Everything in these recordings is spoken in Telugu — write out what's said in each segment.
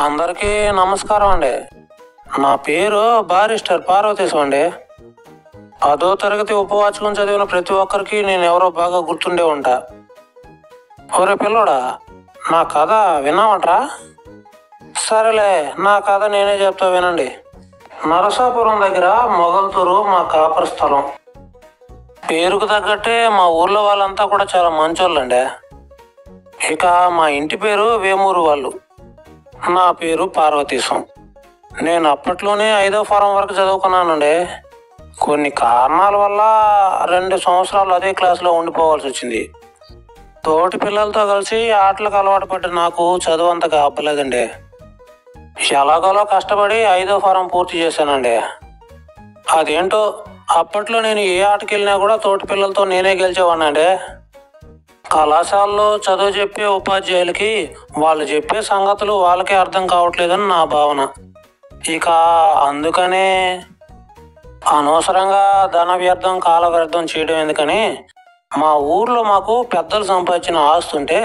అందరికీ నమస్కారం అండి. నా పేరు బారిస్టర్ పార్వతీశం అండి. 10వ తరగతి ఉపవాచకం చదివిన ప్రతి ఒక్కరికి నేను ఎవరో బాగా గుర్తుండే ఉంటా. ఒరే పిల్లోడా, నా కథ విన్నామంట్రా? సరేలే, నా కథ నేనే చెప్తా వినండి. నరసాపురం దగ్గర మొగల్తూరు మా కాపర స్థలం. పేరుకు తగ్గట్టే మా ఊర్లో వాళ్ళంతా కూడా చాలా మంచోళ్ళండి. ఇక మా ఇంటి పేరు వేమూరు వాళ్ళు. నా పేరు పార్వతీశం. నేను అప్పట్లోనే 5వ ఫారం వరకు చదువుకున్నానండి. కొన్ని కారణాల వల్ల 2 సంవత్సరాలు అదే క్లాసులో ఉండిపోవాల్సి వచ్చింది. తోటి పిల్లలతో కలిసి ఆటలకు అలవాటు పడ్డ నాకు చదువు అంతగా అబ్బలేదండి. ఎలాగోలా కష్టపడి 5వ ఫారం పూర్తి చేశానండి. అదేంటో అప్పట్లో నేను ఏ ఆటకి వెళ్ళినా కూడా తోటి పిల్లలతో నేనే గెలిచేవాడినండి. కళాశాలలో చదువు చెప్పే ఉపాధ్యాయులకి వాళ్ళు చెప్పే సంగతులు వాళ్ళకే అర్థం కావట్లేదని నా భావన. ఇక అందుకనే అనవసరంగా ధన వ్యర్థం కాల వ్యర్థం చేయడం ఎందుకని మా ఊర్లో మాకు పెద్దలు సంపాదించిన ఆస్తి ఉంటే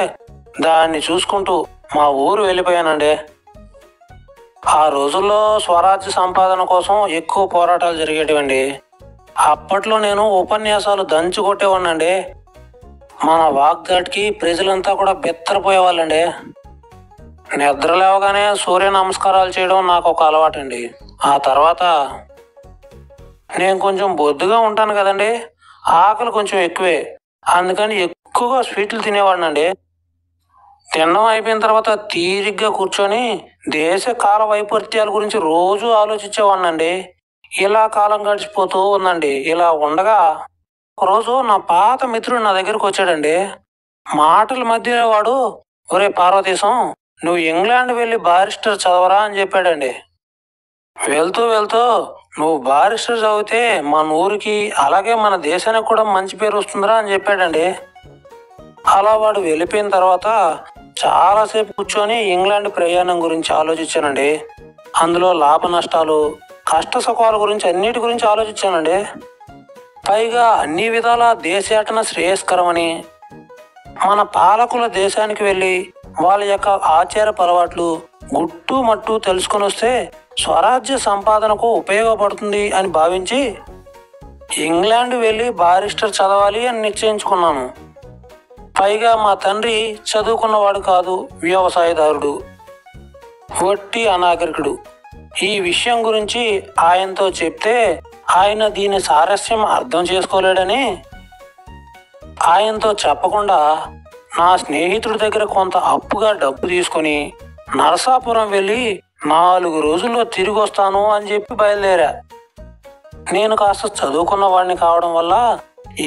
దాన్ని చూసుకుంటూ మా ఊరు వెళ్ళిపోయానండి. ఆ రోజుల్లో స్వరాజ్య సంపాదన కోసం ఎక్కువ పోరాటాలు జరిగేటివండి. అప్పట్లో నేను ఉపన్యాసాలు దంచి కొట్టేవాడినండి. మన వాగ్దాటికి ప్రజలంతా కూడా బెత్తరపోయేవాళ్ళండి. నిద్ర లేవగానే సూర్య నమస్కారాలు చేయడం నాకు ఒక అలవాటండి. ఆ తర్వాత నేను కొంచెం బొద్దుగా ఉంటాను కదండి, ఆకలి కొంచెం ఎక్కువే. అందుకని ఎక్కువగా స్వీట్లు తినేవాడినండి. తినడం అయిపోయిన తర్వాత తీరిగ్గా కూర్చొని దేశ కాల వైపరీత్యాల గురించి రోజు ఆలోచించేవాడినండి. ఇలా కాలం గడిచిపోతూ ఉందండి. ఇలా ఉండగా ఒకరోజు నా పాత మిత్రుడు నా దగ్గరకు వచ్చాడండి. మాటల మధ్య వాడు, ఒరే పార్వతీశం, నువ్వు ఇంగ్లాండ్ వెళ్ళి బారిస్టర్ చదవరా అని చెప్పాడండి. వెళ్తూ వెళ్తూ, నువ్వు బారిస్టర్ చదివితే మన ఊరికి అలాగే మన దేశానికి కూడా మంచి పేరు వస్తుందిరా అని చెప్పాడండి. అలా వాడు వెళ్ళిపోయిన తర్వాత చాలాసేపు కూర్చొని ఇంగ్లాండ్ ప్రయాణం గురించి ఆలోచించానండి. అందులో లాభ నష్టాలు, కష్ట సుఖాల గురించి అన్నిటి గురించి ఆలోచించానండి. పైగా అన్ని విధాల దేశాటన శ్రేయస్కరమని, మన పాలకుల దేశానికి వెళ్ళి వాళ్ళ యొక్క ఆచారపు అలవాట్లు గుట్టు మట్టు తెలుసుకొని వస్తే స్వరాజ్య సంపాదనకు ఉపయోగపడుతుంది అని భావించి ఇంగ్లాండ్ వెళ్ళి బారిస్టర్ చదవాలి అని నిశ్చయించుకున్నాను. పైగా మా తండ్రి చదువుకున్నవాడు కాదు, వ్యవసాయదారుడు, వట్టి అనాగరికుడు. ఈ విషయం గురించి ఆయనతో చెప్తే ఆయన దీని సారస్యం అర్థం చేసుకోలేడని ఆయనతో చెప్పకుండా నా స్నేహితుడి దగ్గర కొంత అప్పుగా డబ్బు తీసుకొని నరసాపురం వెళ్ళి 4 రోజుల్లో తిరిగి వస్తాను అని చెప్పి బయలుదేరా. నేను కాస్త చదువుకున్న వాడిని కావడం వల్ల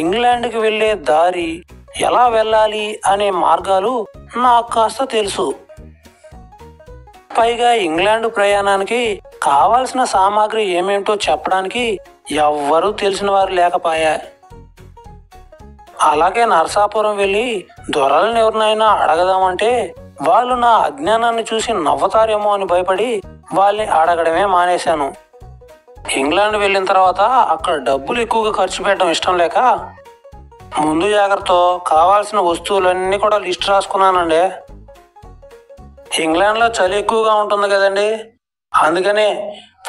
ఇంగ్లాండ్కి వెళ్ళే దారి, ఎలా వెళ్ళాలి అనే మార్గాలు నాకు కాస్త తెలుసు. పైగా ఇంగ్లాండ్ ప్రయాణానికి కావాల్సిన సామాగ్రి ఏమేమిటో చెప్పడానికి ఎవ్వరూ తెలిసిన వారు లేకపోయా. అలాగే నరసాపురం వెళ్ళి దొరలను ఎవరినైనా అడగదామంటే వాళ్ళు నా అజ్ఞానాన్ని చూసి నవ్వుతారేమో అని భయపడి వాళ్ళని అడగడమే మానేశాను. ఇంగ్లాండ్ వెళ్ళిన తర్వాత అక్కడ డబ్బులు ఎక్కువగా ఖర్చు పెట్టడం ఇష్టం లేక ముందు జాగ్రత్తతో కావాల్సిన వస్తువులన్నీ కూడా లిస్ట్ రాసుకున్నానండి. ఇంగ్లాండ్లో చలి ఎక్కువగా ఉంటుంది కదండి, అందుకనే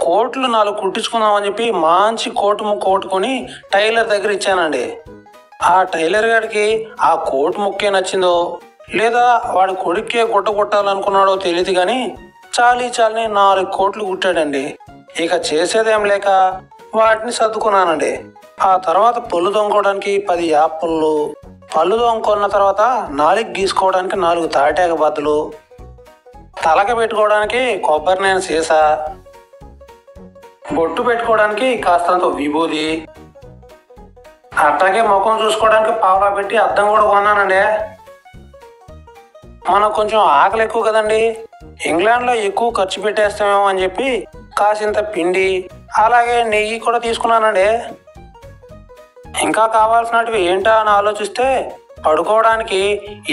కోట్లు 4 కుట్టించుకుందామని చెప్పి మంచి కోటు కొట్టుకొని టైలర్ దగ్గర ఇచ్చానండి. ఆ టైలర్ గారికి ఆ కోటు ముక్కే నచ్చిందో లేదా వాడి కొడుక్కే గుట్ట కొట్టాలనుకున్నాడో తెలియదు కానీ చాలీ 4 కోట్లు కుట్టాడండి. ఇక చేసేదేం లేక వాటిని సర్దుకున్నానండి. ఆ తర్వాత పళ్ళు తోముకోవడానికి 10 యాపిళ్ళు, పళ్ళు తోముకున్న తర్వాత నాలుగు గీసుకోవడానికి 4 తాటాక బద్దలు, తలక పెట్టుకోవడానికి కొబ్బరి నూనె సీసా, బొట్టు పెట్టుకోవడానికి కాస్తంత విభూది, అట్లాగే ముఖం చూసుకోవడానికి పావలా పెట్టి అద్దం కూడా కొన్నానండి. మనకు కొంచెం ఆకలి ఎక్కువ కదండి, ఇంగ్లాండ్లో ఎక్కువ ఖర్చు పెట్టేస్తామేమో అని చెప్పి కాసింత పిండి అలాగే నెయ్యి కూడా తీసుకున్నానండి. ఇంకా కావాల్సినవి ఏంటా అని ఆలోచిస్తే పడుకోవడానికి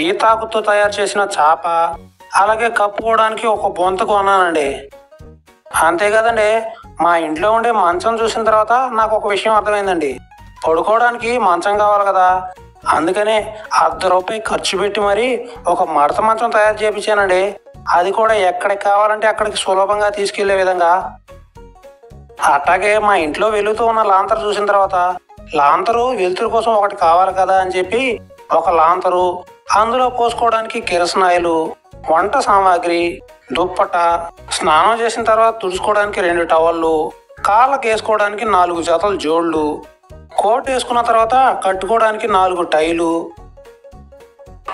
ఈతాకుతో తయారు చేసిన చాప, అలాగే కప్పుకోవడానికి ఒక బొంత కొన్నానండి. అంతే కదండి, మా ఇంట్లో ఉండే మంచం చూసిన తర్వాత నాకు ఒక విషయం అర్థమైందండి. పడుకోవడానికి మంచం కావాలి కదా, అందుకనే ₹1 ఖర్చు పెట్టి మరీ ఒక మడత మంచం తయారు చేయించానండి. అది కూడా ఎక్కడికి కావాలంటే అక్కడికి సులభంగా తీసుకెళ్లే విధంగా. అట్లాగే మా ఇంట్లో వెలుగుతూ ఉన్న లాంతరు చూసిన తర్వాత లాంతరు వెలుతురు కోసం ఒకటి కావాలి కదా అని చెప్పి ఒక లాంతరు, అందులో పోసుకోవడానికి కిరసనాయిలు, వంట సామాగ్రి, దుప్పట, స్నానం చేసిన తర్వాత తుడుచుకోవడానికి 2 టవళ్ళు, కాళ్ళకు వేసుకోవడానికి 4 జతల జోళ్ళు, కోట్ వేసుకున్న తర్వాత కట్టుకోవడానికి 4 టైలు,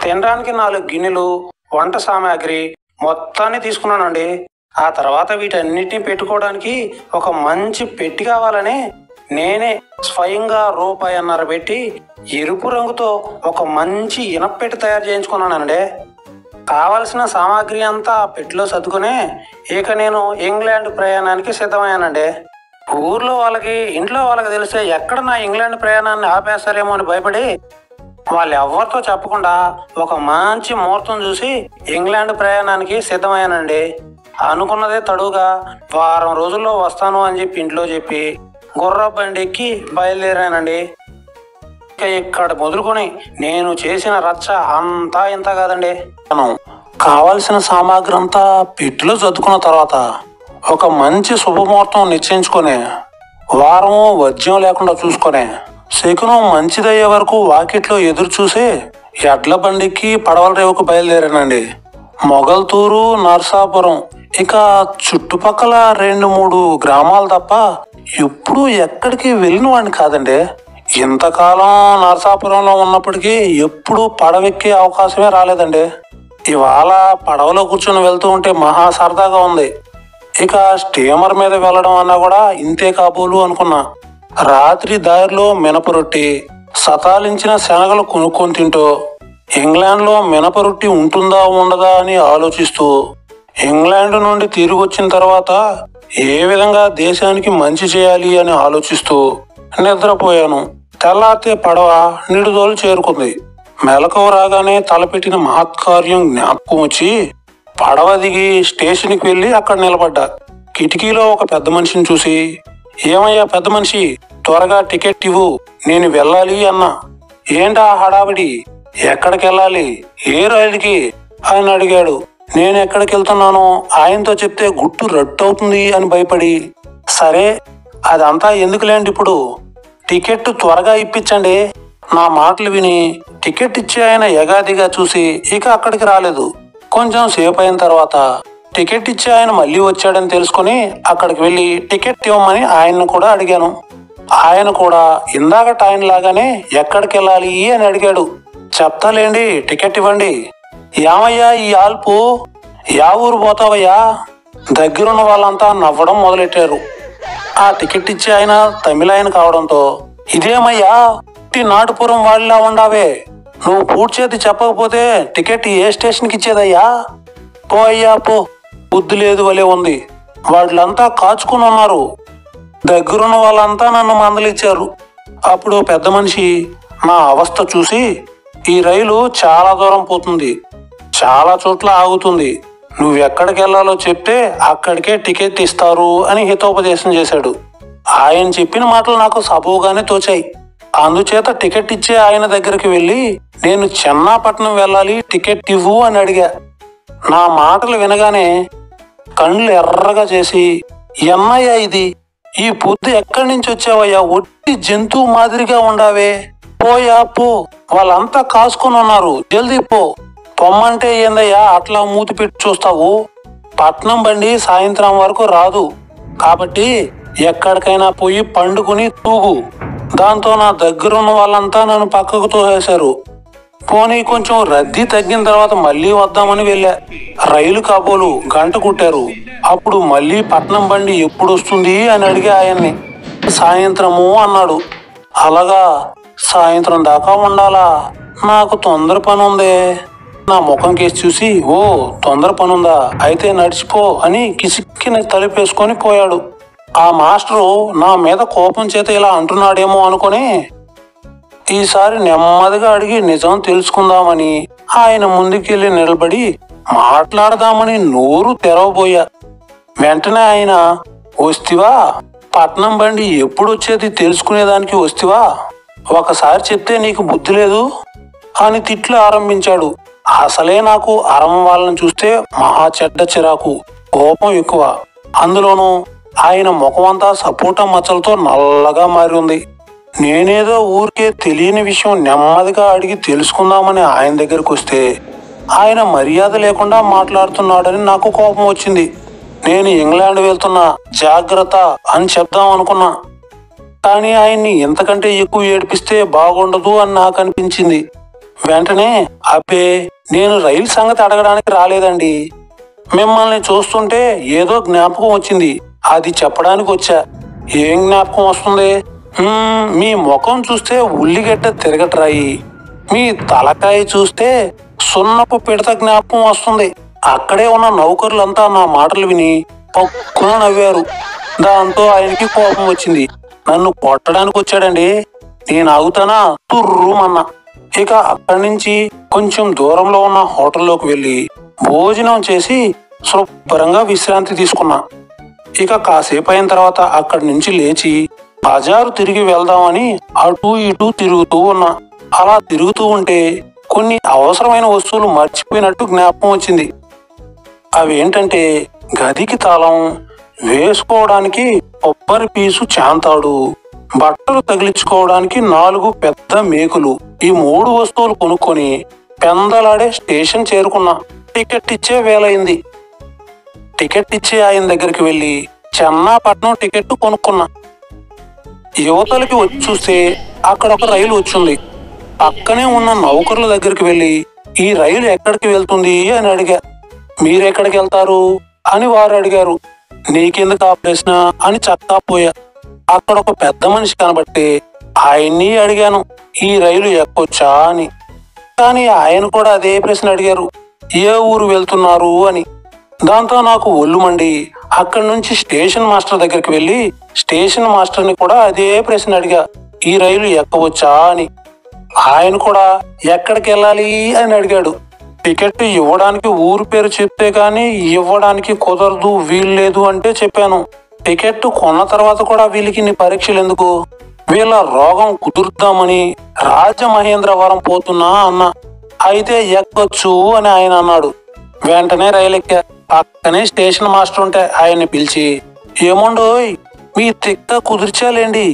తినడానికి 4 గిన్నెలు, వంట సామాగ్రి మొత్తాన్ని తీసుకున్నానండి. ఆ తర్వాత వీటన్నిటిని పెట్టుకోవడానికి ఒక మంచి పెట్టి కావాలని నేనే స్వయంగా ₹1.5 పెట్టి ఎరుపు రంగుతో ఒక మంచి ఇనపెట్టి తయారు చేయించుకున్నానండి. కావలసిన సామాగ్రి అంతా పెట్టిలో సర్దుకుని ఇక నేను ఇంగ్లాండ్ ప్రయాణానికి సిద్ధమయ్యానండి. ఊర్లో వాళ్ళకి, ఇంట్లో వాళ్ళకి తెలిస్తే ఎక్కడ నా ఇంగ్లాండ్ ప్రయాణాన్ని ఆపేస్తారేమో అని భయపడి వాళ్ళు ఎవరితో చెప్పకుండా ఒక మంచి ముహూర్తం చూసి ఇంగ్లాండ్ ప్రయాణానికి సిద్ధమయ్యానండి. అనుకున్నదే తడువుగా వారం రోజుల్లో వస్తాను అని చెప్పి ఇంట్లో చెప్పి గుర్రపు బండి ఎక్కి బయలుదేరానండి. ఇక ఇక్కడ మొదలుకొని నేను చేసిన రచ్చ అంతా ఇంత కాదండి. మనం కావలసిన సామాగ్రి అంతా పెట్టిలో చదువుకున్న తర్వాత ఒక మంచి శుభముహూర్తం నిశ్చయించుకొని వారము వర్జ్యం లేకుండా చూసుకొని శకునం మంచిదయ్యే వరకు వాకిట్లో ఎదురు చూసి ఎడ్ల బండికి పడవల రేవుకు బయలుదేరానండి. మొగల్తూరు, నరసాపురం, ఇక చుట్టుపక్కల 2-3 గ్రామాలు తప్ప ఎప్పుడు ఎక్కడికి వెళ్ళిన వాడిని కాదండి. ఇంతకాలం నరసాపురంలో ఉన్నప్పటికీ ఎప్పుడు పడవెక్కే అవకాశమే రాలేదండి. ఇవాళ పడవలో కూర్చొని వెళ్తూ ఉంటే మహా సరదాగా ఉంది. ఇక స్టీమర్ మీద వెళ్ళడం అన్నా కూడా ఇంతే కాబోలు అనుకున్నా. రాత్రి దారిలో మినపరొట్టి, సతాలించిన శనగలు కొనుక్కొని తింటూ ఇంగ్లాండ్లో మినపరొట్టి ఉంటుందా ఉండదా అని ఆలోచిస్తూ ఇంగ్లాండ్ నుండి తిరిగి వచ్చిన తర్వాత ఏ విధంగా దేశానికి మంచి చేయాలి అని ఆలోచిస్తూ నిద్రపోయాను. తెల్లారితే పడవ నిడుదోలు చేరుకుంది. మెలకువ రాగానే తలపెట్టిన మహత్కార్యం జ్ఞాపకం వచ్చి పడవ దిగి స్టేషన్కి వెళ్ళి అక్కడ నిలబడ్డా. కిటికీలో ఒక పెద్ద మనిషిని చూసి, ఏమయ్యా పెద్ద మనిషి, త్వరగా టికెట్ ఇవ్వు, నేను వెళ్ళాలి అన్నా. ఏంటా హడావిడి, ఎక్కడికి వెళ్ళాలి, ఏ రైలుకి అని అడిగాడు. నేను ఎక్కడికి వెళ్తున్నానో ఆయనతో చెప్తే గుట్టు రట్టు అవుతుంది అని భయపడి, సరే అదంతా ఎందుకులేండి, ఇప్పుడు టికెట్ త్వరగా ఇప్పించండి. నా మాటలు విని టికెట్ ఇచ్చి ఆయన యగాదిగా చూసి ఇక అక్కడికి రాలేదు. కొంచెం సేపు అయిన తర్వాత టికెట్ ఇచ్చి ఆయన మళ్ళీ వచ్చాడని తెలుసుకుని అక్కడికి వెళ్ళి టికెట్ ఇవ్వమని ఆయన్ను కూడా అడిగాను. ఆయన కూడా ఇందాక ఆయన లాగానే ఎక్కడికి వెళ్ళాలి అని అడిగాడు. చెప్తాలేండి, టికెట్ ఇవ్వండి. ఏమయ్యా ఈ ఆల్పు, యా ఊరు పోతావయ్యా? దగ్గరున్న వాళ్ళంతా నవ్వడం మొదలెట్టారు. ఆ టికెట్ ఇచ్చి ఆయన తమిళ ఆయన కావడంతో, ఇదేమయ్యా నాటుపురం వాళ్ళలా ఉండావే, నువ్వు పూర్తి చేతి చెప్పకపోతే టికెట్ ఏ స్టేషన్కి ఇచ్చేదయ్యా? పో అయ్యా పో, బుద్ధి లేదు వలే ఉంది. వాళ్ళంతా కాచుకుని ఉన్నారు. దగ్గరున్న వాళ్ళంతా నన్ను మందలిచ్చారు. అప్పుడు పెద్ద మనిషి నా అవస్థ చూసి, ఈ రైలు చాలా దూరం పోతుంది, చాలా చోట్ల ఆగుతుంది, నువ్వెక్కడికి వెళ్ళాలో చెప్తే అక్కడికే టికెట్ ఇస్తారు అని హితోపదేశం చేశాడు. ఆయన చెప్పిన మాటలు నాకు సబూగానే తోచాయి. అందుచేత టికెట్ ఇచ్చే ఆయన దగ్గరికి వెళ్ళి, నేను చెన్నాపట్నం వెళ్ళాలి, టికెట్ ఇవ్వు అని అడిగా. నా మాటలు వినగానే కళ్ళు ఎర్రగా చేసి, ఎన్నయ్య ఇది, ఈ పొద్దు ఎక్కడి నుంచి వచ్చావయ్యా, ఒట్టి జంతువు మాదిరిగా ఉండావే, పోయా పో, వాళ్ళంతా కాసుకుని ఉన్నారు, జల్దీ పో. పొమ్మంటే ఏందయ్యా అట్లా మూతి పెట్టి చూస్తావు? పట్నం బండి సాయంత్రం వరకు రాదు, కాబట్టి ఎక్కడికైనా పోయి పండుకుని తూగు. దాంతో నా దగ్గరున్న వాళ్ళంతా నన్ను పక్కకు తోసేశారు. పోనీ కొంచెం రద్దీ తగ్గిన తర్వాత మళ్ళీ వద్దామని వెళ్ళా. రైలు కాబోలు గంట కుట్టారు. అప్పుడు మళ్ళీ పట్నం బండి ఎప్పుడు వస్తుంది అని అడిగా ఆయన్ని. సాయంత్రము అన్నాడు. అలాగా, సాయంత్రం దాకా ఉండాలా? నాకు తొందర పని ఉందే. నా ముఖం కేసి చూసి, ఓ తొందర పనుందా, అయితే నడిచిపో అని కిసిక్కిన తలుపేసుకొని పోయాడు. ఆ మాస్టరు నా మీద కోపం చేత ఇలా అంటున్నాడేమో అనుకొని ఈసారి నెమ్మదిగా అడిగి నిజం తెలుసుకుందామని ఆయన ముందుకెళ్ళి నిలబడి మాట్లాడదామని నోరు తెరవబోయా. వెంటనే ఆయన, వస్తివా, పట్నం బండి ఎప్పుడు వచ్చేది తెలుసుకునేదానికి వస్తివా, ఒకసారి చెప్తే నీకు బుద్ధి లేదు అని తిట్లు ఆరంభించాడు. అసలే నాకు అరం వాళ్ళని చూస్తే మహా చెడ్డ చిరాకు, కోపం ఎక్కువ. అందులోనూ ఆయన ముఖమంతా సపోటా మచ్చలతో నల్లగా మారి ఉంది. నేనేదో ఊరికే తెలియని విషయం నెమ్మదిగా అడిగి తెలుసుకుందామని ఆయన దగ్గరికి వస్తే ఆయన మర్యాద లేకుండా మాట్లాడుతున్నాడని నాకు కోపం వచ్చింది. నేను ఇంగ్లాండ్ వెళ్తున్నా, జాగ్రత్త అని చెప్దాం అనుకున్నా. కానీ ఆయన్ని ఇంతకంటే ఎక్కువ ఏడిపిస్తే బాగుండదు అని నాకు అనిపించింది. వెంటనే, అబ్బే, నేను రైలు సంగతి అడగడానికి రాలేదండి. మిమ్మల్ని చూస్తుంటే ఏదో జ్ఞాపకం వచ్చింది, అది చెప్పడానికి వచ్చా. ఏం జ్ఞాపకం వస్తుంది? మీ ముఖం చూస్తే ఉల్లిగడ్డ తిరగట్రాయి, మీ తలకాయ చూస్తే సున్నపు పిడత జ్ఞాపకం వస్తుంది. అక్కడే ఉన్న నౌకరులంతా నా మాటలు విని పక్కున నవ్వారు. దాంతో ఆయనకి కోపం వచ్చింది. నన్ను కొట్టడానికి వచ్చాడండి. నేను ఆగుతానా? తుర్రుమన్నా. ఇక అక్కడి నుంచి కొంచెం దూరంలో ఉన్న హోటల్లోకి వెళ్ళి భోజనం చేసి శుభ్రంగా విశ్రాంతి తీసుకున్నా. ఇక కాసేపు అయిన తర్వాత అక్కడి నుంచి లేచి బజారు తిరిగి వెళ్దామని అటూ ఇటూ తిరుగుతూ ఉన్నా. అలా తిరుగుతూ ఉంటే కొన్ని అవసరమైన వస్తువులు మర్చిపోయినట్టు జ్ఞాపకం వచ్చింది. అవేంటంటే గదికి తాళం, వేసుకోవడానికి కొబ్బరి పీసు చాంతాడు, బట్టలు తగిలించుకోవడానికి 4 పెద్ద మేకులు. ఈ 3 వస్తువులు కొనుక్కొని పెందలాడే స్టేషన్ చేరుకున్నా. టికెట్ ఇచ్చే వేలైంది. టికెట్ ఇచ్చే ఆయన దగ్గరికి వెళ్ళి చెన్నాపట్నం టికెట్ కొనుక్కున్నా. యువతలకి వచ్చి చూస్తే అక్కడ ఒక రైలు వచ్చింది. పక్కనే ఉన్న నౌకర్ల దగ్గరికి వెళ్ళి ఈ రైలు ఎక్కడికి వెళ్తుంది అని అడిగా. మీరెక్కడికి వెళ్తారు అని వారు అడిగారు. నీకెందుకు ఆ ప్రశ్న అని చక్కాపోయా. అక్కడ ఒక పెద్ద మనిషి కనబట్టి ఆయన్ని అడిగాను, ఈ రైలు ఎక్కొచ్చా అని. కానీ ఆయన కూడా అదే ప్రశ్న అడిగారు, ఏ ఊరు వెళ్తున్నారు అని. దాంతో నాకు ఒళ్ళు మండి అక్కడి నుంచి స్టేషన్ మాస్టర్ దగ్గరికి వెళ్ళి స్టేషన్ మాస్టర్ని కూడా అదే ప్రశ్న అడిగా, ఈ రైలు ఎక్కవచ్చా అని. ఆయన కూడా ఎక్కడికి వెళ్ళాలి అని అడిగాడు. టికెట్ ఇవ్వడానికి ఊరు పేరు చెప్తే గానీ ఇవ్వడానికి కుదరదు, వీల్లేదు అంటే చెప్పాను. టికెట్ కొన్న తర్వాత కూడా వీళ్ళకి నీ పరీక్షలు ఎందుకు, వీళ్ళ రోగం కుదురుద్దామని రాజమహేంద్రవరం పోతున్నా అన్నా. అయితే ఎక్కొచ్చు అని ఆయన అన్నాడు. వెంటనే రైలు ఎక్కా. పక్కనే స్టేషన్ మాస్టర్ ఉంటే ఆయన్ని పిలిచి, ఏమండోయ్, మీ తిక్క కుదిర్చాలేండి,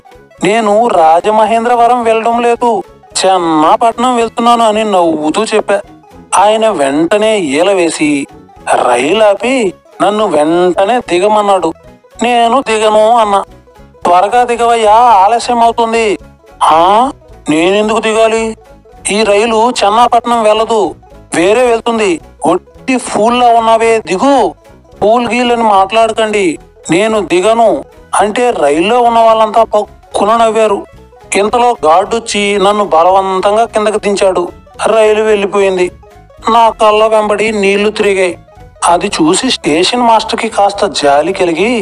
నేను రాజమహేంద్రవరం వెళ్ళడం లేదు, చెన్నాపట్నం వెళ్తున్నాను అని నవ్వుతూ చెప్పా. ఆయన వెంటనే ఈల వేసి రైలు ఆపి నన్ను వెంటనే దిగమన్నాడు. నేను దిగను అన్నా. త్వరగా దిగవయ్యా, ఆలస్యం అవుతుంది. నేనెందుకు దిగాలి? ఈ రైలు చెన్నాపట్నం వెళ్ళదు, వేరే వెళ్తుంది. ఒట్టి ఫూల్లా ఉన్నావే, దిగు. ఫూల్ గీలని మాట్లాడకండి, నేను దిగను అంటే రైల్లో ఉన్న వాళ్ళంతా పక్కున నవ్వారు. ఇంతలో గార్డు వచ్చి నన్ను బలవంతంగా కిందకి దించాడు. రైలు వెళ్ళిపోయింది. నా కళ్ళ వెంబడి నీళ్లు తిరిగాయి. అది చూసి స్టేషన్ మాస్టర్కి కాస్త జాలి కలిగి,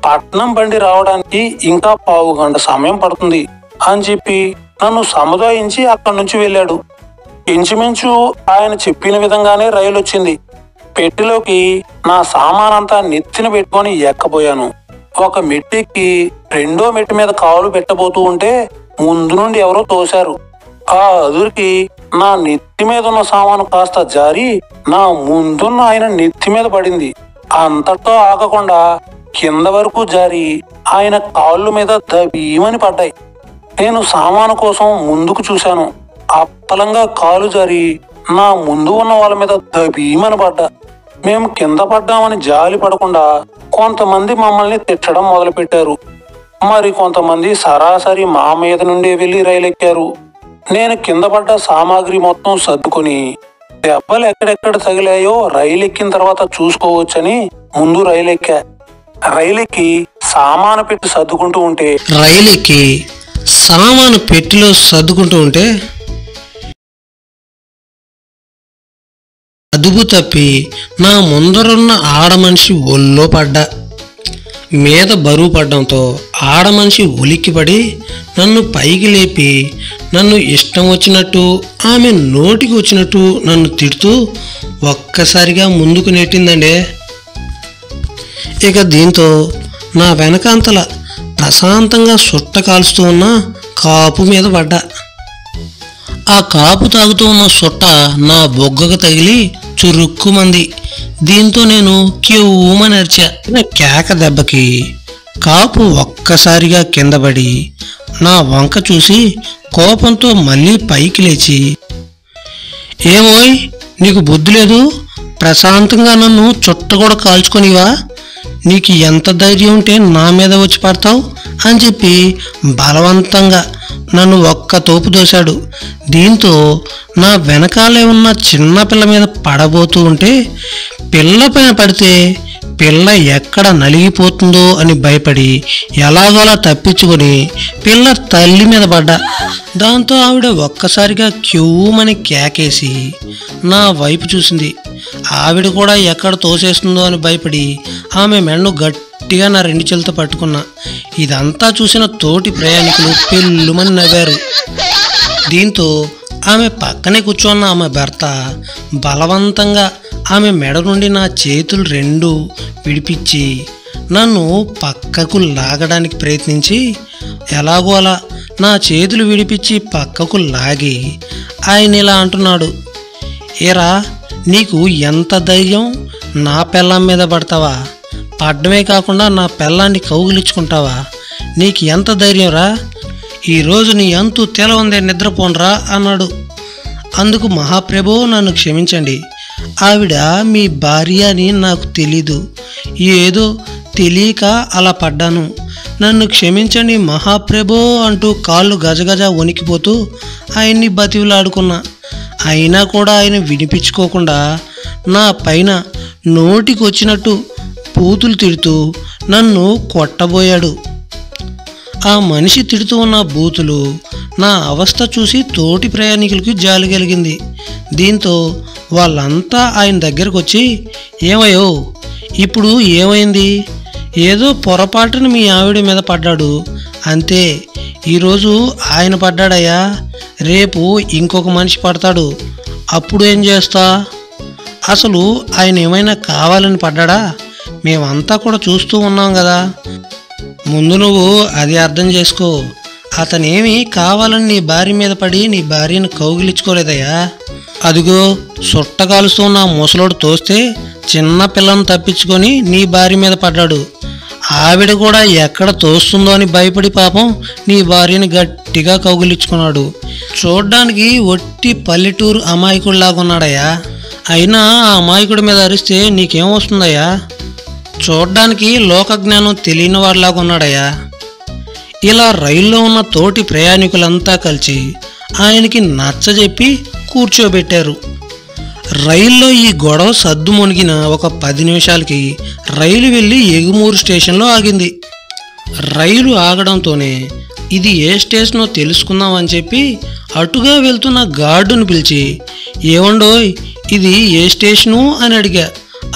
పట్నం బండి రావడానికి ఇంకా 15 గంట సమయం పడుతుంది అని చెప్పి నన్ను సముదాయించి అక్కడి నుంచి వెళ్ళాడు. ఇంచుమించు ఆయన చెప్పిన విధంగానే రైలు వచ్చింది. పెట్టెలోకి నా సామానంతా నెత్తిన పెట్టుకొని ఎక్కబోయాను. ఒక మెట్టెక్కి 2వ మెట్టు మీద కాలు పెట్టబోతూ ఉంటే ముందు నుండి ఎవరో తోశారు. ఆ అదురికి నా నెత్తి మీద ఉన్న సామాను కాస్త జారి నా ముందున్న ఆయన నెత్తి మీద పడింది. అంతటితో ఆగకుండా కింద వరకు జారి ఆయన కాళ్ళు మీద దబీమని పడ్డాయి. నేను సామాను కోసం ముందుకు చూశాను. అప్పలంగా కాలు జారి నా ముందు ఉన్న వాళ్ళ మీద దబీమని పడ్డా. మేము కింద పడ్డామని జాలి పడకుండా కొంతమంది మమ్మల్ని తిట్టడం మొదలుపెట్టారు. మరి కొంతమంది సరాసరి మా మీద నుండి వెళ్ళి రైలు ఎక్కారు. నేను కింద పడ్డ సామాగ్రి మొత్తం సర్దుకొని దెబ్బలు ఎక్కడెక్కడ తగిలాయో రైలు ఎక్కిన తర్వాత చూసుకోవచ్చని ముందు రైలు ఎక్కా. రైలెక్కి సామాను పెట్టి సర్దుకుంటూ ఉంటే అదుపు తప్పి నా ముందరున్న ఆడమనిషి ఒళ్ళో పడ్డా. మీద బరువు పడ్డంతో ఆడమనిషి ఉలిక్కిపడి నన్ను పైకి లేపి నన్ను ఇష్టం వచ్చినట్టు, ఆమె నోటికి వచ్చినట్టు నన్ను తిడుతూ ఒక్కసారిగా ముందుకు నెట్టిందండి. ఇక దీంతో నా వెనకాంతల ప్రశాంతంగా సుట్ట కాల్స్తూ ఉన్న కాపు మీద పడ్డా. ఆ కాపు తాగుతూ ఉన్న సొట్ట నా బొగ్గకు తగిలి చురుక్కుమంది. దీంతో నేను క్యూమని అరిచా. కేక దెబ్బకి కాపు ఒక్కసారిగా కిందపడి నా వంక చూసి కోపంతో మళ్ళీ పైకి లేచి, ఏమోయ్ నీకు బుద్ధి లేదు, ప్రశాంతంగా నన్ను చుట్ట కూడా కాల్చుకొనివా, నీకు ఎంత ధైర్యం ఉంటే నా మీద వచ్చి పడతావు అని చెప్పి బలవంతంగా నన్ను ఒక్క తోపు దోశాడు. దీంతో నా వెనకాలే ఉన్న చిన్నపిల్ల మీద పడబోతూ ఉంటే పిల్ల పైన పడితే పిల్ల ఎక్కడ నలిగిపోతుందో అని భయపడి ఎలాగోలా తప్పించుకొని పిల్ల తల్లి మీద పడ్డా. దాంతో ఆవిడ ఒక్కసారిగా క్యూమని కేకేసి నా వైపు చూసింది. ఆవిడ కూడా ఎక్కడ తోసేస్తుందో అని భయపడి ఆమె మెడను గట్టిగా నా 2 చేతులతో పట్టుకున్నా. ఇదంతా చూసిన తోటి ప్రయాణికులు పెళ్ళుమని నవ్వారు. దీంతో ఆమె పక్కనే కూర్చోన్న ఆమె భర్త బలవంతంగా ఆమె మెడ నుండి నా చేతులు 2 విడిపించి నన్ను పక్కకు లాగడానికి ప్రయత్నించి ఎలాగో అలా నా చేతులు విడిపించి పక్కకు లాగి ఆయన ఇలా అంటున్నాడు, ఏరా నీకు ఎంత ధైర్యం, నా పెళ్ళాం మీద పడతావా, పడ్డమే కాకుండా నా పెళ్ళాన్ని కౌగిలించుకుంటావా, నీకు ఎంత ధైర్యం రా, ఈరోజు నీ అంతు తెలవందే నిద్రపోనరా అన్నాడు. అందుకు మహాప్రభో నన్ను క్షమించండి, ఆవిడ మీ భార్య అని నాకు తెలీదు, ఏదో తెలియక అలా పడ్డాను, నన్ను క్షమించండి మహాప్రభో అంటూ కాళ్ళు గజగజ వణికిపోతూ ఆయన్ని బతివులాడుకున్నా. అయినా కూడా ఆయన వినిపించుకోకుండా నా పైన నోటికి వచ్చినట్టు పూతులు తిడుతూ నన్ను కొట్టబోయాడు. ఆ మనిషి తిడుతూ ఉన్న బూతులు నా అవస్థ చూసి తోటి ప్రయాణికులకి జాలి కలిగింది. దీంతో వాళ్ళంతా ఆయన దగ్గరకు వచ్చి, ఏమయ్యో ఇప్పుడు ఏమైంది, ఏదో పొరపాటున మీ ఆవిడ మీద పడ్డాడు అంతే, ఈరోజు ఆయన పడ్డాడయ్యా, రేపు ఇంకొక మనిషి పడతాడు, అప్పుడు ఏం చేస్తా, అసలు ఆయన ఏమైనా కావాలని పడ్డాడా, మేమంతా కూడా చూస్తూ ఉన్నాం కదా, ముందు నువ్వు అది అర్థం చేసుకో, అతనేమి కావాలని నీ భార్య మీద పడి నీ భార్యను కౌగిలించుకోలేదయ్యా, అదిగో సొట్ట కాలుస్తూ నా ముసలోడు తోస్తే చిన్న పిల్లను తప్పించుకొని నీ భార్య మీద పడ్డాడు, ఆవిడ కూడా ఎక్కడ తోస్తుందో అని భయపడి పాపం నీ భార్యని గట్టిగా కౌగిలించుకున్నాడు, చూడ్డానికి ఒట్టి పల్లెటూరు అమాయకుడిలాగా ఉన్నాడయ్యా, అయినా ఆ అమాయకుడి మీద అరిస్తే నీకేం వస్తుందయ్యా, చూడ్డానికి లోకజ్ఞానం తెలియని వాడిలాగా ఉన్నాడయ్యా. ఇలా రైల్లో ఉన్న తోటి ప్రయాణికులంతా కలిసి ఆయనకి నచ్చజెప్పి కూర్చోబెట్టారు. రైల్లో ఈ గొడవ సద్దు మునిగిన ఒక 10 నిమిషాలకి రైలు వెళ్ళి ఎగుమూరు స్టేషన్లో ఆగింది. రైలు ఆగడంతోనే ఇది ఏ స్టేషనో తెలుసుకుందామని చెప్పి అటుగా వెళ్తున్న గార్డును పిలిచి, ఏమండోయ్ ఇది ఏ స్టేషను అని అడిగా.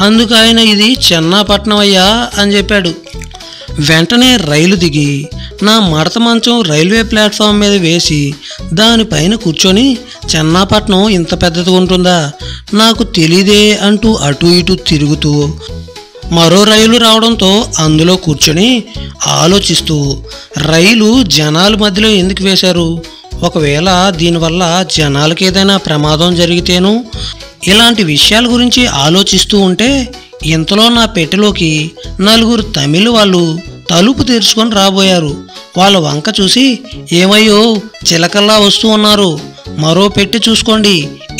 అందుకు ఆయన ఇది చెన్నాపట్నం అయ్యా అని చెప్పాడు. వెంటనే రైలు దిగి నా మడత మంచం రైల్వే ప్లాట్ఫామ్ మీద వేసి దానిపైన కూర్చొని, చెన్నాపట్నం ఇంత పెద్దదిగా ఉంటుందా, నాకు తెలీదే అంటూ అటు ఇటు తిరుగుతూ మరో రైలు రావడంతో అందులో కూర్చొని ఆలోచిస్తూ, రైలు జనాల మధ్యలో ఎందుకు వేశారు, ఒకవేళ దీనివల్ల జనాలకు ఏదైనా ప్రమాదం జరిగితేనూ, ఇలాంటి విషయాల గురించి ఆలోచిస్తూ ఉంటే ఇంతలో నా పెట్టెలోకి 4 తమిళ వాళ్ళు తలుపు తెరుచుకొని రాబోయారు. వాళ్ళ వంక చూసి, ఏమయ్యో చిలకల్లా వస్తూ ఉన్నారు, మరో పెట్టి చూసుకోండి,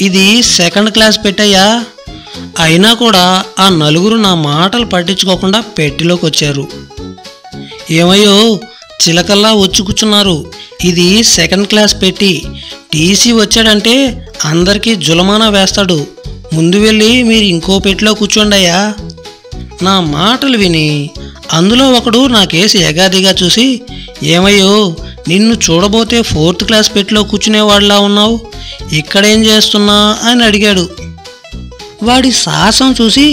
ఇది 2nd క్లాస్ పెట్టయ్యా. అయినా కూడా ఆ 4 నా మాటలు పట్టించుకోకుండా పెట్టెలోకి వచ్చారు. ఏమయ్యో చిలకల్లా వచ్చి కూర్చున్నారు, ఇది 2nd క్లాస్ పెట్టి, టీసీ వచ్చాడంటే అందరికీ జులమానా వేస్తాడు, ముందు వెళ్ళి మీరు ఇంకో పెట్టిలో కూర్చోండయ్యా. నా మాటలు విని అందులో ఒకడు నాకేసి ఎగాదిగా చూసి, ఏమయ్యో నిన్ను చూడబోతే 4th క్లాస్ పెట్టిలో కూర్చునేవాడిలా ఉన్నావు, ఇక్కడేం చేస్తున్నా అని అడిగాడు. వాడి సాహసం చూసి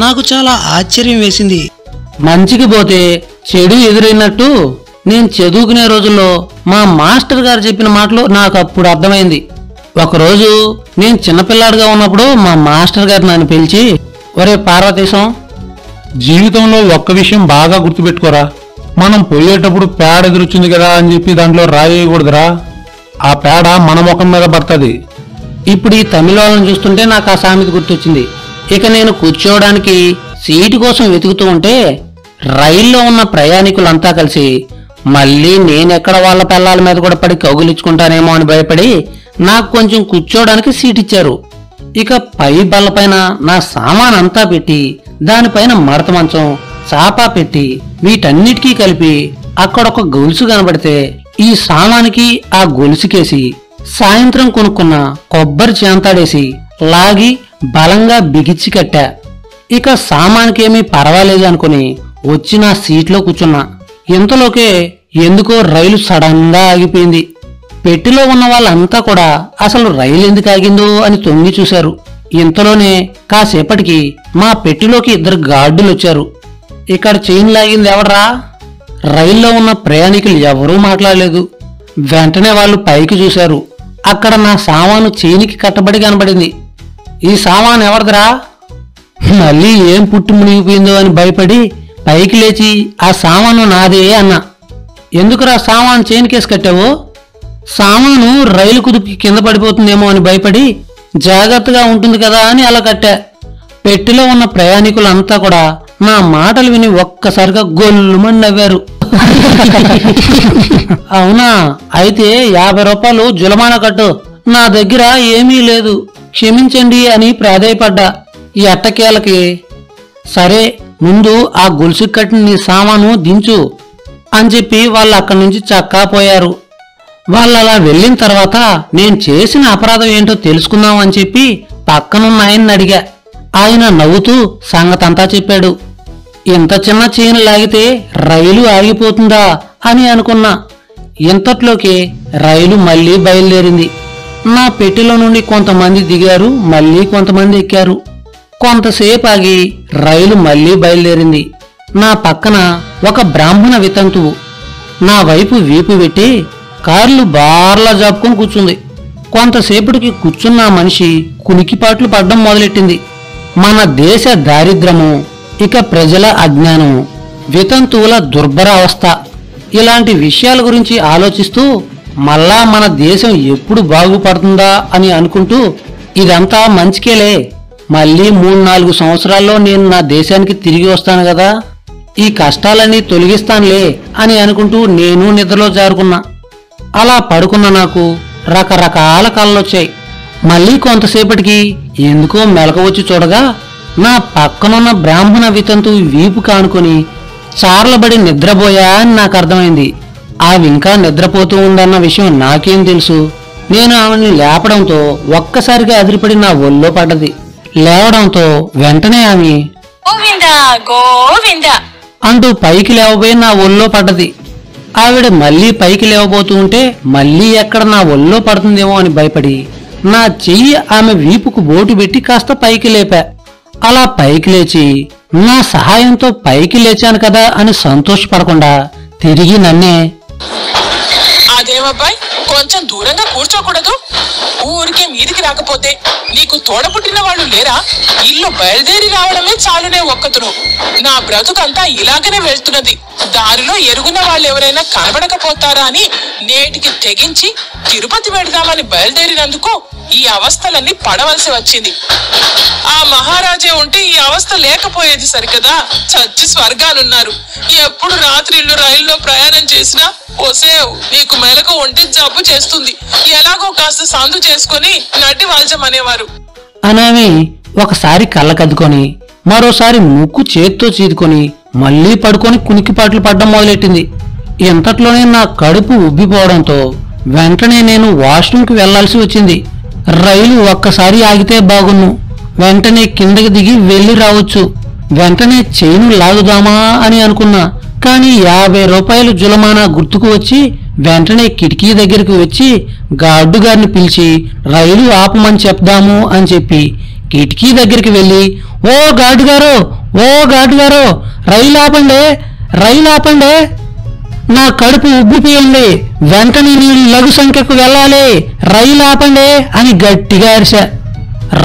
నాకు చాలా ఆశ్చర్యం వేసింది. మంచికి పోతే చెడు ఎదురైనట్టు నేను చదువుకునే రోజుల్లో మా మాస్టర్ గారు చెప్పిన మాటలు నాకు అప్పుడు అర్థమైంది. ఒకరోజు నేను చిన్నపిల్లాడిగా ఉన్నప్పుడు మా మాస్టర్ గారు నన్ను పిలిచి, ఒరే పార్వతీశం, జీవితంలో ఒక్క విషయం బాగా గుర్తుపెట్టుకోరా, మనం పోయేటప్పుడు పేడ ఎదురొచ్చింది కదా అని చెప్పి దాంట్లో రాయేయకూడదురా, ఆ పేడ మన ముఖం మీద పడుతుంది. ఇప్పుడు ఈ తమిళ వాళ్ళని చూస్తుంటే నాకు ఆ సామెత గుర్తొచ్చింది. ఇక నేను కూర్చోవడానికి సీటు కోసం వెతుకుతూ ఉంటే రైల్లో ఉన్న ప్రయాణికులంతా కలిసి మళ్ళీ నేనెక్కడ వాళ్ళ పిల్లల మీద కూడా పడి కౌగులించుకుంటానేమో అని భయపడి నాకు కొంచెం కూర్చోవడానికి సీట్ ఇచ్చారు. ఇక పై బల్లపైన నా సామాన్ అంతా పెట్టి దానిపైన మడత మంచం చాపా పెట్టి వీటన్నిటికీ కలిపి అక్కడొక గొలుసు కనబడితే ఈ సామానికి ఆ గొలుసుకేసి సాయంత్రం కొనుక్కున్న కొబ్బరి చేంతాడేసి లాగి బలంగా బిగిచ్చి కట్టా. ఇక సామానికేమీ పర్వాలేదు అనుకుని వచ్చి నా సీట్లో కూర్చున్నా. ఇంతలోకే ఎందుకో రైలు సడన్ గా ఆగిపోయింది. పెట్టిలో ఉన్న వాళ్ళంతా కూడా అసలు రైలు ఎందుకు ఆగిందో అని తొంగి చూశారు. ఇంతలోనే కాసేపటికి మా పెట్టిలోకి 2 గార్డులు వచ్చారు. ఇక్కడ చైన్ లాగింది ఎవడ్రా? రైల్లో ఉన్న ప్రయాణికులు ఎవరూ మాట్లాడలేదు. వెంటనే వాళ్ళు పైకి చూశారు. అక్కడ నా సామాను చైనికి కట్టబడి కనబడింది. ఈ సామాను ఎవరిదిరా? మళ్ళీ ఏం పుట్టి మునిగిపోయిందో అని భయపడి పైకి లేచి ఆ సామాను నాదే అన్నా. ఎందుకురా సామాను చైన్కేసి కట్టావు? సామాను రైలు కుదుపుకి కింద పడిపోతుందేమో అని భయపడి జాగ్రత్తగా ఉంటుంది కదా అని అలా కట్టా. పెట్టిలో ఉన్న ప్రయాణికులంతా కూడా నా మాటలు విని ఒక్కసారిగా గొల్లుమని నవ్వారు. అవునా, అయితే 50 రూపాయలు జులమానా కట్టు, నా దగ్గర ఏమీ లేదు, క్షమించండి అని ప్రాధేయపడ్డా. ఈ అట్టకేలకి సరే ముందు ఆ గొలుసు కట్టిన నీ సామాను దించు అని చెప్పి వాళ్ళు అక్కడి నుంచి చక్కా పోయారు. వాళ్ళు అలా వెళ్ళిన తర్వాత నేను చేసిన అపరాధం ఏంటో తెలుసుకుందాం అని చెప్పి పక్కనున్న ఆయన్ని అడిగా. ఆయన నవ్వుతూ సంగతంతా చెప్పాడు. ఇంత చిన్న చైన్ లాగితే రైలు ఆగిపోతుందా అని అనుకున్నా. ఇంతట్లోకి రైలు మళ్ళీ బయలుదేరింది. నా పెట్టెలో నుండి కొంతమంది దిగారు, మళ్ళీ కొంతమంది ఎక్కారు. కొంతసేపు ఆగి రైలు మళ్ళీ బయలుదేరింది. నా పక్కన ఒక బ్రాహ్మణ వితంతువు నా వైపు వీపు పెట్టి కార్లు బార్లా జాపుకొని కూర్చుంది. కొంతసేపటికి కూర్చున్న మనిషి కునికిపాట్లు పడ్డం మొదలెట్టింది. మన దేశ దారిద్రము, ఇక ప్రజల అజ్ఞానము, వితంతువుల దుర్భర అవస్థ, ఇలాంటి విషయాల గురించి ఆలోచిస్తూ మళ్ళా మన దేశం ఎప్పుడు బాగుపడుతుందా అని అనుకుంటూ ఇదంతా మంచికేలే, మళ్ళీ 3-4 సంవత్సరాల్లో నేను నా దేశానికి తిరిగి వస్తాను కదా, ఈ కష్టాలన్నీ తొలగిస్తానులే అని అనుకుంటూ నేను నిద్రలో జారుకున్నా. అలా పడుకున్న నాకు రకరకాల కళ్ళొచ్చాయి. మళ్ళీ కొంతసేపటికి ఎందుకో మెలక వచ్చి చూడగా నా పక్కనున్న బ్రాహ్మణ వితంతు వీపు కానుకొని చార్లబడి నిద్రపోయా అని నాకు అర్థమైంది. ఆమె ఇంకా నిద్రపోతూ ఉందన్న విషయం నాకేం తెలుసు. నేను ఆమెని లేపడంతో ఒక్కసారిగా అదిరిపడి నా ఒళ్ళో పడ్డది. లేవడంతో వెంటనే ఆమె గోవిందా గోవిందా అంటూ పైకి లేవబోయి నా ఒళ్ళో పడ్డది. ఆవిడ మళ్ళీ పైకి లేవబోతూ ఉంటే మళ్ళీ ఎక్కడ నా ఒళ్ళో పడుతుందేమో అని భయపడి నా చెయ్యి ఆమె వీపుకు బోటు పెట్టి కాస్త పైకి లేపా. అలా పైకి లేచి నా సహాయంతో పైకి లేచాను కదా అని సంతోషపడకుండా తిరిగి నన్నే, అదేమబ్బాయి కొంచెం దూరంగా కూర్చోకూడదు? ఊరికే మీదికి రాకపోతే నీకు తోడపుట్టిన వాళ్ళు లేరా? ఇల్లు బయలుదేరి రావడమే చాలునే ఒక్కతును. నా బ్రతుకంతా ఇలాగనే వెళ్తున్నది. దారిలో ఎరుగున వాళ్ళు ఎవరైనా కనబడకపోతారా అని నేటికి తెగించి తిరుపతి వెళదామని బయలుదేరినందుకు ఈ అవస్థలన్నీ పడవలసి వచ్చింది. ఆ మహారాజే ఉంటే ఈ అవస్థ లేకపోయేది సరికదా. చచ్చి స్వర్గాలున్నారు. ఎప్పుడు రాత్రిళ్ళు రైల్లో ప్రయాణం చేసినా ఓసేవ్ నీకు మెలకు ఉంటే జబ్బు చేస్తుంది, ఎలాగో కాస్త సందు చేసుకుని నడ్డి వాల్చమనేవారు. అనామి ఒకసారి కళ్ళకద్దుకొని మరోసారి ముక్కు చేత్తో చీదుకొని మళ్లీ పడుకొని కునికిపాట్లు పడ్డం మొదలెట్టింది. ఇంతట్లోనే నా కడుపు ఉబ్బిపోవడంతో వెంటనే నేను వాష్రూమ్కి వెళ్లాల్సి వచ్చింది. రైలు ఒక్కసారి ఆగితే బాగున్ను, వెంటనే కిందకి దిగి వెళ్లి రావచ్చు. వెంటనే చైను లాగుదామా అని అనుకున్నా. కానీ 50 రూపాయలు జులమానా గుర్తుకు వచ్చి వెంటనే కిటికీ దగ్గరికి వచ్చి గార్డు గారిని పిలిచి రైలు ఆపమని చెప్దాము అని చెప్పి కిటికీ దగ్గరికి వెళ్ళి, ఓ గార్డు గారు, ఓ గార్డు గారు, రైలు ఆపండి, రైలు ఆపండి, నా కడుపు ఉబ్బిపోయింది, వెంటనే నేను లఘు సంఖ్యకు వెళ్ళాలి, రైలు ఆపండి అని గట్టిగా అరిశా.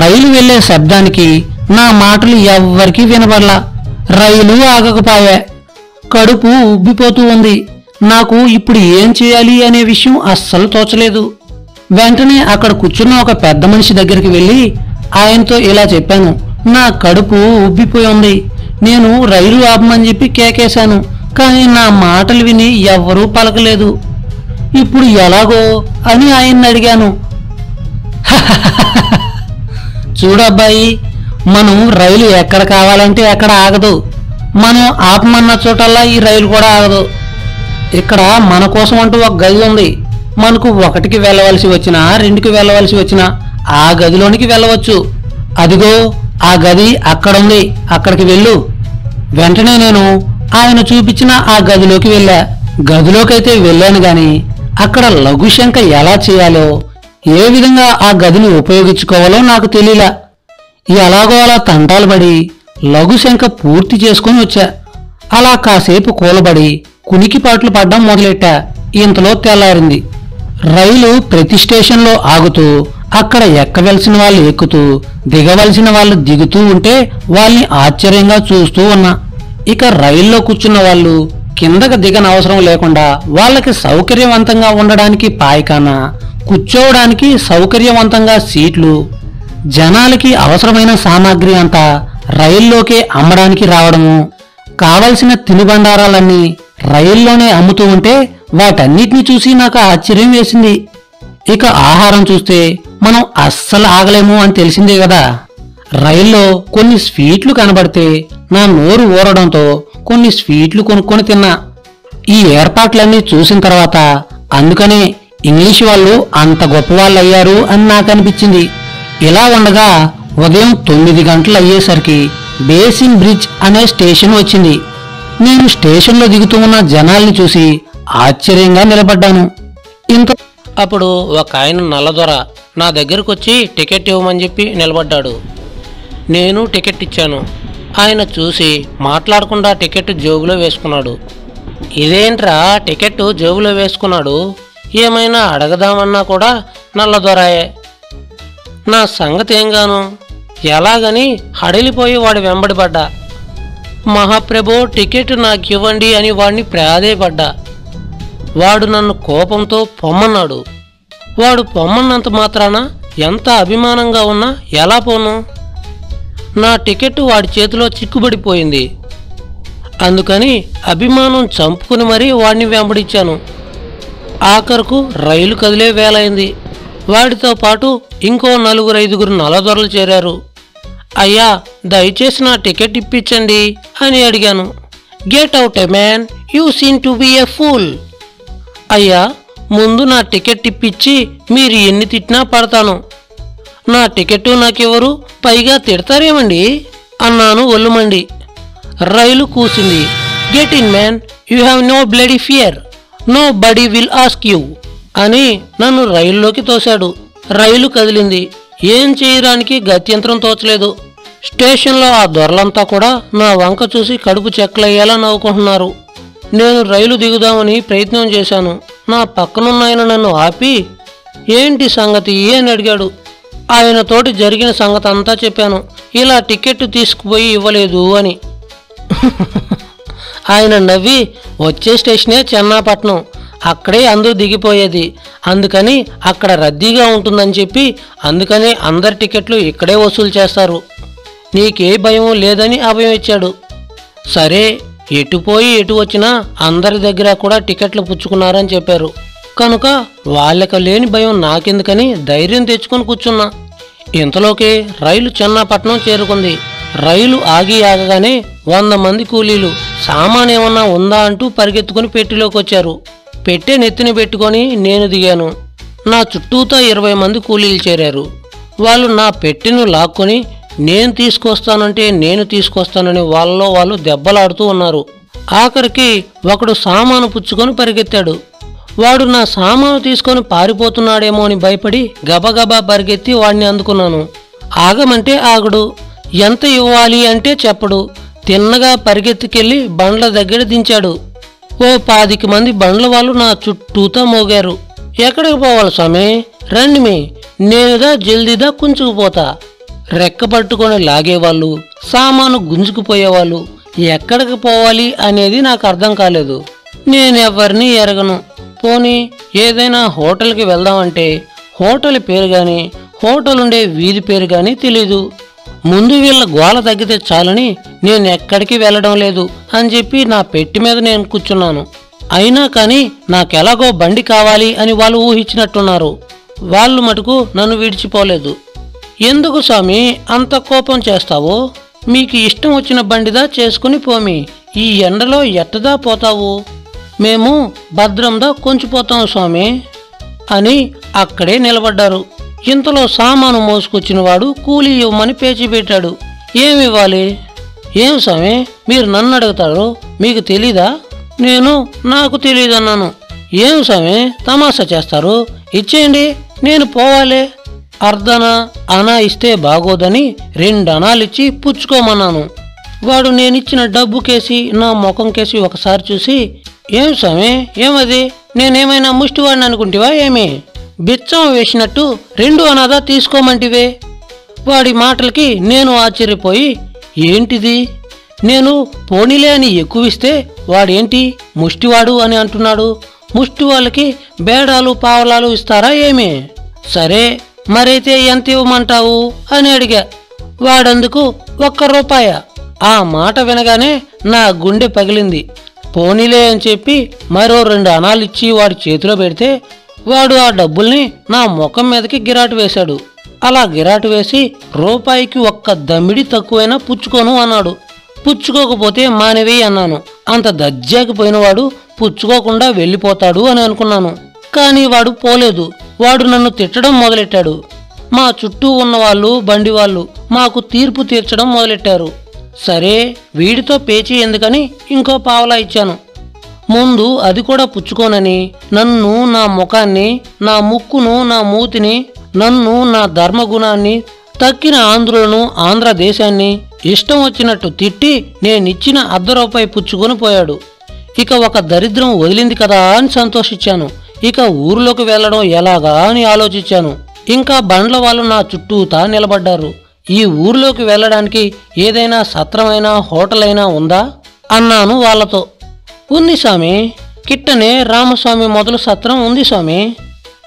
రైలు వెళ్లే శబ్దానికి నా మాటలు ఎవ్వరికీ వినబడలా. రైలు ఆగకపోయా. కడుపు ఉబ్బిపోతూ ఉంది. నాకు ఇప్పుడు ఏం చేయాలి అనే విషయం అస్సలు తోచలేదు. వెంటనే అక్కడ కూర్చున్న ఒక పెద్ద మనిషి దగ్గరికి వెళ్ళి ఆయనతో ఇలా చెప్పాను, నా కడుపు ఉబ్బిపోయి ఉంది, నేను రైలు ఆపమని చెప్పి కేకేశాను, కానీ నా మాటలు విని ఎవ్వరూ పలకలేదు, ఇప్పుడు ఎలాగో అని ఆయన్ని అడిగాను. చూడబ్బాయి, మనం రైలు ఎక్కడ కావాలంటే ఎక్కడ ఆగదు, మనం ఆపమన్న చోటల్లా ఈ రైలు కూడా ఆగదు. ఇక్కడ మన కోసం అంటూ ఒక గది ఉంది, మనకు 1కి వెళ్ళవలసి వచ్చినా 2కి వెళ్ళవలసి వచ్చినా ఆ గదిలోనికి వెళ్ళవచ్చు. అదిగో ఆ గది అక్కడుంది, అక్కడికి వెళ్ళు. వెంటనే నేను ఆయన చూపించిన ఆ గదిలోకి వెళ్ళా. గదిలోకైతే వెళ్ళాను గాని అక్కడ లఘుశంక ఎలా చేయాలో, ఏ విధంగా ఆ గదిని ఉపయోగించుకోవాలో నాకు తెలియలా. ఎలాగో అలా తంటాలు పడి లఘుశంక పూర్తి చేసుకుని వచ్చా. అలా కాసేపు కూలబడి కునికిపాట్లు పడ్డం మొదలెట్టా. ఇంతలో తెల్లారింది. రైలు ప్రతి స్టేషన్లో ఆగుతూ అక్కడ ఎక్కవలసిన వాళ్ళు ఎక్కుతూ దిగవలసిన వాళ్ళు దిగుతూ ఉంటే వాళ్ళని ఆశ్చర్యంగా చూస్తూ ఉన్నా. ఇక రైల్లో కూర్చున్న వాళ్ళు కిందకు దిగనవసరం లేకుండా వాళ్ళకి సౌకర్యవంతంగా ఉండడానికి పాయిఖానా, కూర్చోవడానికి సౌకర్యవంతంగా సీట్లు, జనాలకి అవసరమైన సామాగ్రి అంతా రైల్లోకే అమ్మడానికి రావడము, కావలసిన తినుబండారాలన్నీ రైల్లోనే అమ్ముతూ ఉంటే వాటన్నిటిని చూసి నాకు ఆశ్చర్యం వేసింది. ఇక ఆహారం చూస్తే మనం అస్సలు ఆగలేము అని తెలిసిందే కదా. రైల్లో కొన్ని స్వీట్లు కనబడితే నా నోరు ఊరడంతో కొన్ని స్వీట్లు కొనుక్కొని తిన్నా. ఈ ఏర్పాట్లన్నీ చూసిన తర్వాత అందుకనే ఇంగ్లీష్ వాళ్ళు అంత గొప్పవాళ్ళయ్యారు అని నాకు అనిపించింది. ఇలా ఉండగా ఉదయం 9 గంటలు అయ్యేసరికి బేసిన్ బ్రిడ్జ్ అనే స్టేషన్ వచ్చింది. నేను స్టేషన్లో దిగుతూ ఉన్న జనాల్ని చూసి ఆశ్చర్యంగా నిలబడ్డాను. ఇంత అప్పుడు ఒక ఆయన నల్లదొర నా దగ్గరకు వచ్చి టికెట్ ఇవ్వమని చెప్పి నిలబడ్డాడు. నేను టికెట్ ఇచ్చాను. ఆయన చూసి మాట్లాడకుండా టికెట్ జేబులో వేసుకున్నాడు. ఇదేంట్రా టికెట్ జేబులో వేసుకున్నాడు, ఏమైనా అడగదామన్నా కూడా నల్లదొరాయే. నా సంగతి ఏంగాను ఎలాగని హడలిపోయి వాడి వెంబడిపడ్డా. మహాప్రభో టికెట్ నాకు ఇవ్వండి అని వాడిని ప్రాధేయపడ్డా. వాడు నన్ను కోపంతో పొమ్మన్నాడు. వాడు పొమ్మన్నంత మాత్రాన ఎంత అభిమానంగా ఉన్నా ఎలా పోను? నా టికెట్ వాడి చేతిలో చిక్కుబడిపోయింది. అందుకని అభిమానం చంపుకుని మరీ వాడిని వెంబడించాను. ఆఖరుకు రైలు కదిలే వేలైంది. వాడితో పాటు ఇంకో 4-5 నల్లదొరలు చేరారు. అయ్యా, దయచేసి నా టికెట్ ఇప్పించండి అని అడిగాను. Get out a man, you seen to be a fool. అయ్యా, ముందు నా టికెట్ ఇప్పించి మీరు ఎన్ని తిట్టినా పడతాను. నా టికెట్టు నాకెవరు, పైగా తిడతారేమండి అన్నాను ఒళ్ళుమండి. రైలు కూసింది. Get in man, you have no bloody fear, nobody will ask you అని నన్ను రైల్లోకి తోశాడు. రైలు కదిలింది. ఏం చేయడానికి గత్యంతరం తోచలేదు. స్టేషన్లో ఆ దొరలంతా కూడా నా వంక చూసి కడుపు చెక్కలయ్యేలా నవ్వుకుంటున్నారు. నేను రైలు దిగుదామని ప్రయత్నం చేశాను. నా పక్కనున్న ఆయన నన్ను ఆపి ఏంటి సంగతి అని అడిగాడు. ఆయనతోటి జరిగిన సంగతి అంతా చెప్పాను. ఇలా టికెట్ తీసుకుపోయి ఇవ్వలేదు అని. ఆయన నవ్వి వచ్చే స్టేషనే చెన్నాపట్నం, అక్కడే అందరూ దిగిపోయేది, అందుకని అక్కడ రద్దీగా ఉంటుందని చెప్పి అందుకనే అందరి టికెట్లు ఇక్కడే వసూలు చేస్తారు, నీకే భయం లేదని అభయం ఇచ్చాడు. సరే, ఎటు పోయి ఎటు వచ్చినా అందరి దగ్గర కూడా టికెట్లు పుచ్చుకున్నారని చెప్పారు కనుక వాళ్ళకి లేని భయం నాకెందుకని ధైర్యం తెచ్చుకొని కూర్చున్నా. ఇంతలోకే రైలు చెన్నాపట్నం చేరుకుంది. రైలు ఆగగానే 100 మంది కూలీలు సామాన్ ఏమన్నా ఉందా అంటూ పరిగెత్తుకుని పెట్టెలోకి వచ్చారు. పెట్టె నెత్తిన పెట్టుకొని నేను దిగాను. నా చుట్టూతా 20 మంది కూలీలు చేరారు. వాళ్ళు నా పెట్టెను లాక్కొని నేను తీసుకొస్తానంటే నేను తీసుకొస్తానని వాళ్ళలో వాళ్ళు దెబ్బలాడుతూ ఉన్నారు. ఆఖరికి ఒకడు సామాను పుచ్చుకొని పరిగెత్తాడు. వాడు నా సామాను తీసుకొని పారిపోతున్నాడేమో అని భయపడి గబగబా పరిగెత్తి వాడిని అందుకున్నాను. ఆగమంటే ఆగడు, ఎంత ఇవ్వాలి అంటే చెప్పడు. తిన్నగా పరిగెత్తుకెళ్ళి బండ్ల దగ్గర దించాడు. ఓ 10 మంది బండ్ల వాళ్ళు నా చుట్టూతా మోగారు. ఎక్కడికి పోవాలి స్వామి, రండి మీ, నేనుదా జల్దీదా కుంచుకుపోతా. రెక్క పట్టుకొని లాగేవాళ్ళు, సామాను గుంజుకుపోయేవాళ్ళు. ఎక్కడికి పోవాలి అనేది నాకు అర్థం కాలేదు. నేనెవరిని ఎరగను. పోనీ ఏదైనా హోటల్కి వెళ్దామంటే హోటల్ పేరు గాని హోటల్ ఉండే వీధి పేరు గాని తెలీదు. ముందు వీళ్ళ గోల తగ్గితే చాలని నేను ఎక్కడికి వెళ్ళడం లేదు అని చెప్పి నా పెట్టి మీద నేను కూర్చున్నాను. అయినా కానీ నాకెలాగో బండి కావాలి అని వాళ్ళు ఊహించినట్టున్నారు. వాళ్ళు మటుకు నన్ను విడిచిపోలేదు. ఎందుకు స్వామి అంత కోపం చేస్తావు? మీకు ఇష్టం వచ్చిన బండిదా చేసుకుని పోమి, ఈ ఎండలో ఎట్టదా పోతావు? మేము భద్రందా కొంచిపోతాం స్వామి అని అక్కడే నిలబడ్డారు. ఇంతలో సామాను మోసుకొచ్చిన వాడు కూలీ ఇవ్వమని పేచి పెట్టాడు. ఏమివ్వాలి? ఏం స్వామి మీరు నన్ను అడుగుతారు, మీకు తెలీదా? నేను నాకు తెలీదన్నాను. ఏం స్వామి తమాషా చేస్తారు, ఇచ్చేయండి నేను పోవాలే. అర్ధనా అనా ఇస్తే బాగోదని 2 అనాలిచ్చి పుచ్చుకోమన్నాను. వాడు నేనిచ్చిన డబ్బు కేసి నా ముఖం కేసి ఒకసారి చూసి, ఏం స్వామి ఏమది, నేనేమైనా ముష్టివాడిని అనుకుంటివా ఏమి? బిచ్చం వేసినట్టు 2 అనాదా తీసుకోమంటివే? వాడి మాటలకి నేను ఆశ్చర్యపోయి, ఏంటిది, నేను పోనీలే అని ఎక్కువిస్తే వాడేంటి ముష్టివాడు అని అంటున్నాడు? ముష్టి వాళ్ళకి బేడాలు పావలాలు ఇస్తారా ఏమి? సరే మరైతే ఎంత ఇవ్వమంటావు అని అడిగా. వాడందుకు 1 రూపాయ. ఆ మాట వినగానే నా గుండె పగిలింది. పోనీలే అని చెప్పి మరో 2 అనాలిచ్చి వాడి చేతిలో పెడితే వాడు ఆ డబ్బుల్ని నా ముఖం మీదకి గిరాటు వేశాడు. అలా గిరాటు వేసి రూపాయికి 1 దమ్మిడి తక్కువైనా పుచ్చుకోను అన్నాడు. పుచ్చుకోకపోతే మానేవి అన్నాను. అంత దజ్జాకి పోయినవాడు పుచ్చుకోకుండా వెళ్ళిపోతాడు అని అనుకున్నాను. కానీ వాడు పోలేదు. వాడు నన్ను తిట్టడం మొదలెట్టాడు. మా చుట్టూ ఉన్నవాళ్ళు బండి వాళ్ళు మాకు తీర్పు తీర్చడం మొదలెట్టారు. సరే వీడితో పేచీ ఎందుకని ఇంకో పావలా ఇచ్చాను. ముందు అది కూడా పుచ్చుకోనని నన్ను, నా ముఖాన్ని, నా ముక్కును, నా మూతిని, నన్ను, నా ధర్మగుణాన్ని, తక్కిన ఆంధ్రులను, ఆంధ్రదేశాన్ని ఇష్టం వచ్చినట్టు తిట్టి నేనిచ్చిన 1/2 రూపాయి పుచ్చుకొని పోయాడు. ఇక ఒక దరిద్రం వదిలింది కదా అని సంతోషించాను. ఇక ఊరిలోకి వెళ్ళడం ఎలాగా అని ఆలోచించాను. ఇంకా బండ్ల వాళ్ళు నా చుట్టూతా నిలబడ్డారు. ఈ ఊరిలోకి వెళ్ళడానికి ఏదైనా సత్రమైనా హోటల్ అయినా ఉందా అన్నాను వాళ్ళతో. ఉంది స్వామి, కిట్టనే రామస్వామి మొదలు సత్రం ఉంది స్వామి.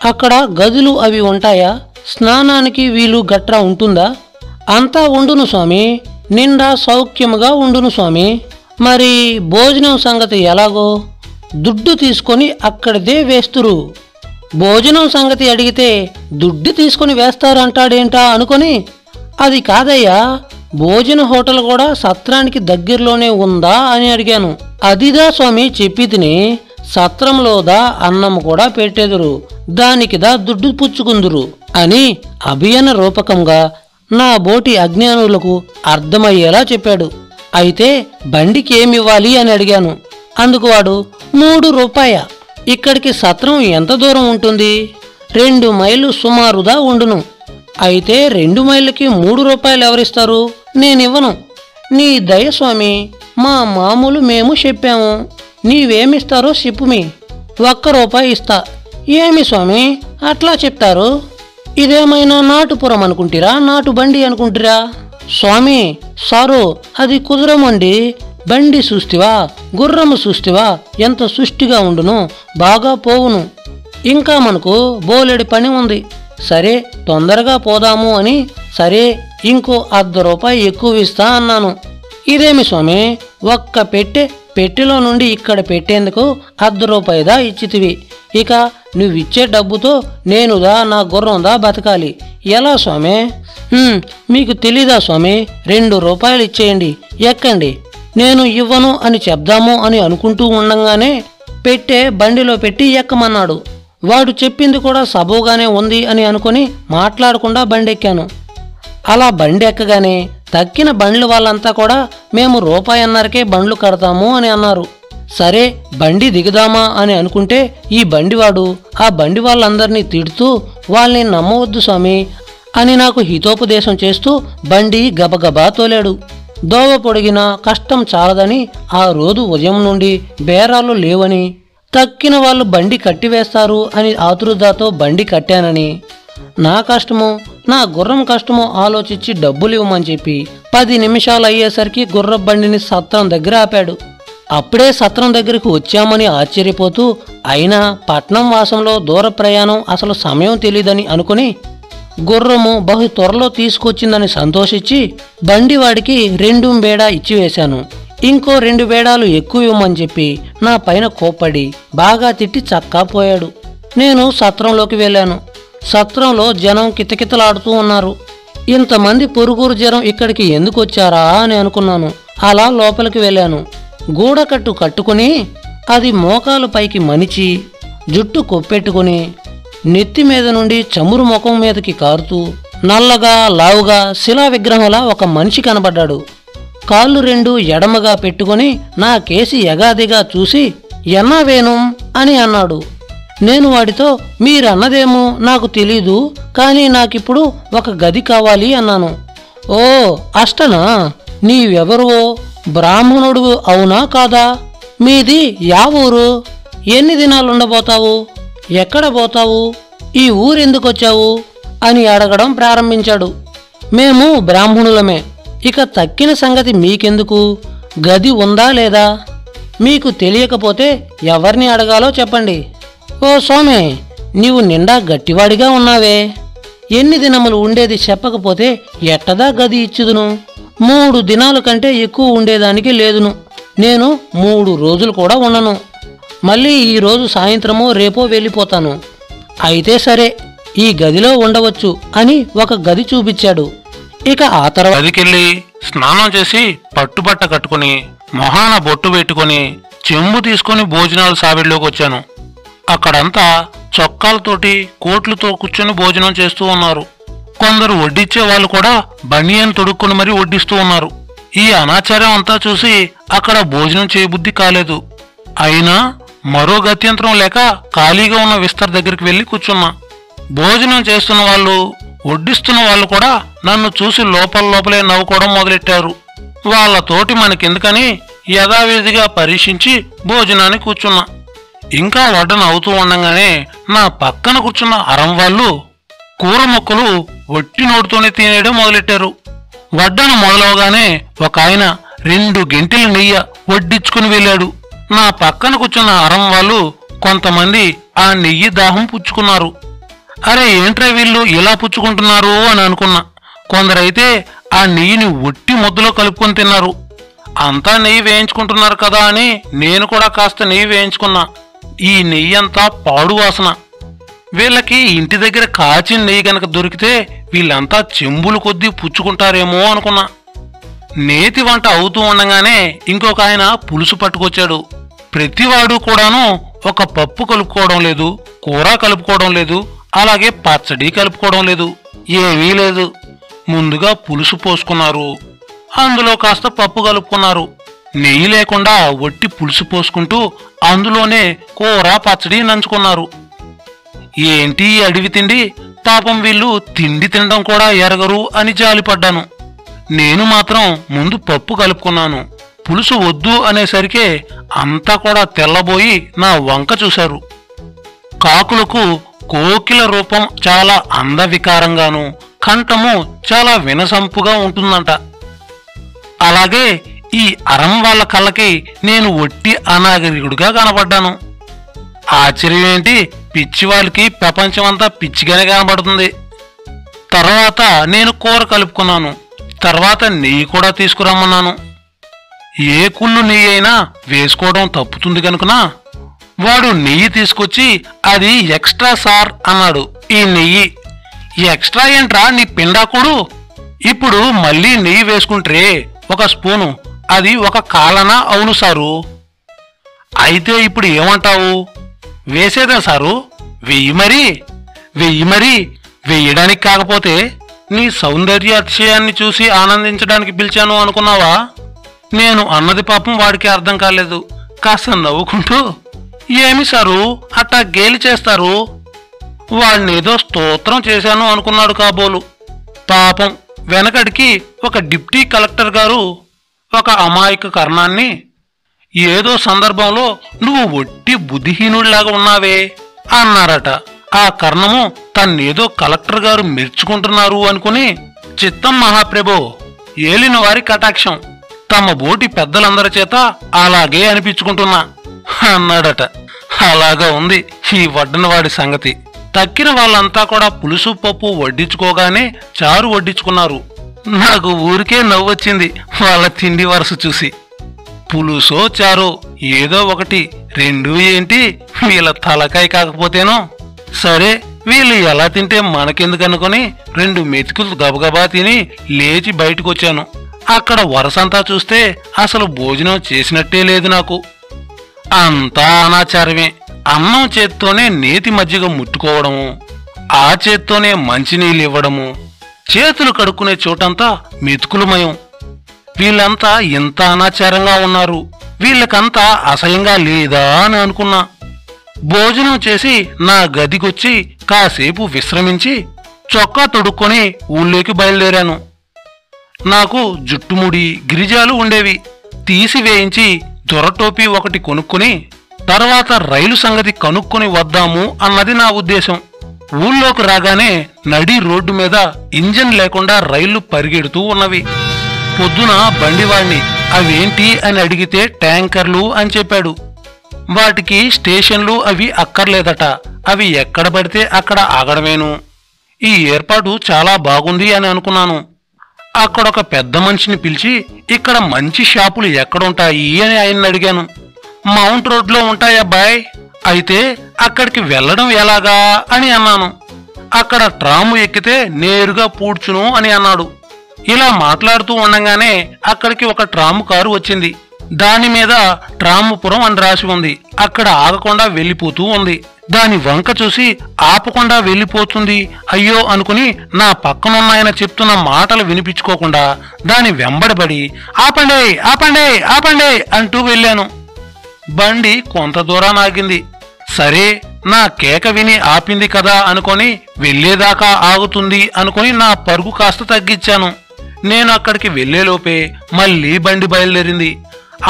అక్కడ గదులు అవి ఉంటాయా? స్నానానికి వీలు గట్రా ఉంటుందా? అంతా ఉండును స్వామి, నిండా సౌఖ్యముగా ఉండును స్వామి. మరి భోజనం సంగతి ఎలాగో? దుడ్డు తీసుకొని అక్కడిదే వేస్తురు. భోజనం సంగతి అడిగితే దుడ్డు తీసుకొని వేస్తారంటాడేంటా అనుకొని, అది కాదయ్యా, భోజన హోటల్ కూడా సత్రానికి దగ్గరలోనే ఉందా అని అడిగాను. అదిదా స్వామి చెప్పి తిని, సత్రంలోదా అన్నం కూడా పెట్టేదురు, దానికిదా దుడ్డు పుచ్చుకుందురు అని అభియాన రూపకంగా నా బోటి అజ్ఞానులకు అర్థమయ్యేలా చెప్పాడు. అయితే బండికి ఏమివ్వాలి అని అడిగాను. అందుకు వాడు 3 రూపాయ. ఇక్కడికి సత్రం ఎంత దూరం ఉంటుంది? 2 మైళ్ళు సుమారుదా ఉండును. అయితే 2 మైళ్ళకి 3 రూపాయలు ఎవరిస్తారు? నేనివ్వను. నీ దయ స్వామి, మా మామూలు మేము చెప్పాము, నీవేమిస్తారో చెప్పుమి. 1 రూపాయి ఇస్తా. ఏమి స్వామి అట్లా చెప్తారు? ఇదేమైనా నాటుపురం అనుకుంటారా, నాటు బండి అనుకుంటారా? స్వామి సారు అది కుదరమండి. బండి చూస్తివా, గుర్రము చూస్తివా ఎంత సుష్టిగా ఉండును, బాగా పోవును. ఇంకా మనకు బోలెడి పని ఉంది. సరే తొందరగా పోదాము అని, సరే ఇంకో 1/2 రూపాయి ఎక్కువ ఇస్తా అన్నాను. ఇదేమి స్వామి, 1 పెట్టెలో నుండి ఇక్కడ పెట్టేందుకు 1/2 రూపాయిదా ఇచ్చితివి. ఇక నువ్విచ్చే డబ్బుతో నేనుదా నా గుర్రందా బతకాలి. ఎలా స్వామి? మీకు తెలీదా స్వామి, 2 రూపాయలు ఇచ్చేయండి, ఎక్కండి. నేను ఇవ్వను అని చెప్దాము అని అనుకుంటూ ఉండంగానే పెట్టే బండిలో పెట్టి ఎక్కమన్నాడు. వాడు చెప్పింది కూడా సబోగానే ఉంది అని అనుకుని మాట్లాడకుండా బండెక్కాను. అలా బండి ఎక్కగానే తక్కిన బండ్లు వాళ్ళంతా కూడా మేము 1.5 రూపాయకే బండ్లు కడతాము అని అన్నారు. సరే బండి దిగుదామా అని అనుకుంటే ఈ బండివాడు ఆ బండి వాళ్ళందరినీ తిడుతూ వాళ్ళని నమ్మవద్దు స్వామి అని నాకు హితోపదేశం చేస్తూ బండి గబగబా తోలాడు. దోవ పొడిగినా కష్టం చాలదని, ఆ రోజు ఉదయం నుండి బేరాలు లేవని, తక్కిన వాళ్ళు బండి కట్టివేస్తారు అని ఆతురుదాతో బండి కట్టానని, నా కష్టమో నా గుర్రం కష్టమో ఆలోచించి డబ్బులు ఇవ్వమని చెప్పి 10 నిమిషాలు అయ్యేసరికి గుర్ర బండిని సత్రం దగ్గర ఆపాడు. అప్పుడే సత్రం దగ్గరికి వచ్చామని ఆశ్చర్యపోతూ, అయినా పట్నం వాసంలో దూర ప్రయాణం అసలు సమయం తెలీదని అనుకుని గుర్రము బహు త్వరలో తీసుకొచ్చిందని సంతోషించి బండివాడికి 2 బేడా ఇచ్చివేశాను. ఇంకో 2 బేడాలు ఎక్కువ ఇవ్వమని చెప్పి నా పైన కోప్పడి బాగా తిట్టి చక్కా పోయాడు. నేను సత్రంలోకి వెళ్ళాను. సత్రంలో జనం కితకితలాడుతూ ఉన్నారు. ఇంతమంది పొరుగురు జనం ఇక్కడికి ఎందుకు వచ్చారా అని అనుకున్నాను. అలా లోపలికి వెళ్ళాను. గూడకట్టు కట్టుకుని అది మోకాలు పైకి మనిచి జుట్టు కొప్పెట్టుకుని నెత్తి మీద నుండి చమురు ముఖం మీదకి కారుతూ నల్లగా లావుగా శిలా విగ్రహంలా ఒక మనిషి కనబడ్డాడు. కాళ్ళు 2 ఎడమగా పెట్టుకుని నా కేసి యగాదిగా చూసి ఎన్నా వేణుం అని అన్నాడు. నేను వాడితో మీరన్నదేమో నాకు తెలీదు, కానీ నాకిప్పుడు ఒక గది కావాలి అన్నాను. ఓ అష్టనా, నీవెవరువో, బ్రాహ్మణుడు అవునా కాదా? మీది యా ఊరు? ఎన్ని దినాలుండబోతావు? ఎక్కడ పోతావు? ఈ ఊరెందుకొచ్చావు అని అడగడం ప్రారంభించాడు. మేము బ్రాహ్మణులమే. ఇక తక్కిన సంగతి మీకెందుకు? గది ఉందా లేదా? మీకు తెలియకపోతే ఎవరిని అడగాలో చెప్పండి. ఓ సోమే, నీవు నిండా గట్టివాడిగా ఉన్నావే. ఎన్ని దినములు ఉండేది చెప్పకపోతే ఎట్టదా గది ఇచ్చుదును? 3 దినాల కంటే ఎక్కువ ఉండేదానికి లేదును. నేను 3 రోజులు కూడా ఉండను. మళ్ళీ ఈరోజు సాయంత్రమో రేపో వెళ్ళిపోతాను. అయితే సరే, ఈ గదిలో ఉండవచ్చు అని ఒక గది చూపించాడు. ఇక ఆ తర్వాత గదికెళ్ళి స్నానం చేసి పట్టుబట్ట కట్టుకుని మొహాన బొట్టు పెట్టుకుని చెంబు తీసుకుని భోజనాలు సావిడిలోకి వచ్చాను. అక్కడంతా చొక్కాలతోటి కోట్లతో కూర్చొని భోజనం చేస్తూ ఉన్నారు. కొందరు వడ్డిచ్చే వాళ్ళు కూడా బనియన్ తొడుక్కుని మరీ వడ్డిస్తూ ఉన్నారు. ఈ అనాచారం అంతా చూసి అక్కడ భోజనం చేయబుద్ధి కాలేదు. అయినా మరో గత్యంతరం లేక ఖాళీగా ఉన్న విస్తర్ దగ్గరికి వెళ్ళి కూర్చున్నా. భోజనం చేస్తున్న వాళ్ళు, వడ్డిస్తున్న వాళ్ళు కూడా నన్ను చూసి లోపలే నవ్వుకోవడం మొదలెట్టారు. వాళ్ళతోటి మనకెందుకని యథావిధిగా పరీక్షించి భోజనాన్ని కూర్చున్నా. ఇంకా వడ్డన అవుతూ ఉండగానే నా పక్కన కూర్చున్న అరం వాళ్ళు కూర మొక్కలు వట్టి నోటితోనే తినేయడం మొదలెట్టారు. వడ్డన మొదలవగానే ఒక ఆయన 2 గెంటెల నెయ్యి వడ్డించుకుని వెళ్ళాడు. నా పక్కన కూర్చున్న అరం వాళ్ళు కొంతమంది ఆ నెయ్యి దాహం పుచ్చుకున్నారు. అరే ఏంట్రా వీళ్ళు ఇలా పుచ్చుకుంటున్నారు అని అనుకున్నా. కొందరైతే ఆ నెయ్యిని ఒట్టి ముద్దలో కలుపుకొని తిన్నారు. అంతా నెయ్యి వేయించుకుంటున్నారు కదా అని నేను కూడా కాస్త నెయ్యి వేయించుకున్నా. ఈ నెయ్యి అంతా పాడు వాసన. వీళ్ళకి ఇంటి దగ్గర కాచిన నెయ్యి గనక దొరికితే వీళ్ళంతా చెంబులు కొద్దీ పుచ్చుకుంటారేమో అనుకున్నా. నేతి వంట అవుతూ ఉండగానే ఇంకొక ఆయన పులుసు పట్టుకొచ్చాడు. ప్రతివాడు కూడాను ఒక పప్పు కలుపుకోవడం లేదు, కూర కలుపుకోవడం లేదు, అలాగే పచ్చడి కలుపుకోవడం లేదు, ఏమీ లేదు. ముందుగా పులుసు పోసుకున్నారు, అందులో కాస్త పప్పు కలుపుకున్నారు. నెయ్యి లేకుండా వట్టి పులుసు పోసుకుంటూ అందులోనే కూర పచ్చడి నంచుకున్నారు. ఏంటి అడవి తిండి, పాపం వీళ్ళు తిండి తినడం కూడా ఎరగరు అని జాలిపడ్డాను. నేను మాత్రం ముందు పప్పు కలుపుకున్నాను. పులుసు వద్దు అనేసరికే అంతా కూడా తెల్లబోయి నా వంక చూశారు. కాకులకు కోకిల రూపం చాలా అందవికారంగాను, కంఠము చాలా వినసంపుగా ఉంటుందంట. అలాగే ఈ అరం వాళ్ళ కళ్ళకి నేను ఒట్టి అనాగరికుడిగా కనబడ్డాను. ఆశ్చర్యం ఏంటి, పిచ్చి వాళ్ళకి ప్రపంచమంతా పిచ్చిగానే కనబడుతుంది. తర్వాత నేను కూర కలుపుకున్నాను. తర్వాత నెయ్యి కూడా తీసుకురమ్మన్నాను. ఏ కుళ్ళు నెయ్యి అయినా వేసుకోవడం తప్పుతుంది కనుకనా వాడు నెయ్యి తీసుకొచ్చి అది ఎక్స్ట్రా సార్ అన్నాడు. ఈ నెయ్యి ఎక్స్ట్రా ఏంట్రా నీ పిండాకుడు? ఇప్పుడు మళ్ళీ నెయ్యి వేసుకుంటే 1 స్పూను, అది 1 కాలనా? అవును సారు. అయితే ఇప్పుడు ఏమంటావు? వేసేదా సారు? వెయ్యి మరి వెయ్యడానికి కాకపోతే నీ సౌందర్య అతిశయాన్ని చూసి ఆనందించడానికి పిలిచాను అనుకున్నావా? నేను అన్నది పాపం వాడికి అర్థం కాలేదు. కాస్త నవ్వుకుంటూ ఏమి సారు అట్టా గేలి చేస్తారు? వాడినేదో స్తోత్రం చేశాను అనుకున్నాడు కాబోలు. పాపం వెనకడికి ఒక డిప్టీ కలెక్టర్ గారు ఒక అమాయక కర్ణాన్ని ఏదో సందర్భంలో నువ్వు ఒట్టి బుద్ధిహీనుడిలాగా ఉన్నావే అన్నారట. ఆ కర్ణము తన్నేదో కలెక్టర్ గారు మెచ్చుకుంటున్నారు అనుకుని, చిత్తం మహాప్రభో, ఏలిన వారి కటాక్షం, తమ బోటి పెద్దలందరి చేత అలాగే అనిపించుకుంటున్నా అన్నాడట. అలాగా ఉంది ఈ వడ్డనవాడి సంగతి. తక్కిన వాళ్ళంతా కూడా పులుసు పప్పు వడ్డించుకోగానే చారు వడ్డించుకున్నారు. నాకు ఊరికే నవ్వొచ్చింది వాళ్ళ తిండి వరుస చూసి. పులుసో చారో ఏదో ఒకటి, రెండూ ఏంటి వీళ్ళ తలకాయ కాకపోతేనో. సరే వీళ్ళు ఎలా తింటే మనకెందుకనుకొని 2 మెతుకులు గబగబా తిని లేచి బయటకొచ్చాను. అక్కడ వరసంతా చూస్తే అసలు భోజనం చేసినట్టే లేదు నాకు. అంతా అనాచారమే. అన్నం చేత్తోనే నేతి మజ్జిగ ముట్టుకోవడము, ఆ చేత్తోనే మంచినీళ్ళు ఇవ్వడము, చేతులు కడుక్కునే చోటంతా మెతుకులమయం. వీళ్ళంతా ఎంత అనాచారంగా ఉన్నారు, వీళ్ళకంతా అసహ్యంగా లేదా అని అనుకున్నా. భోజనం చేసి నా గదికొచ్చి కాసేపు విశ్రమించి చొక్కా తొడుక్కొని ఊళ్ళోకి బయలుదేరాను. నాకు జుట్టుముడి గిరిజాలు ఉండేవి. తీసివేయించి దొరటోపీ ఒకటి కొనుక్కుని తర్వాత రైలు సంగతి కనుక్కొని వద్దాము అన్నది నా ఉద్దేశం. ఊళ్ళోకి రాగానే నడి రోడ్డు మీద ఇంజన్ లేకుండా రైళ్లు పరిగెడుతూ ఉన్నవి. పొద్దున బండివాణ్ణి అవేంటి అని అడిగితే ట్యాంకర్లు అని చెప్పాడు. వాటికి స్టేషన్లు అవి అక్కర్లేదట, అవి ఎక్కడ పడితే అక్కడ ఆగడమేను. ఈ ఏర్పాటు చాలా బాగుంది అని అనుకున్నాను. అక్కడొక పెద్ద మనిషిని పిలిచి ఇక్కడ మంచి షాపులు ఎక్కడుంటాయి అని ఆయన్ని అడిగాను. మౌంట్ రోడ్లో ఉంటాయబ్బాయ్, అయితే అక్కడికి వెళ్ళడం ఎలాగా అని అన్నాను. అక్కడ ట్రాము ఎక్కితే నేరుగా పూడ్చును అని అన్నాడు. ఇలా మాట్లాడుతూ ఉండగానే అక్కడికి ఒక ట్రాము కారు వచ్చింది. దాని మీద ట్రాముపురం అని రాసి ఉంది. అక్కడ ఆగకుండా వెళ్ళిపోతూ ఉంది. దాని వంక చూసి ఆపకుండా వెళ్ళిపోతుంది అయ్యో అనుకుని నా పక్కనున్నాయన చెప్తున్న మాటలు వినిపించుకోకుండా దాని వెంబడబడి ఆపండే ఆపండే ఆపండే అంటూ వెళ్ళాను. బండి కొంత దూరం ఆగింది. సరే నా కేక విని ఆపింది కదా అనుకొని వెళ్లేదాకా ఆగుతుంది అనుకుని నా పరుగు కాస్త తగ్గించాను. నేను అక్కడికి వెళ్లేలోపే మళ్లీ బండి బయలుదేరింది.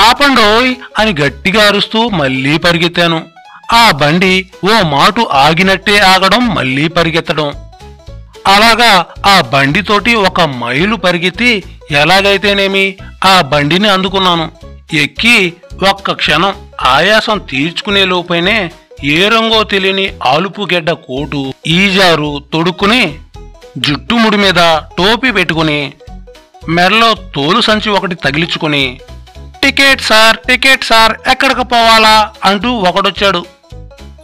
ఆపండోయ్ అని గట్టిగా అరుస్తూ మళ్లీ పరిగెత్తాను. ఆ బండి ఓ మాటు ఆగినట్టే ఆగడం, మళ్లీ పరిగెత్తడం. అలాగా ఆ బండితోటి 1 మైలు పరిగెత్తి ఎలాగైతేనేమి ఆ బండిని అందుకున్నాను. ఎక్కి ఒక్క క్షణం ఆయాసం తీర్చుకునే లోపైనే ఏ రంగో తెలియని ఆలుపు గెడ్డ కోటు, ఈజారు తొడుక్కుని, జుట్టుముడి మీద టోపీ పెట్టుకుని, మెడలో తోలు సంచి ఒకటి తగిలించుకుని టికెట్ సార్ ఎక్కడికి పోవాలా అంటూ ఒకడొచ్చాడు.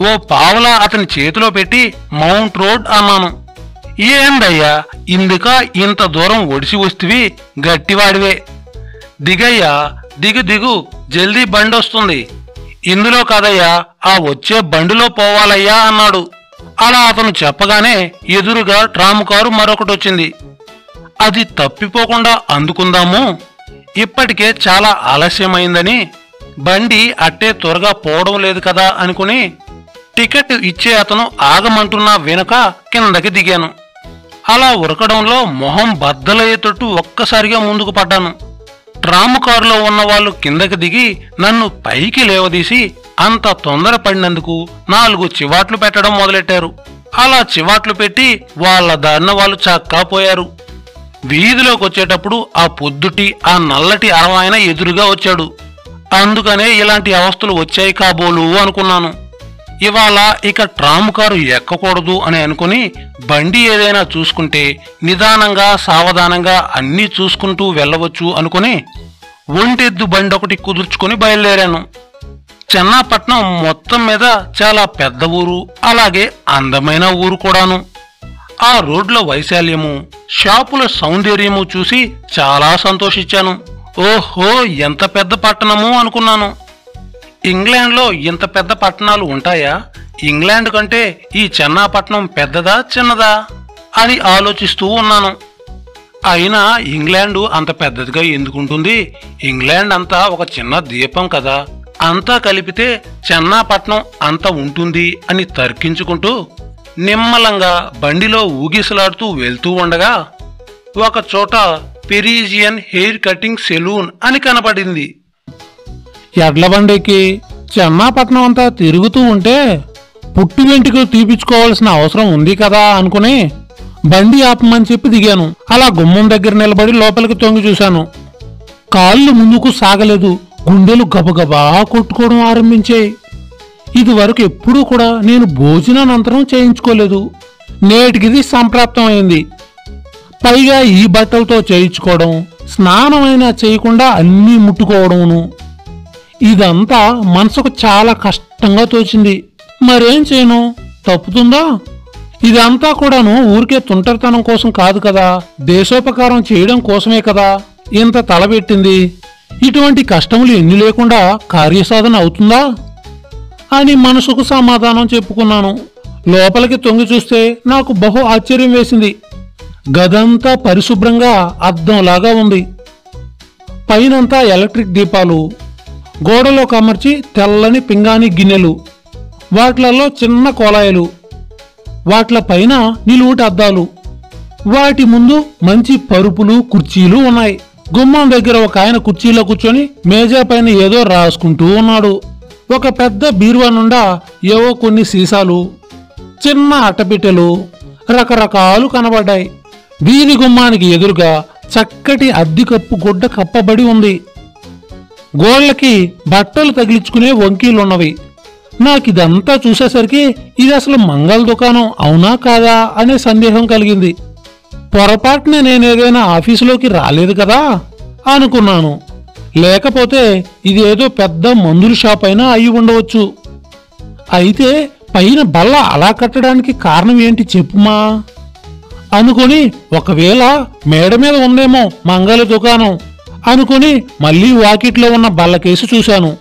ఓ పావలా అతని చేతిలో పెట్టి మౌంట్ రోడ్ అన్నాను. ఏందయ్యా ఇందుక ఇంత దూరం ఒడిసి వస్తువి, గట్టివాడివే, దిగయ్యా దిగు జల్దీ బండి వస్తుంది. ఇందులో కాదయ్యా ఆ వచ్చే బండిలో పోవాలయ్యా అన్నాడు. అలా అతను చెప్పగానే ఎదురుగా ట్రాము కారు మరొకటొచ్చింది. అది తప్పిపోకుండా అందుకుందాము, ఇప్పటికే చాలా ఆలస్యమైందని, బండి అట్టే త్వరగా పోవడం లేదు కదా అనుకుని టికెట్ ఇచ్చే అతను ఆగమంటున్నా వెనుక కిందకి దిగాను. అలా ఉరకడంలో మొహం బద్దలయ్యేటట్టు ఒక్కసారిగా ముందుకు పడ్డాను. ట్రాము కారులో ఉన్న వాళ్ళు కిందకి దిగి నన్ను పైకి లేవదీసి అంత తొందరపడినందుకు 4 చివాట్లు పెట్టడం మొదలెట్టారు. అలా చివాట్లు పెట్టి వాళ్ళ దారిన వాళ్ళు చక్కాపోయారు. వీధిలోకి వచ్చేటప్పుడు ఆ పొద్దుటి ఆ నల్లటి అరవాయన ఎదురుగా వచ్చాడు. అందుకనే ఇలాంటి అవస్థలు వచ్చాయి కాబోలు అనుకున్నాను. ఇవాళ ఇక ట్రాము కారు ఎక్కకూడదు అని అనుకుని బండి ఏదైనా చూసుకుంటే నిదానంగా సావధానంగా అన్నీ చూసుకుంటూ వెళ్ళవచ్చు అనుకుని ఒంటెద్దు బండి ఒకటి కుదుర్చుకుని బయలుదేరాను. చెన్నాపట్నం మొత్తం మీద చాలా పెద్ద ఊరు, అలాగే అందమైన ఊరు కూడాను. ఆ రోడ్ల వైశాల్యము, షాపుల సౌందర్యము చూసి చాలా సంతోషించాను. ఓహో ఎంత పెద్ద పట్టణము అనుకున్నాను. ఇంగ్లాండ్లో ఇంత పెద్ద పట్టణాలు ఉంటాయా? ఇంగ్లాండ్ కంటే ఈ చెన్నాపట్నం పెద్దదా చిన్నదా అని ఆలోచిస్తూ ఉన్నాను. అయినా ఇంగ్లాండు అంత పెద్దదిగా ఎందుకుంటుంది? ఇంగ్లాండ్ అంతా ఒక చిన్న ద్వీపం కదా, అంతా కలిపితే చెన్నాపట్నం అంత ఉంటుంది అని తర్కించుకుంటూ నిమ్మలంగా బండిలో ఊగిసలాడుతూ వెళ్తూ ఉండగా ఒక చోట పెరీజియన్ హెయిర్ కటింగ్ సెలూన్ అని కనపడింది. ఎడ్ల బండికి చెన్నాపట్నం అంతా తిరుగుతూ ఉంటే పుట్టు వెంట్రుకలు తీపించుకోవాల్సిన అవసరం ఉంది కదా అనుకుని బండి ఆపమని చెప్పి దిగాను. అలా గుమ్మం దగ్గర నిలబడి లోపలికి తొంగి చూశాను. కాళ్ళు ముందుకు సాగలేదు. గుండెలు గబగబా కొట్టుకోవడం ఆరంభించాయి. ఇదివరకు ఎప్పుడూ కూడా నేను భోజనానంతరం చేయించుకోలేదు. నేటికిది సంప్రాప్తం అయింది. పైగా ఈ బట్టలతో చేయించుకోవడం, స్నానమైనా చేయకుండా అన్నీ ముట్టుకోవడమును, ఇదంతా మనసుకు చాలా కష్టంగా తోచింది. మరేం చేయను, తప్పుతుందా? ఇదంతా కూడాను ఊరికే తుంటరితనం కోసం కాదు కదా, దేశోపకారం చేయడం కోసమే కదా ఇంత తలబెట్టింది. ఇటువంటి కష్టములు ఎన్ని లేకుండా కార్యసాధన అవుతుందా అని మనసుకు సమాధానం చెప్పుకున్నాను. లోపలికి తొంగి చూస్తే నాకు బహు ఆశ్చర్యం వేసింది. గదంతా పరిశుభ్రంగా అద్దంలాగా ఉంది. పైనంతా ఎలక్ట్రిక్ దీపాలు, గోడలో కమర్చి తెల్లని పింగాణి గిన్నెలు, వాట్లలో చిన్న కోలాయలు, వాట్ల పైన నిలువుటి అద్దాలు, వాటి ముందు మంచి పరుపులు, కుర్చీలు ఉన్నాయి. గుమ్మం దగ్గర ఒక ఆయన కుర్చీలో కూర్చొని మేజా పైన ఏదో రాసుకుంటూ ఉన్నాడు. ఒక పెద్ద బీరువా నుండా ఏవో కొన్ని సీసాలు, చిన్న అట్టపెట్టెలు రకరకాలు కనబడ్డాయి. వీధి గుమ్మానికి ఎదురుగా చక్కటి అద్దికప్పు గుడ్డ కప్పబడి ఉంది. గోళ్లకి బట్టలు తగిలించుకునే వంకీలున్నవి. నాకిదంతా చూసేసరికి ఇది అసలు మంగళ దుకాణం అవునా కాదా అనే సందేహం కలిగింది. పొరపాటున నేనేదైనా ఆఫీసులోకి రాలేదు కదా అనుకున్నాను. లేకపోతే ఇదేదో పెద్ద మందుల షాప్ అయినా అయి ఉండవచ్చు. అయితే పైన బల్ల అలా కట్టడానికి కారణం ఏంటి చెప్పుమా అనుకుని, ఒకవేళ మేడ మీద ఉందేమో మంగళ దుకాణం అనుకుని మళ్ళీ వాకిట్లో ఉన్న బల్లకేసి చూశాను.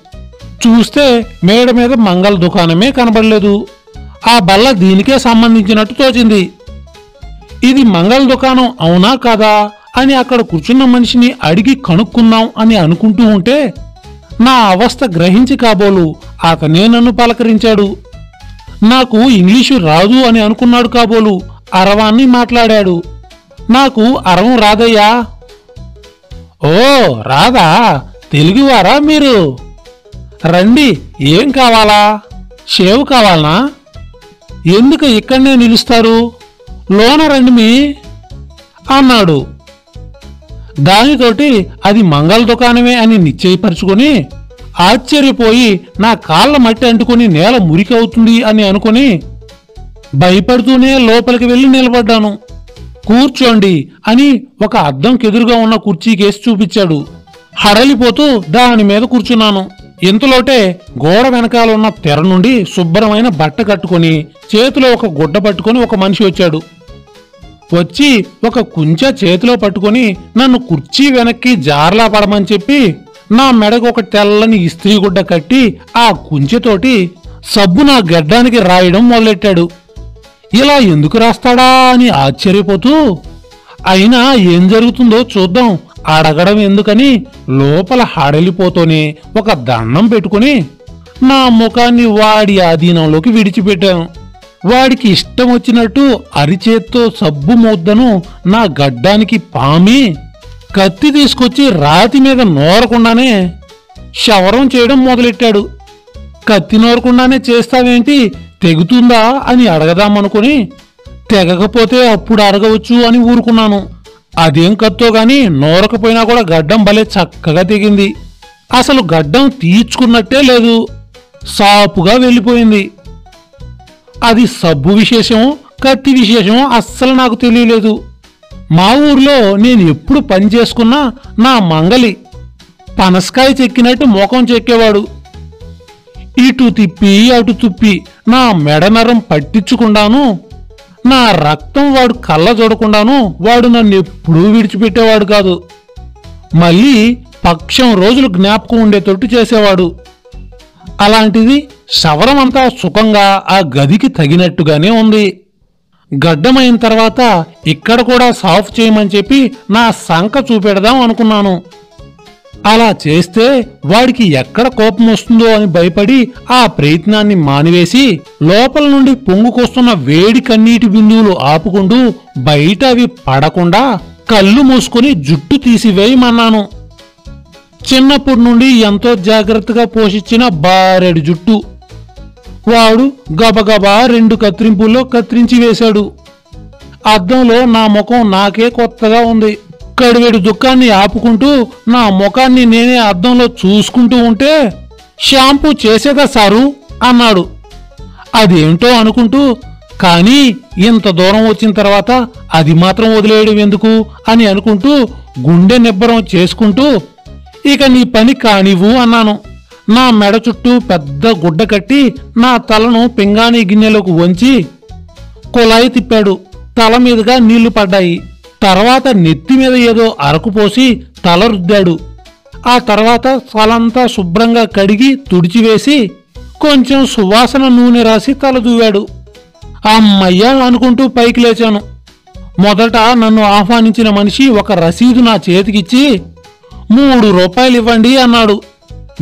చూస్తే మేడ మీద మంగళ దుకాణమే కనబడలేదు. ఆ బల్ల దీనికే సంబంధించినట్టు తోచింది. ఇది మంగళ దుకాణం అవునా కాదా అని అక్కడ కూర్చున్న మనిషిని అడిగి కనుక్కుందాం అని అనుకుంటూ ఉంటే నా అవస్థ గ్రహించి కాబోలు అతనే నన్ను పలకరించాడు. నాకు ఇంగ్లీషు రాదు అని అనుకున్నాడు కాబోలు అరవాన్ని మాట్లాడాడు. నాకు అరవం రాదయ్యా. ఓ రాదా, తెలుగువారా మీరు? రండి, ఏం కావాలా? షేవ్ కావాలనా? ఎందుకు ఇక్కడనే నిలుస్తారు, లోన రండి మీ అన్నాడు. దానితోటి అది మంగళ దుకాణమే అని నిశ్చయపరుచుకొని ఆశ్చర్యపోయి నా కాళ్ళ మట్టి అంటుకుని నేల మురికి అవుతుంది అని అనుకుని భయపడుతూనే లోపలికి వెళ్ళి నిలబడ్డాను. కూర్చోండి అని ఒక అద్దంకెదురుగా ఉన్న కుర్చీకేసి చూపించాడు. హడలిపోతూ దాని మీద కూర్చున్నాను. ఇంతలోటే గోడ వెనకాల ఉన్న తెర నుండి శుభ్రమైన బట్ట కట్టుకుని చేతిలో ఒక గుడ్డ పట్టుకుని ఒక మనిషి వచ్చాడు. వచ్చి ఒక కుంచె చేతిలో పట్టుకుని నన్ను కుర్చీ వెనక్కి జార్లా పడమని చెప్పి నా మెడకు ఒక తెల్లని ఇస్త్రీ గుడ్డ కట్టి ఆ కుంచెతోటి సబ్బు నా గడ్డానికి రాయడం మొదలెట్టాడు. ఇలా ఎందుకు రాస్తాడా అని ఆశ్చర్యపోతూ, అయినా ఏం జరుగుతుందో చూద్దాం అడగడం ఎందుకని లోపల హడలిపోతూనే ఒక దండం పెట్టుకుని నా ముఖాన్ని వాడి ఆధీనంలోకి విడిచిపెట్టాను. వాడికి ఇష్టం వచ్చినట్టు అరిచేత్తో సబ్బు ముద్దను నా గడ్డానికి పామి కత్తి తీసుకొచ్చి రాతి మీద నోరకుండానే శవరం చేయడం మొదలెట్టాడు. కత్తి నోరకుండానే చేస్తావేంటి, తెగుతుందా అని అడగదామనుకుని తెగకపోతే అప్పుడు అడగవచ్చు అని ఊరుకున్నాను. అదేం కత్తో గాని నోరకపోయినా కూడా గడ్డం భలే చక్కగా తెగింది. అసలు గడ్డం తీర్చుకున్నట్టే లేదు, సాపుగా వెళ్ళిపోయింది. అది సబ్బు విశేషం, కత్తి విశేషం అస్సలు నాకు తెలియలేదు. మా ఊర్లో నేను ఎప్పుడు పని చేసుకున్నా నా మంగలి పనసకాయ చెక్కినట్టు మోకం చెక్కేవాడు. ఇటు తిప్పి అటు తిప్పి నా మెడ నరం పట్టించుకుండాను, నా రక్తం వాడు కళ్ళ చూడకుండాను వాడు నన్ను ఎప్పుడూ విడిచిపెట్టేవాడు కాదు. మళ్ళీ పక్షం రోజులు జ్ఞాపకం ఉండేటట్టు చేసేవాడు. అలాంటిది శవరమంతా సుఖంగా ఆ గదికి తగినట్టుగానే ఉంది. గడ్డమైన తర్వాత ఇక్కడ కూడా సాఫ్ చేయమని చెప్పి నా సంక చూపెడదాం అనుకున్నాను. అలా చేస్తే వాడికి ఎక్కడ కోపం వస్తుందో అని భయపడి ఆ ప్రయత్నాన్ని మానివేసి లోపల నుండి పొంగుకొస్తున్న వేడి కన్నీటి బిందువులు ఆపుకుంటూ బయట అవి పడకుండా కళ్ళు మూసుకుని జుట్టు తీసివేయమన్నాను. చిన్నప్పటి నుండి ఎంతో జాగ్రత్తగా పోషించిన బారెడు జుట్టు వాడు గబగబా 2 కత్తిరింపుల్లో కత్తిరించి వేశాడు. అద్దంలో నా ముఖం నాకే కొత్తగా ఉంది. గడివెడు దుఃఖాన్ని ఆపుకుంటూ నా ముఖాన్ని నేనే అద్దంలో చూసుకుంటూ ఉంటే, షాంపూ చేసేదా సారు అన్నాడు. అదేంటో అనుకుంటూ, కానీ ఇంత దూరం వచ్చిన తర్వాత అది మాత్రం వదిలేయడం ఎందుకు అని అనుకుంటూ గుండె నిబ్బరం చేసుకుంటూ, ఇక నీ పని కానివ్వు అన్నాను. నా మెడ చుట్టూ పెద్ద గుడ్డ కట్టి నా తలను పింగాణీ గిన్నెలోకి వంచి కుళాయి తిప్పాడు. తల మీదుగా నీళ్లు పడ్డాయి. తర్వాత నెత్తి మీద ఏదో అరకు పోసి తల రుద్దాడు. ఆ తర్వాత తలంతా శుభ్రంగా కడిగి తుడిచివేసి కొంచెం సువాసన నూనె రాసి తల దూవాడు. అమ్మయ్య అనుకుంటూ పైకి లేచాను. మొదట నన్ను ఆహ్వానించిన మనిషి ఒక రసీదు నా చేతికిచ్చి 3 రూపాయలు ఇవ్వండి అన్నాడు.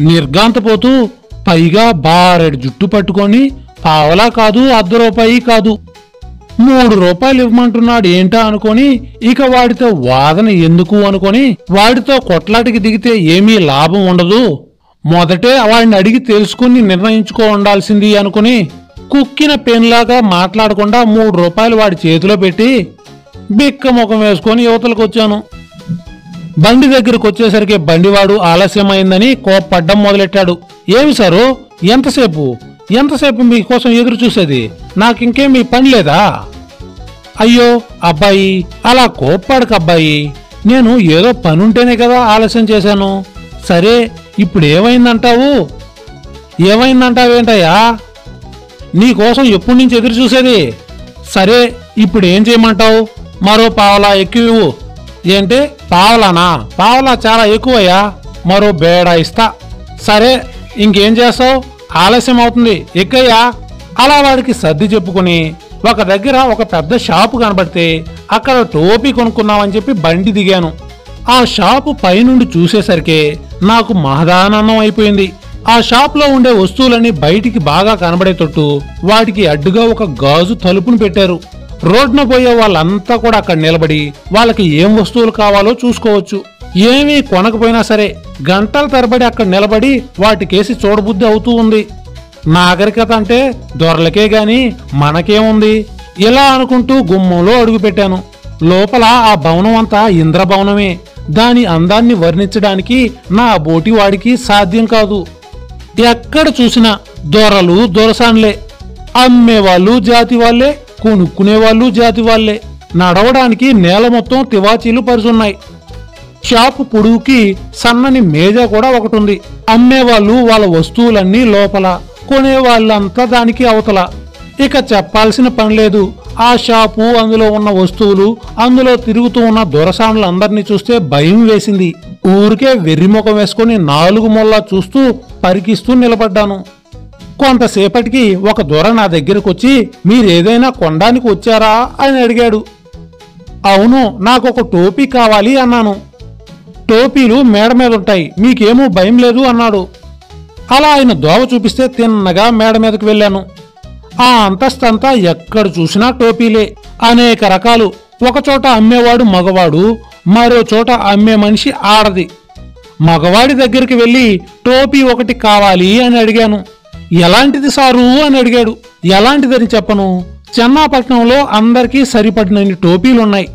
నిర్గాంతపోతూ, పైగా బారెడు జుట్టు పట్టుకొని పావలా కాదు, ₹1 కాదు, 3 రూపాయలు ఇవ్వమంటున్నాడు ఏంటా అనుకొని, ఇక వాడితో వాదన ఎందుకు అనుకొని, వాడితో కొట్లాటికి దిగితే ఏమీ లాభం ఉండదు, మొదటే వాడిని అడిగి తెలుసుకుని నిర్ణయించుకో ఉండాల్సింది అనుకుని కుక్కిన పెన్లాగా మాట్లాడకుండా 3 రూపాయలు వాడి చేతిలో పెట్టి బిక్క ముఖం వేసుకొని యువతలకు వచ్చాను. బండి దగ్గరకు వచ్చేసరికి బండివాడు ఆలస్యమైందని కోప్పడ్డం మొదలెట్టాడు. ఏమి సారు, ఎంతసేపు మీకోసం ఎదురు చూసేది, నాకింకేం మీ పని లేదా? అయ్యో అబ్బాయి, అలా కోప్పడక అబ్బాయి, నేను ఏదో పనుంటేనే కదా ఆలస్యం చేశాను. సరే ఇప్పుడు ఏమైందంటావేంటయ్యా? నీకోసం ఎప్పటి నుంచి ఎదురు చూసేది. సరే ఇప్పుడు ఏం చేయమంటావు? మరో పావలా ఎక్కువ. ఏంటి పావలానా? పావలా చాలా ఎక్కువయ్యా, మరో బేడా ఇస్తా. సరే ఇంకేం చేస్తావు, ఆలస్యం అవుతుంది, ఎక్కయ్యా. అలా వాడికి సర్ది చెప్పుకుని ఒక దగ్గర ఒక పెద్ద షాపు కనబడితే అక్కడ టోపీ కొనుక్కున్నామని చెప్పి బండి దిగాను. ఆ షాపు పైనుండి చూసేసరికి నాకు మహదానందం అయిపోయింది. ఆ షాపులో ఉండే వస్తువులన్నీ బయటికి బాగా కనబడేటట్టు వాటికి అడ్డుగా ఒక గాజు తలుపును పెట్టారు. రోడ్న పోయే వాళ్ళంతా కూడా అక్కడ నిలబడి వాళ్ళకి ఏం వస్తువులు కావాలో చూసుకోవచ్చు. ఏమీ కొనకపోయినా సరే గంటల తరబడి అక్కడ నిలబడి వాటికేసి చూడబుద్ధి అవుతూ ఉంది. నాగరికత అంటే దొరలకే గాని మనకేముంది? ఇలా అనుకుంటూ గుమ్మంలో అడుగుపెట్టాను. లోపల ఆ భవనం అంతా ఇంద్రభవనమే. దాని అందాన్ని వర్ణించడానికి నా బోటి వాడికి సాధ్యం కాదు. ఎక్కడ చూసినా దొరలు దొరసాన్లే, అమ్మేవాళ్ళు జాతి వాళ్లే, కొనుక్కునేవాళ్ళు జాతి వాళ్లే. నడవడానికి నేల మొత్తం తివాచీలు పరిచున్నాయి. షాపు పొడుగుకి సన్నని మేజ కూడా ఒకటి ఉంది. అమ్మేవాళ్ళు వాళ్ళ వస్తువులన్నీ లోపల, కొనేవాళ్ళంతా దానికి అవతల. ఇక చెప్పాల్సిన పని లేదు. ఆ షాపు, అందులో ఉన్న వస్తువులు, అందులో తిరుగుతూ ఉన్న దొరసానులందరినీ చూస్తే భయం వేసింది. ఊరికే వెర్రిముఖం వేసుకుని 4 మూలలా చూస్తూ పరికిస్తూ నిలబడ్డాను. కొంతసేపటికి ఒక దొర నా దగ్గరకు వచ్చి, మీరేదైనా కొనడానికి వచ్చారా అని అడిగాడు. అవును, నాకొక టోపీ కావాలి అన్నాను. టోపీలు మేడ మీద ఉంటాయి, మీకేమో భయం లేదు అన్నాడు. అలా ఆయన దోవ చూపిస్తే తిన్నగా మేడ మీదకు వెళ్ళాను. ఆ అంతస్తంతా ఎక్కడ చూసినా టోపీలే, అనేక రకాలు. ఒకచోట అమ్మేవాడు మగవాడు, మరో చోట అమ్మే మనిషి ఆడది. మగవాడి దగ్గరికి వెళ్ళి టోపీ ఒకటి కావాలి అని అడిగాను. ఎలాంటిది సారు అని అడిగాడు. ఎలాంటిదని చెప్పను, చెన్నాపట్నంలో అందరికీ సరిపడినన్ని టోపీలున్నాయి,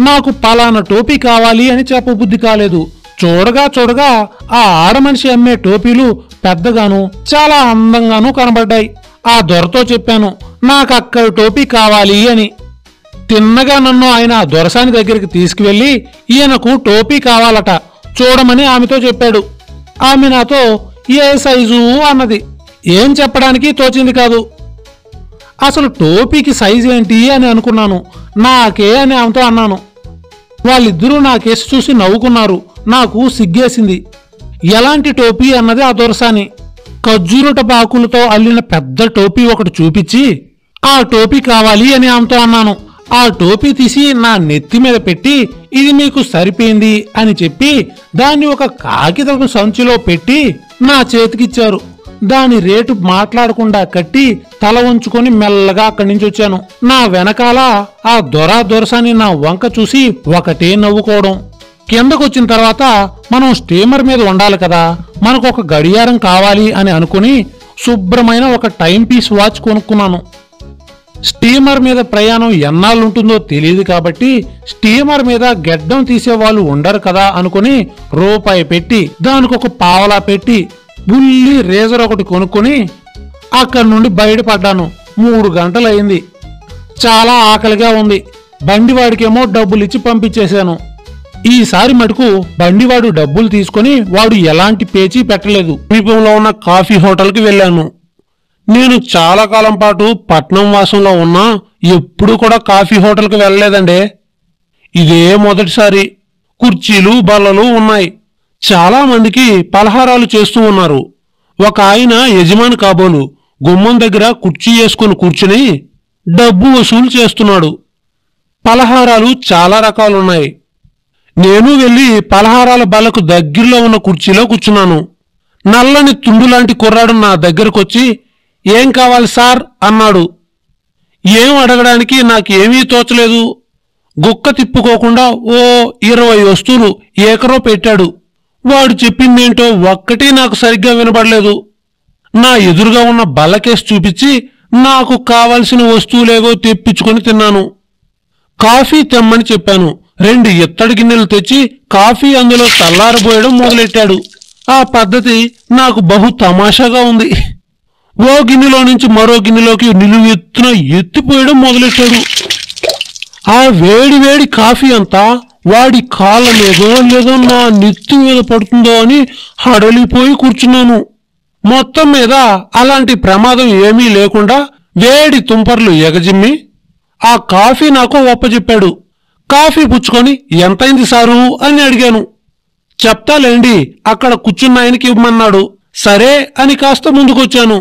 నాకు పలానా టోపీ కావాలి అని చెప్పబుద్ధి కాలేదు. చూడగా ఆ ఆడమనిషి అమ్మే టోపీలు పెద్దగాను చాలా అందంగానూ కనబడ్డాయి. ఆ దొరతో చెప్పాను, నాకక్కడ టోపీ కావాలి అని. తిన్నగా నన్ను ఆయన దొరసాని దగ్గరికి తీసుకువెళ్లి, ఈయనకు టోపీ కావాలట, చూడమని ఆమెతో చెప్పాడు. ఆమె నాతో ఏ సైజు అన్నది. ఏం చెప్పడానికి తోచింది కాదు. అసలు టోపీకి సైజు ఏంటి అని అనుకున్నాను. నాకే అని ఆమెతో అన్నాను. వాళ్ళిద్దరూ నా కేసు చూసి నవ్వుకున్నారు. నాకు సిగ్గేసింది. ఎలాంటి టోపీ అన్నది ఆ దొరసాని. ఖర్జూరట బాకులతో అల్లిన పెద్ద టోపీ ఒకటి చూపించి, ఆ టోపీ కావాలి అని ఆమెతో అన్నాను. ఆ టోపీ తీసి నా నెత్తి మీద పెట్టి, ఇది మీకు సరిపోయింది అని చెప్పి దాన్ని ఒక కాగితపు సంచిలో పెట్టి నా చేతికిచ్చారు. దాని రేటు మాట్లాడకుండా కట్టి తల ఉంచుకొని మెల్లగా అక్కడి నుంచి వచ్చాను. నా వెనకాల ఆ దొరసాని నా వంక చూసి ఒకటే నవ్వుకోవడం. కిందకొచ్చిన తర్వాత మనం స్టీమర్ మీద ఉండాలి కదా, మనకు ఒక గడియారం కావాలి అని అనుకుని శుభ్రమైన ఒక టైం పీస్ వాచ్ కొనుక్కున్నాను. స్టీమర్ మీద ప్రయాణం ఎన్నాళ్ళుంటుందో తెలియదు కాబట్టి స్టీమర్ మీద గెడ్డం తీసేవాళ్ళు ఉండరు కదా అనుకుని రూపాయి పెట్టి దానికి ఒక పావలా పెట్టి బుల్లి రేజర్ ఒకటి కొనుక్కొని అక్కడి నుండి బయటపడ్డాను. 3 గంటలయింది. చాలా ఆకలిగా ఉంది. బండివాడికేమో డబ్బులిచ్చి పంపించేశాను. ఈసారి మటుకు బండివాడు డబ్బులు తీసుకుని వాడు ఎలాంటి పేచీ పెట్టలేదు. సమీపంలో ఉన్న కాఫీ హోటల్కి వెళ్ళాను. నేను చాలా కాలం పాటు పట్నం వాసంలో ఉన్నా ఎప్పుడూ కూడా కాఫీ హోటల్కి వెళ్ళలేదండే. ఇదే మొదటిసారి. కుర్చీలు బల్లలు ఉన్నాయి. చాలా మందికి పలహారాలు చేస్తూ ఉన్నారు. ఒక ఆయన యజమాని కాబోలు గుమ్మం దగ్గర కుర్చీ వేసుకుని కూర్చుని డబ్బు వసూలు చేస్తున్నాడు. పలహారాలు చాలా రకాలున్నాయి. నేను వెళ్లి పలహారాల బల్లకు దగ్గరలో ఉన్న కుర్చీలో కూర్చున్నాను. నల్లని తుండులాంటి కుర్రాడు నా దగ్గరకొచ్చి ఏం కావాలి సార్ అన్నాడు. ఏం అడగడానికి నాకేమీ తోచలేదు. గుక్క తిప్పుకోకుండా ఓ 20 వస్తువులు ఏకరో పెట్టాడు. వాడు చెప్పిందేంటో ఒక్కటి నాకు సరిగ్గా వినబడలేదు. నా ఎదురుగా ఉన్న బల్లకేసి చూపించి నాకు కావలసిన వస్తువులేవో తెప్పించుకొని తిన్నాను. కాఫీ తెమ్మని చెప్పాను. 2 ఇత్తడి గిన్నెలు తెచ్చి కాఫీ అందులో చల్లారబోయడం మొదలెట్టాడు. ఆ పద్ధతి నాకు బహు తమాషాగా ఉంది. ఓ గిన్నెలో నుంచి మరో గిన్నెలోకి నిలువెత్తున ఎత్తిపోయడం మొదలెట్టాడు. ఆ వేడి వేడి కాఫీ అంతా వాడి కాళ్ళ మీదో లేదో నా నెత్తి మీద పడుతుందో అని హడలిపోయి కూర్చున్నాను. మొత్తం మీద అలాంటి ప్రమాదం ఏమీ లేకుండా వేడి తుంపర్లు ఎగజిమ్మి ఆ కాఫీ నాకు ఒప్పజెప్పాడు. కాఫీ పుచ్చుకొని ఎంతైంది సారు అని అడిగాను. చెప్తాలేండి అక్కడ కూర్చున్న ఆయనకి ఇవ్వమన్నాడు. సరే అని కాస్త ముందుకొచ్చాను.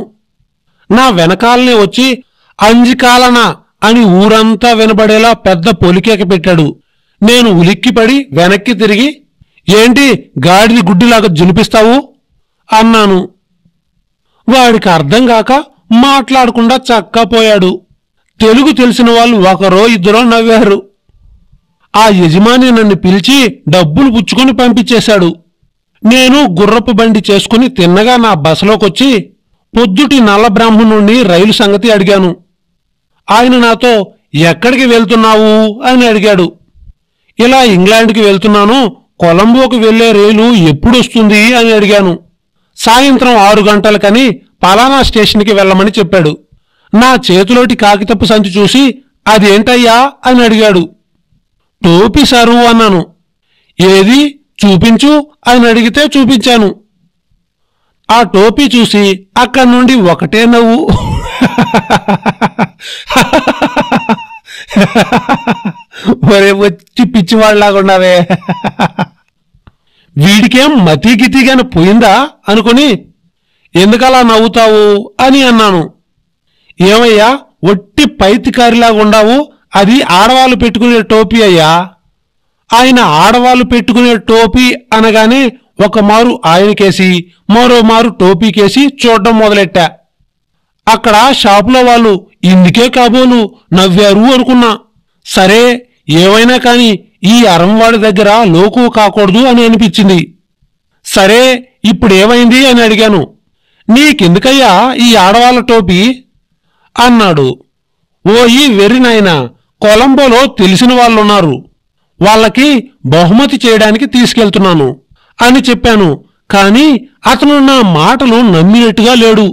నా వెనకాలనే వచ్చి అంజికాలనా అని ఊరంతా వినబడేలా పెద్ద పొలికేక పెట్టాడు. నేను ఉలిక్కిపడి వెనక్కి తిరిగి ఏంటి గాడిది గుడ్డిలాగా జునిపిస్తావు అన్నాను. వాడికి అర్థం కాక మాట్లాడకుండా చక్కపోయాడు. తెలుగు తెలిసిన వాళ్ళు 1-2 నవ్వారు. ఆ యజమాని నన్ను పిలిచి డబ్బులు పుచ్చుకొని పంపించేశాడు. నేను గుర్రపు బండి చేసుకుని తిన్నగా నా బసలోకొచ్చి పొద్దుటి నల్ల బ్రాహ్మణుణ్ణి రైలు సంగతి అడిగాను. ఆయన నాతో ఎక్కడికి వెళ్తున్నావు అని అడిగాడు. ఇలా ఇంగ్లాండ్కి వెళ్తున్నాను. కొలంబోకి వెళ్లే రైలు ఎప్పుడొస్తుంది అని అడిగాను. సాయంత్రం 6 గంటలకని పలానా స్టేషన్కి వెళ్ళమని చెప్పాడు. నా చేతిలోటి కాగితపు సంచి చూసి అదేంటయ్యా అని అడిగాడు. టోపీ సారు అన్నాను. ఏది చూపించు అని అడిగితే చూపించాను. ఆ టోపీ చూసి అక్కడి నుండి ఒకటే నవ్వు. ఒరే వచ్చి పిచ్చివాళ్లాగున్నావే. వీడికేం మతిగితిగాని పోయిందా అనుకుని ఎందుకలా నవ్వుతావు అని అన్నాను. ఏమయ్యా ఒట్టి పైతికారిలాగుండావు, అది ఆడవాళ్ళు పెట్టుకునే టోపీ అయ్యా. ఆయన ఆడవాళ్ళు పెట్టుకునే టోపీ అనగానే ఒక మారు ఆయనకేసి మరో మారు టోపీకేసి చూడడం మొదలెట్టా. అక్కడ షాపులో వాళ్ళు ఇందుకే కాబోలు నవ్వారు అనుకున్నా. సరే ఏమైనా కాని ఈ అరంవాడి దగ్గర లోకు కాకూడదు అని అనిపించింది. సరే ఇప్పుడేమైంది అని అడిగాను. నీకెందుకయ్యా ఈ ఆడవాళ్ళ టోపీ అన్నాడు. ఓ ఈ వెర్రి నాయనా, కొలంబోలో తెలిసిన వాళ్ళున్నారు, వాళ్ళకి బహుమతి చేయడానికి తీసుకెళ్తున్నాను అని చెప్పాను. కాని అతను నా మాటలు నమ్మినట్టుగా లేడు.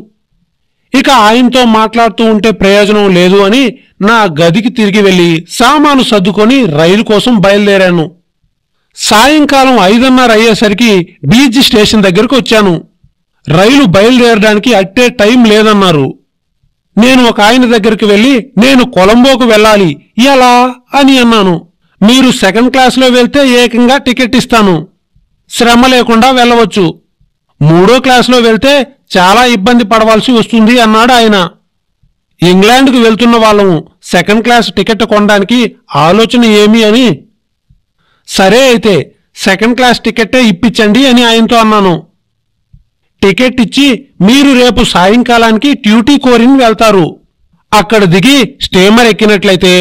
ఇక ఆయనతో మాట్లాడుతూ ఉంటే ప్రయోజనం లేదు అని నా గదికి తిరిగి వెళ్లి సామాను సర్దుకొని రైలు కోసం బయలుదేరాను. సాయంకాలం 5:30 అయ్యేసరికి బీచ్ స్టేషన్ దగ్గరకు వచ్చాను. రైలు బయలుదేరడానికి అట్టే టైం లేదన్నారు. నేను ఒక ఆయన దగ్గరికి వెళ్లి నేను కొలంబోకు వెళ్ళాలి ఎలా అని అన్నాను. మీరు 2nd క్లాస్లో వెళ్తే ఏకంగా టికెట్ ఇస్తాను, శ్రమ లేకుండా వెళ్ళవచ్చు. 3వ క్లాస్లో వెళ్తే చాలా ఇబ్బంది పడవలసి వస్తుంది అన్నాడు ఆయన. ఇంగ్లాండ్కు వెళ్తున్న వాళ్ళము 2nd క్లాస్ టికెట్ కొనడానికి ఆలోచన ఏమి అని. సరే అయితే 2nd క్లాస్ టికెట్టే ఇప్పించండి అని ఆయనతో అన్నాను. టికెట్ ఇచ్చి మీరు రేపు సాయంకాలానికి ట్యూటీకోరిన్ వెళ్తారు. అక్కడ దిగి స్టీమర్ ఎక్కినట్లయితే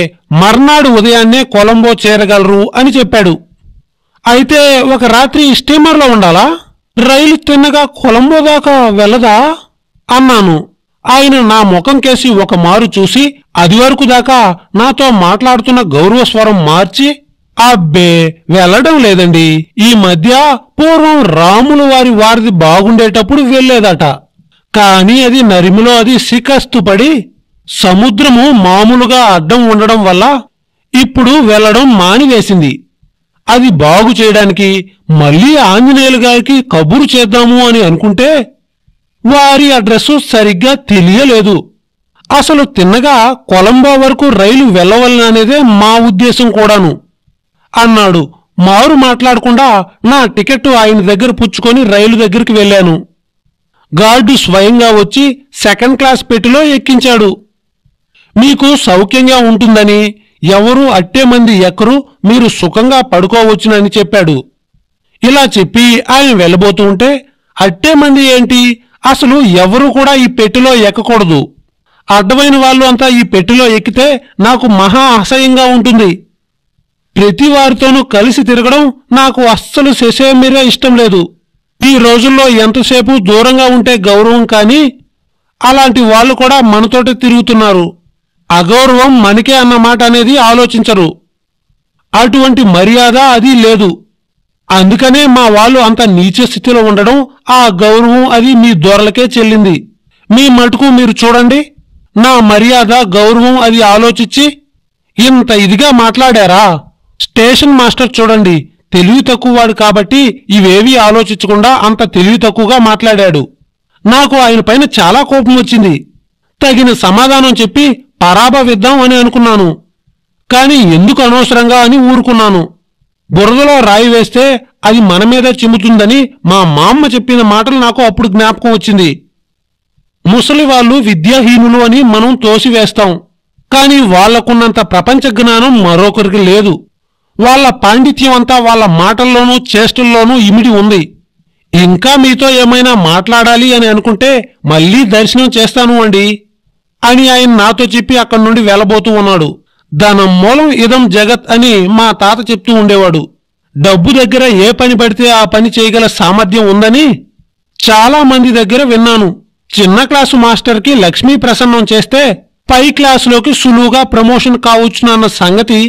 మర్నాడు ఉదయాన్నే కొలంబో చేరగలరు అని చెప్పాడు. అయితే ఒక రాత్రి స్టీమర్లో ఉండాలా? రైలు తిన్నగా కొలంబో దాకా వెళ్ళదా అన్నాను. ఆయన నా ముఖం కేసి ఒక మారు చూసి అది వరకు దాకా నాతో మాట్లాడుతున్న గౌరవ స్వరం మార్చి, అబ్బే వెళ్ళడం లేదండి, ఈ మధ్య పూర్వం రాములు వారిది బాగుండేటప్పుడు వెళ్లేదట. కాని అది నరిమిలో అది శిఖస్తు పడి సముద్రము మామూలుగా అడ్డం ఉండడం వల్ల ఇప్పుడు వెళ్లడం మానివేసింది. అది బాగు చేయడానికి మళ్లీ ఆంజనేయులు గారికి కబురు చేద్దాము అని అనుకుంటే వారి అడ్రస్సు సరిగ్గా తెలియలేదు. అసలు తిన్నగా కొలంబో వరకు రైలు వెళ్ళవలననేదే మా ఉద్దేశం కూడాను అన్నాడు. మారు మాట్లాడకుండా నా టికెట్ ఆయన దగ్గర పుచ్చుకొని రైలు దగ్గరికి వెళ్ళాను. గార్డు స్వయంగా వచ్చి సెకండ్ క్లాస్ పెట్టెలో ఎక్కించాడు. మీకు సౌఖ్యంగా ఉంటుందని, ఎవరూ అట్టే మంది ఎక్కరు, మీరు సుఖంగా పడుకోవచ్చునని చెప్పాడు. ఇలా చెప్పి ఆయన వెళ్ళబోతూ ఉంటే, అట్టే మంది ఏంటి, అసలు ఎవరూ కూడా ఈ పెట్టెలో ఎక్కకూడదు, అడ్డమైన వాళ్ళు అంతా ఈ పెట్టెలో ఎక్కితే నాకు మహా అసహ్యంగా ఉంటుంది, ప్రతి వారితోనూ కలిసి తిరగడం నాకు అస్సలు శశేమిరే ఇష్టం లేదు. ఈ రోజుల్లో ఎంతసేపు దూరంగా ఉంటే గౌరవం, కానీ అలాంటి వాళ్ళు కూడా మనతోటే తిరుగుతున్నారు. అగౌరవం మనకే అన్నమాట అనేది ఆలోచించరు. అటువంటి మర్యాద అది లేదు. అందుకనే మా వాళ్ళు అంత నీచ స్థితిలో ఉండడం, ఆ గౌరవం అది మీ దొరలకే చెల్లింది. మీ మటుకు మీరు చూడండి, నా మర్యాద గౌరవం అది ఆలోచించి ఇంత ఇదిగా మాట్లాడారా? స్టేషన్ మాస్టర్ చూడండి, తెలివి తక్కువవాడు కాబట్టి ఇవేవీ ఆలోచించకుండా అంత తెలివి తక్కువగా మాట్లాడాడు. నాకు ఆయన పైన చాలా కోపం వచ్చింది. తగిన సమాధానం చెప్పి పరాభవిద్దాం అని అనుకున్నాను. కాని ఎందుకు అనవసరంగా అని ఊరుకున్నాను. బురదలో రాయి వేస్తే అది మన మీద చిమ్ముతుందని మా మామ్మ చెప్పిన మాటలు నాకు అప్పుడు జ్ఞాపకం వచ్చింది. ముసలి వాళ్ళు విద్యాహీనులు అని మనం తోసివేస్తాం, కాని వాళ్లకున్నంత ప్రపంచ జ్ఞానం మరొకరికి లేదు. వాళ్ల పాండిత్యం అంతా వాళ్ల మాటల్లోనూ చేష్టల్లోనూ ఇమిడి ఉంది. ఇంకా మీతో ఏమైనా మాట్లాడాలి అని అనుకుంటే మళ్లీ దర్శనం చేస్తాను అండి అని ఆయన నాతో చెప్పి అక్కడి నుండి వెళ్ళబోతూ ఉన్నాడు. ధనం మూలం ఇదం జగత్ అని మా తాత చెప్తూ ఉండేవాడు. డబ్బు దగ్గర ఏ పని పడితే ఆ పని చేయగల సామర్థ్యం ఉందని చాలా మంది దగ్గర విన్నాను. చిన్న క్లాసు మాస్టర్కి లక్ష్మీ ప్రసన్నం చేస్తే పై క్లాసులోకి సులువుగా ప్రమోషన్ కావచ్చునన్న సంగతి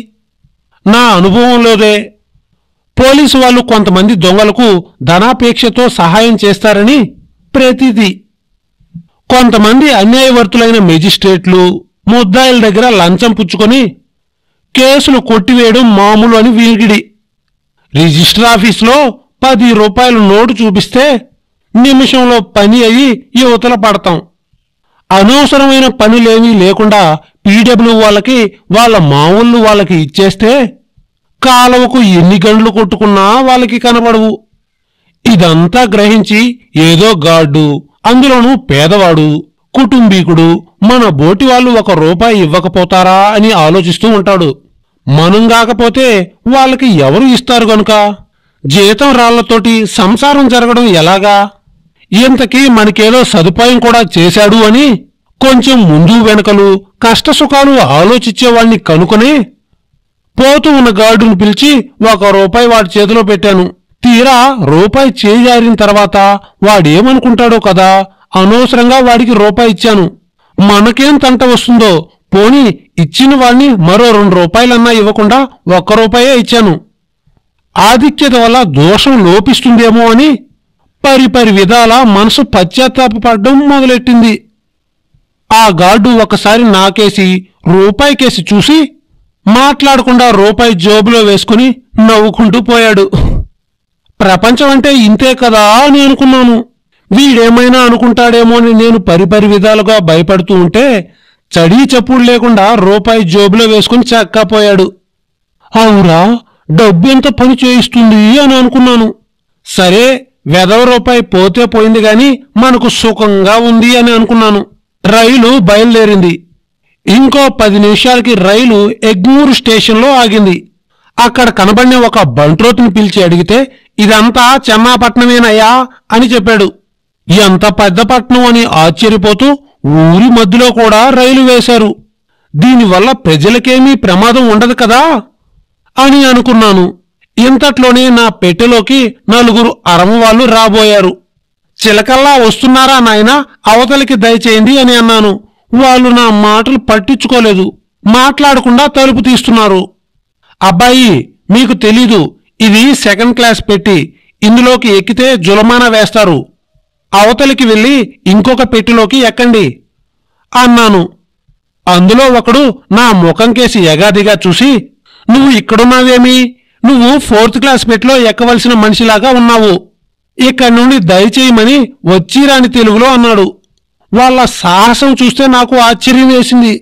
నా అనుభవంలోదే. పోలీసు వాళ్ళు కొంతమంది దొంగలకు ధనాపేక్షతో సహాయం చేస్తారని ప్రతీది. కొంతమంది అన్యాయవర్తులైన మెజిస్ట్రేట్లు ముద్దాయిల దగ్గర లంచం పుచ్చుకొని కేసులు కొట్టివేయడం మామూలు అని వీగిడి. రిజిస్టర్ ఆఫీసులో 10 రూపాయల నోటు చూపిస్తే నిమిషంలో పని అయ్యి యువతల పడతాం. అనవసరమైన పనులేమీ లేకుండా పీడబ్ల్యూ వాళ్ళకి వాళ్ళ మామూళ్ళు వాళ్ళకి ఇచ్చేస్తే కాలువకు ఎన్ని గంటలు కొట్టుకున్నా వాళ్ళకి కనపడవు. ఇదంతా గ్రహించి ఏదో గార్డు, అందులోనూ పేదవాడు, కుటుంబీకుడు మన బోటి వాళ్ళు 1 రూపాయి ఇవ్వకపోతారా అని ఆలోచిస్తూ ఉంటాడు. మనం కాకపోతే వాళ్ళకి ఎవరు ఇస్తారు గనుక జీతం రాళ్లతోటి సంసారం జరగడం ఎలాగా? ఇంతకీ మనకేదో సదుపాయం కూడా చేశాడు అని కొంచెం ముందు వెనకలు కష్టసుఖాలు ఆలోచించేవాణ్ణి కనుకొని పోతూ ఉన్న గార్డును పిలిచి 1 రూపాయి వాడి చేతిలో పెట్టాను. తీరా రూపాయి చేజారిన తర్వాత వాడేమనుకుంటాడో కదా, అనవసరంగా వాడికి రూపాయి ఇచ్చాను. మనకేం తంట వస్తుందో, పోనీ ఇచ్చిన వాడిని మరో 2 రూపాయలన్నా ఇవ్వకుండా 1 రూపాయే ఇచ్చాను. ఆధిక్యత వల్ల దోషం లోపిస్తుందేమో అని పరిపరి విధాల మనసు పశ్చాత్తాపపడడం మొదలెట్టింది. ఆ గార్డు ఒకసారి నాకేసి రూపాయికేసి చూసి మాట్లాడకుండా రూపాయి జోబులో వేసుకుని నవ్వుకుంటూ పోయాడు. ప్రపంచం అంటే ఇంతే కదా అని అనుకున్నాను. వీడేమైనా అనుకుంటాడేమో అని నేను పరిపరి విధాలుగా భయపడుతూ ఉంటే చడీ చప్పుడు లేకుండా రూపాయి జోబులో వేసుకుని చక్కపోయాడు. అవురా, డబ్బు ఎంత పని చేయిస్తుంది అని అనుకున్నాను. సరే, వెధవ రూపాయి పోతే పోయింది గాని మనకు సుఖంగా ఉంది అని అనుకున్నాను. రైలు బయలుదేరింది. ఇంకో 10 నిమిషాలకి రైలు ఎగ్మూరు స్టేషన్లో ఆగింది. అక్కడ కనబడిన ఒక బంట్రోతుని పిలిచి అడిగితే ఇదంతా చెన్నాపట్నమేనయ్యా అని చెప్పాడు. ఎంత పెద్ద పట్నం అని ఆశ్చర్యపోతూ ఊరి మధ్యలో కూడా రైలు వేశారు. దీనివల్ల ప్రజలకేమీ ప్రమాదం ఉండదు కదా అని అనుకున్నాను. ఇంతట్లోనే నా పెట్టెలోకి 4 అరమవాళ్లు రాబోయారు. చిలకల్లా వస్తున్నారా నాయనా, అవతలికి దయచేయండి అని అన్నాను. వాళ్ళు నా మాటలు పట్టించుకోలేదు, మాట్లాడకుండా తలుపు తీస్తున్నారు. అబ్బాయి, మీకు తెలీదు, ఇది సెకండ్ క్లాస్ పెట్టి, ఇందులోకి ఎక్కితే జులమానా వేస్తారు. అవతలికి వెళ్ళి ఇంకొక పెట్టిలోకి ఎక్కండి అన్నాను. అందులో ఒకడు నా ముఖం కేసి ఎగాదిగా చూసి, నువ్వు ఇక్కడున్నావేమి? నువ్వు 4th క్లాస్ పెట్టిలో ఎక్కవలసిన మనిషిలాగా ఉన్నావు. ఇక్కడి నుండి దయచేయమని వచ్చిరాని తెలుగులో అన్నాడు. వాళ్ళ సాహసం చూస్తే నాకు ఆశ్చర్యం వేసింది.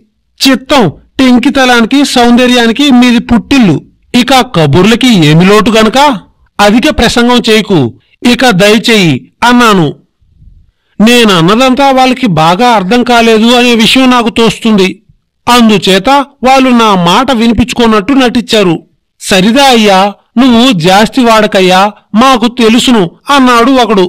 చిత్తం టెంకితలానికి సౌందర్యానికి మీది పుట్టిల్లు, ఇక కబుర్లకి ఏమి లోటు గనక అధిక ప్రసంగం చేయకు, ఇక దయచేయి అన్నాను. నేనన్నదంతా వాళ్ళకి బాగా అర్థం కాలేదు అనే విషయం నాకు తోస్తుంది. అందుచేత వాళ్ళు నా మాట వినిపించుకోనట్టు నటించారు. సరిదా అయ్యా, నువ్వు జాస్తి వాడకయ్యా, మాకు తెలుసును అన్నాడు ఒకడు.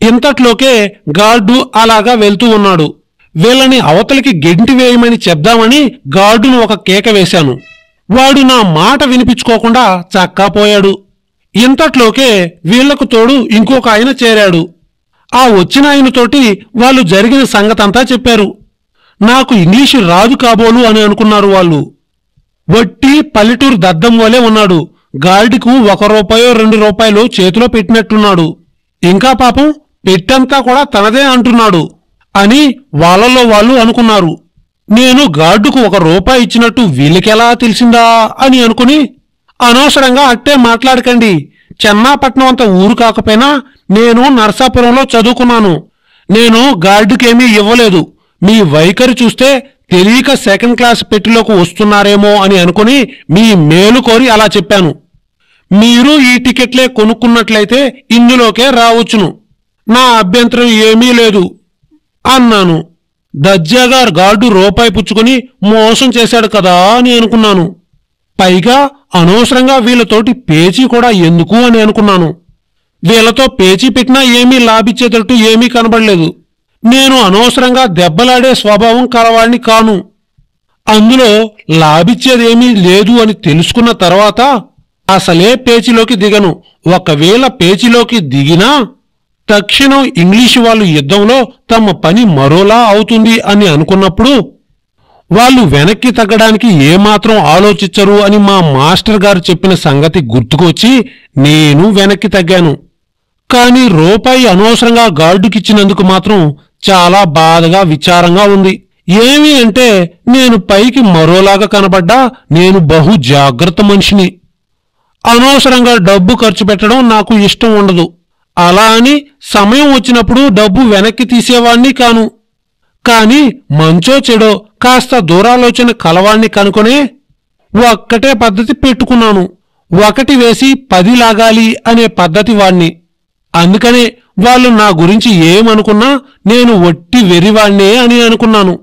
ఇంతట్లోకే గార్డు అలాగా వెళ్తూ ఉన్నాడు. వీళ్ళని అవతలికి గెంటి వేయమని చెప్దామని గార్డును ఒక కేక వేశాను. వాడు నా మాట వినిపించుకోకుండా చక్కాపోయాడు. ఇంతట్లోకే వీళ్లకు తోడు ఇంకొక ఆయన చేరాడు. ఆ వచ్చిన ఆయనతోటి వాళ్ళు జరిగిన సంగతంతా చెప్పారు. నాకు ఇంగ్లీషు రాదు కాబోలు అని అనుకున్నారు వాళ్ళు. వట్టి పల్లెటూరు దద్దం వలే ఉన్నాడు. గార్డుకు ₹1 2 చేతిలో పెట్టినట్టున్నాడు. ఇంకా పాపం పెట్టంతా కూడా తనదే అంటున్నాడు అని వాళ్ళలో వాళ్ళు అనుకున్నారు. నేను గార్డుకు ₹1 ఇచ్చినట్టు వీళ్ళకెలా తెలిసిందా అని అనుకుని, అనవసరంగా అట్టే మాట్లాడకండి, చెన్నాపట్నం అంత ఊరు కాకపోయినా నేను నర్సాపురంలో చదువుకున్నాను, నేను గార్డుకేమీ ఇవ్వలేదు, మీ వైఖరి చూస్తే తెలియక సెకండ్ క్లాస్ పెట్టిలోకి వస్తున్నారేమో అని అనుకుని మీ మేలు కోరి అలా చెప్పాను. మీరు ఈ టికెట్లే కొనుక్కున్నట్లయితే ఇందులోకే రావచ్చును, నా అభ్యంతరం ఏమీ లేదు అన్నాను. దర్జాగా గార్డు ₹1 పుచ్చుకుని మోసం చేశాడు కదా అని అనుకున్నాను. పైగా అనవసరంగా వీళ్ళతోటి పేచీ కూడా ఎందుకు అని అనుకున్నాను. వీళ్ళతో పేచీ పెట్టినా ఏమీ లాభించేటట్టు ఏమీ కనబడలేదు. నేను అనవసరంగా దెబ్బలాడే స్వభావం కలవాణ్ణి కాను. అందులో లాభించేదేమీ లేదు అని తెలుసుకున్న తర్వాత అసలే పేచీలోకి దిగను. ఒకవేళ పేచీలోకి దిగినా తక్షణం ఇంగ్లీషు వాళ్ళు యుద్ధంలో తమ పని మరోలా అవుతుంది అని అనుకున్నప్పుడు వాళ్ళు వెనక్కి తగ్గడానికి ఏమాత్రం ఆలోచించరు అని మా మాస్టర్ గారు చెప్పిన సంగతి గుర్తుకొచ్చి నేను వెనక్కి తగ్గాను. కాని ₹1 అనవసరంగా గార్డుకిచ్చినందుకు మాత్రం చాలా బాధగా విచారంగా ఉంది. ఏమి అంటే నేను పైకి మరోలాగా కనబడ్డా నేను బహు జాగ్రత్త మనిషిని. అనవసరంగా డబ్బు ఖర్చు పెట్టడం నాకు ఇష్టం ఉండదు. అలా అని సమయం వచ్చినప్పుడు డబ్బు వెనక్కి తీసేవాణ్ణి కాను. కాని మంచో చెడో కాస్త దూరాలోచన కలవాణ్ణి కనుకొనే ఒక్కటే పద్ధతి పెట్టుకున్నాను. 1 వేసి 10 లాగాలి అనే పద్ధతి వాణ్ణి. అందుకనే వాళ్ళు నా గురించి ఏమనుకున్నా నేను ఒట్టి వెరివాణ్ణే అని అనుకున్నాను.